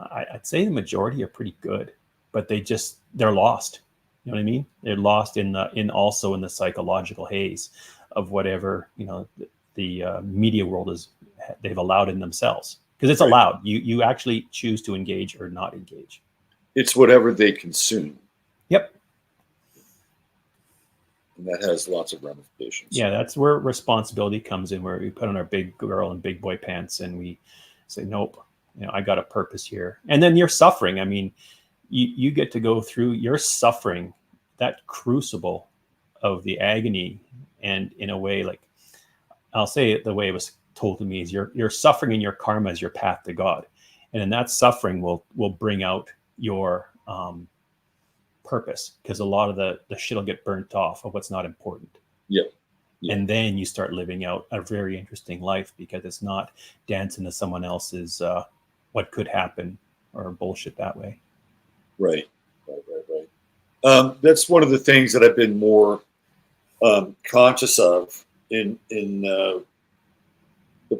I'd say the majority are pretty good, but they're lost. You know what I mean? They're lost in the psychological haze of whatever, the media world they've allowed in themselves, because it's allowed. You actually choose to engage or not engage. It's whatever they consume. Yep. And that has lots of ramifications. Yeah, that's where responsibility comes in, where we put on our big girl and big boy pants and we say, nope, I got a purpose here. And then you're suffering. I mean, you get to go through your suffering, that crucible of the agony. And in a way, I'll say it the way it was told to me, is your suffering and your karma is your path to God. And then that suffering will bring out your purpose, because a lot of the shit will get burnt off of what's not important. Yeah. And then you start living out a very interesting life, because it's not dancing to someone else's what could happen or bullshit that way. Right. That's one of the things that I've been more conscious of in the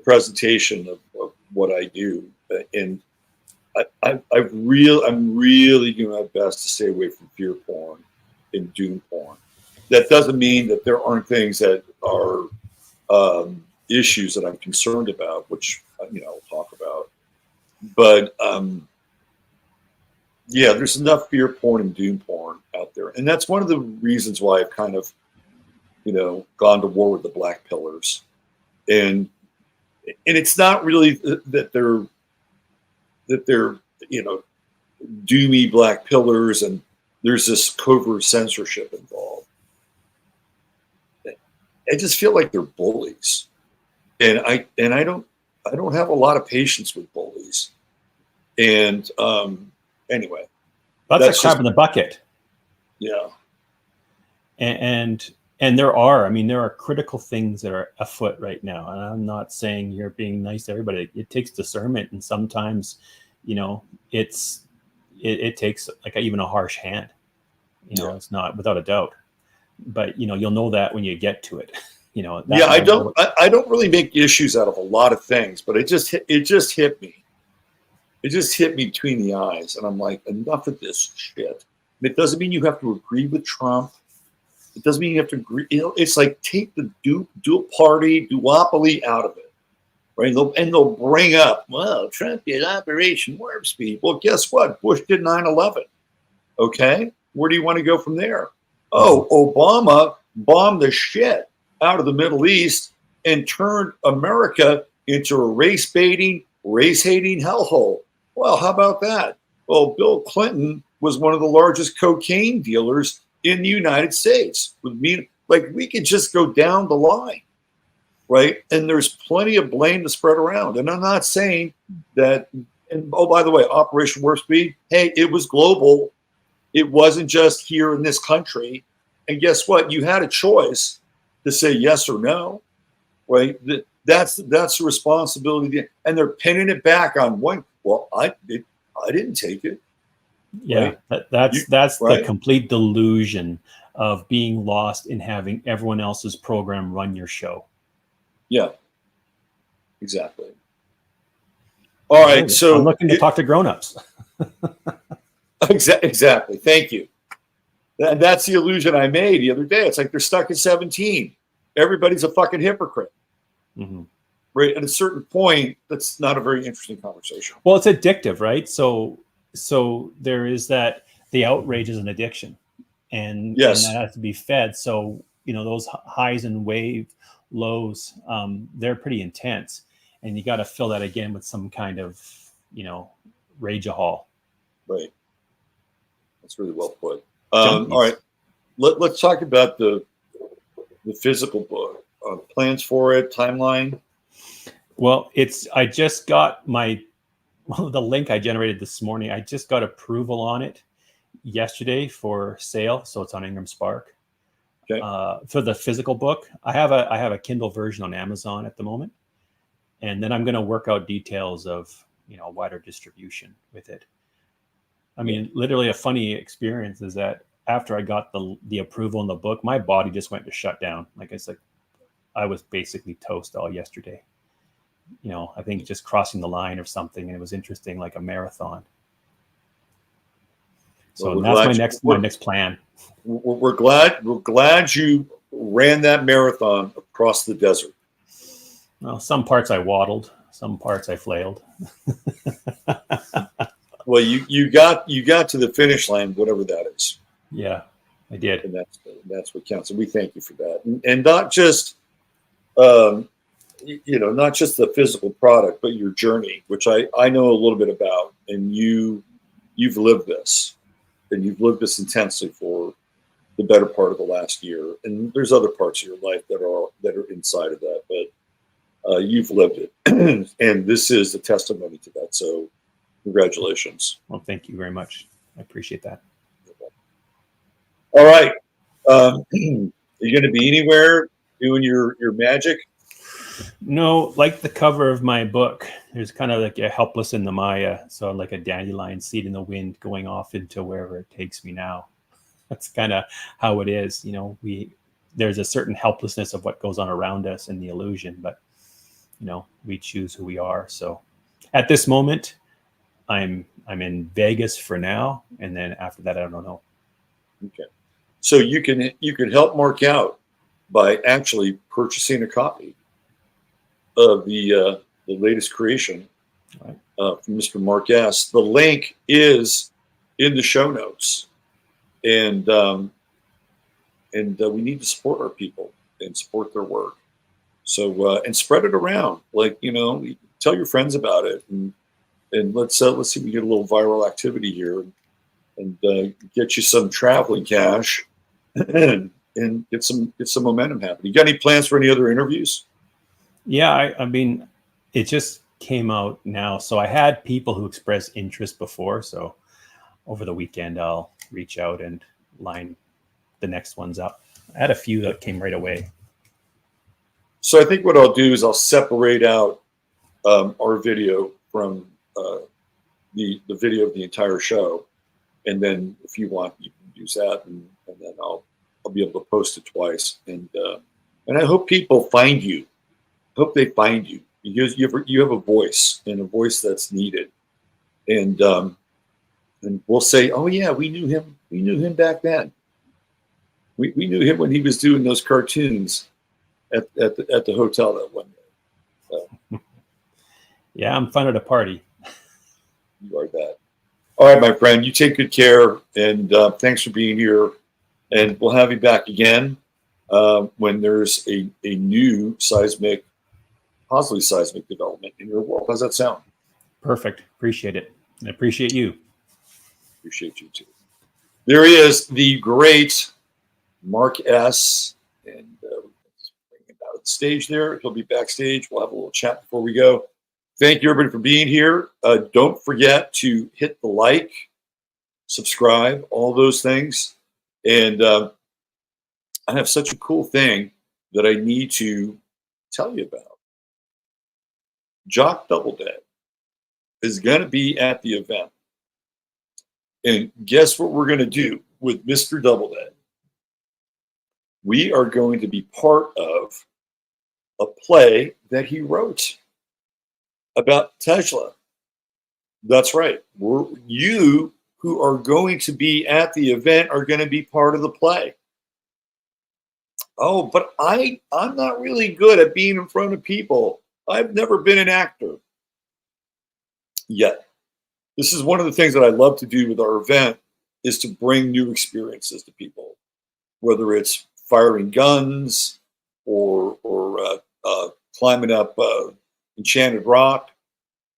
presentation of what I do. And I'm really doing my best to stay away from fear porn and doom porn. That doesn't mean that there aren't things that are issues that I'm concerned about, which I'll talk about. But there's enough fear porn and doom porn out there, and that's one of the reasons why I've kind of gone to war with the black pillars, and it's not really that they're doomy black pillars and there's this covert censorship involved. I just feel like they're bullies, and I don't have a lot of patience with bullies. And anyway, that's crab in the bucket. Yeah. And there are critical things that are afoot right now. And I'm not saying you're being nice to everybody. It takes discernment, and sometimes, it takes even a harsh hand. It's not without a doubt. But you'll know that when you get to it. I don't really make issues out of a lot of things, but it just hit me. It just hit me between the eyes, and I'm like, enough of this shit. And it doesn't mean you have to agree with Trump. It doesn't mean you have to agree. It's like, take the dual party duopoly out of it, right? And they'll bring up, well, Trump did Operation Warp Speed. Well, guess what? Bush did 9/11. Okay, where do you want to go from there? Oh, Obama bombed the shit out of the Middle East and turned America into a race-baiting, race-hating hellhole. Well, how about that? Well, Bill Clinton was one of the largest cocaine dealers in the United States. We could just go down the line, right? And there's plenty of blame to spread around. And I'm not saying that, and oh, by the way, Operation Warp Speed, hey, it was global. It wasn't just here in this country. And guess what? You had a choice to say yes or no, right? That's the responsibility. And they're pinning it back on one. Well, I didn't take it. Yeah, right? That's right? the complete delusion of being lost in having everyone else's program run your show. Yeah, exactly. All right, so I'm looking to talk to grown-ups. Exactly. Thank you. And that's the illusion I made the other day. It's like they're stuck at 17. Everybody's a fucking hypocrite. Mm-hmm. Right. At a certain point, that's not a very interesting conversation. Well, it's addictive, right? So so there is that the outrage is an addiction, and Yes. that has to be fed. So those highs and lows, they're pretty intense, and you got to fill that again with some kind of rage-a-hol. Right. That's really well put. Junkies. All right. Let's talk about the physical book. Plans for it, timeline. Well, I just got the link I generated this morning. I just got approval on it yesterday for sale, so it's on Ingram Spark. Okay. For the physical book, I have a Kindle version on Amazon at the moment, and then I'm going to work out details of wider distribution with it. I mean, literally a funny experience is that after I got the approval in the book, my body just went to shut down. Like it's like I was basically toast all yesterday. I think just crossing the line or something, and it was interesting, like a marathon. So Well, that's my next plan. We're glad you ran that marathon across the desert. Well, some parts I waddled, some parts I flailed. Well, you got to the finish line, whatever that is. Yeah, I did. And that's what counts. And we thank you for that. And not just not just the physical product, but your journey, which I know a little bit about. And you've lived this, and you've lived this intensely for the better part of the last year. And there's other parts of your life that are inside of that, but you've lived it. And this is a testimony to that. So congratulations. Well, thank you very much. I appreciate that. All right. Are you going to be anywhere doing your magic? No, like the cover of my book, there's kind of like a helpless in the Maya. So like a dandelion seed in the wind going off into wherever it takes me now. That's kind of how it is. There's a certain helplessness of what goes on around us in the illusion, but we choose who we are. So at this moment, I'm in Vegas for now, and then after that, I don't know. Okay, so you can help Mark out by actually purchasing a copy of the latest creation from Mr. Mark S. The link is in the show notes, and we need to support our people and support their work. So and spread it around, tell your friends about it, and let's see if we get a little viral activity here, and get you some traveling cash, and get some momentum happening. You got any plans for any other interviews? Yeah, I mean, it just came out now. So I had people who expressed interest before. So over the weekend, I'll reach out and line the next ones up. I had a few that came right away. So I think what I'll do is I'll separate out our video from the video of the entire show, and then if you want, you can use that, and then I'll be able to post it twice. And I hope people find you. Hope they find you, because you have a voice, and a voice that's needed. And we'll say, oh yeah, we knew him. We knew him back then. We knew him when he was doing those cartoons at the hotel that one day. So. Yeah, I'm fun at a party. You are that. All right, my friend. You take good care, and thanks for being here. And we'll have you back again when there's a new possibly seismic development in your world. How's that sound? Perfect. Appreciate it. And I appreciate you. Appreciate you too. There he is, the great Mark S. And bring him out of the stage there. He'll be backstage. We'll have a little chat before we go. Thank you, everybody, for being here. Don't forget to hit the like, subscribe, all those things. And I have such a cool thing that I need to tell you about. Jock Doubleday is going to be at the event. And guess what we're going to do with Mr. Doubleday? We are going to be part of a play that he wrote about Tesla. That's right. You who are going to be at the event are going to be part of the play. Oh, but I'm not really good at being in front of people. I've never been an actor yet. This is one of the things that I love to do with our event, is to bring new experiences to people, whether it's firing guns or climbing up Enchanted Rock.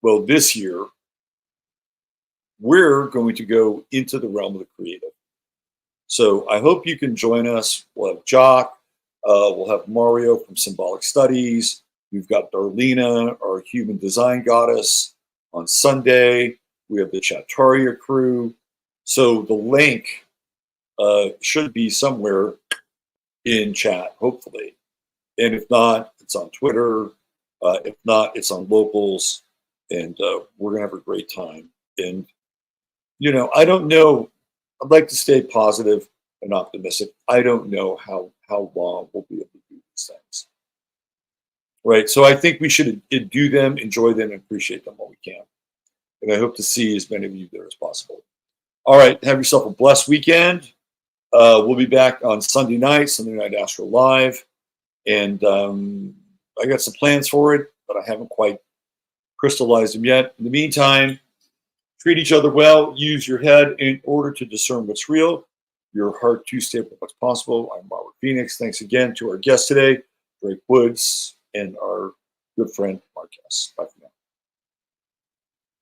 Well, this year, we're going to go into the realm of the creative. So I hope you can join us. We'll have Jock. We'll have Mario from Symbolic Studies. We've got Darlena, our human design goddess, on Sunday. We have the Chattaria crew. So the link should be somewhere in chat, hopefully. And if not, it's on Twitter. If not, it's on Locals. And we're going to have a great time. And, you know, I don't know. I'd like to stay positive and optimistic. I don't know how long we'll be able to do these things. Right. So I think we should do them, enjoy them, and appreciate them while we can. And I hope to see as many of you there as possible. All right. Have yourself a blessed weekend. We'll be back on Sunday Night Astro Live. And I got some plans for it, but I haven't quite crystallized them yet. In the meantime, treat each other well. Use your head in order to discern what's real. Your heart to stay with what's possible. I'm Robert Phoenix. Thanks again to our guest today, Drake Woods, and our good friend, FARcast. Bye for now.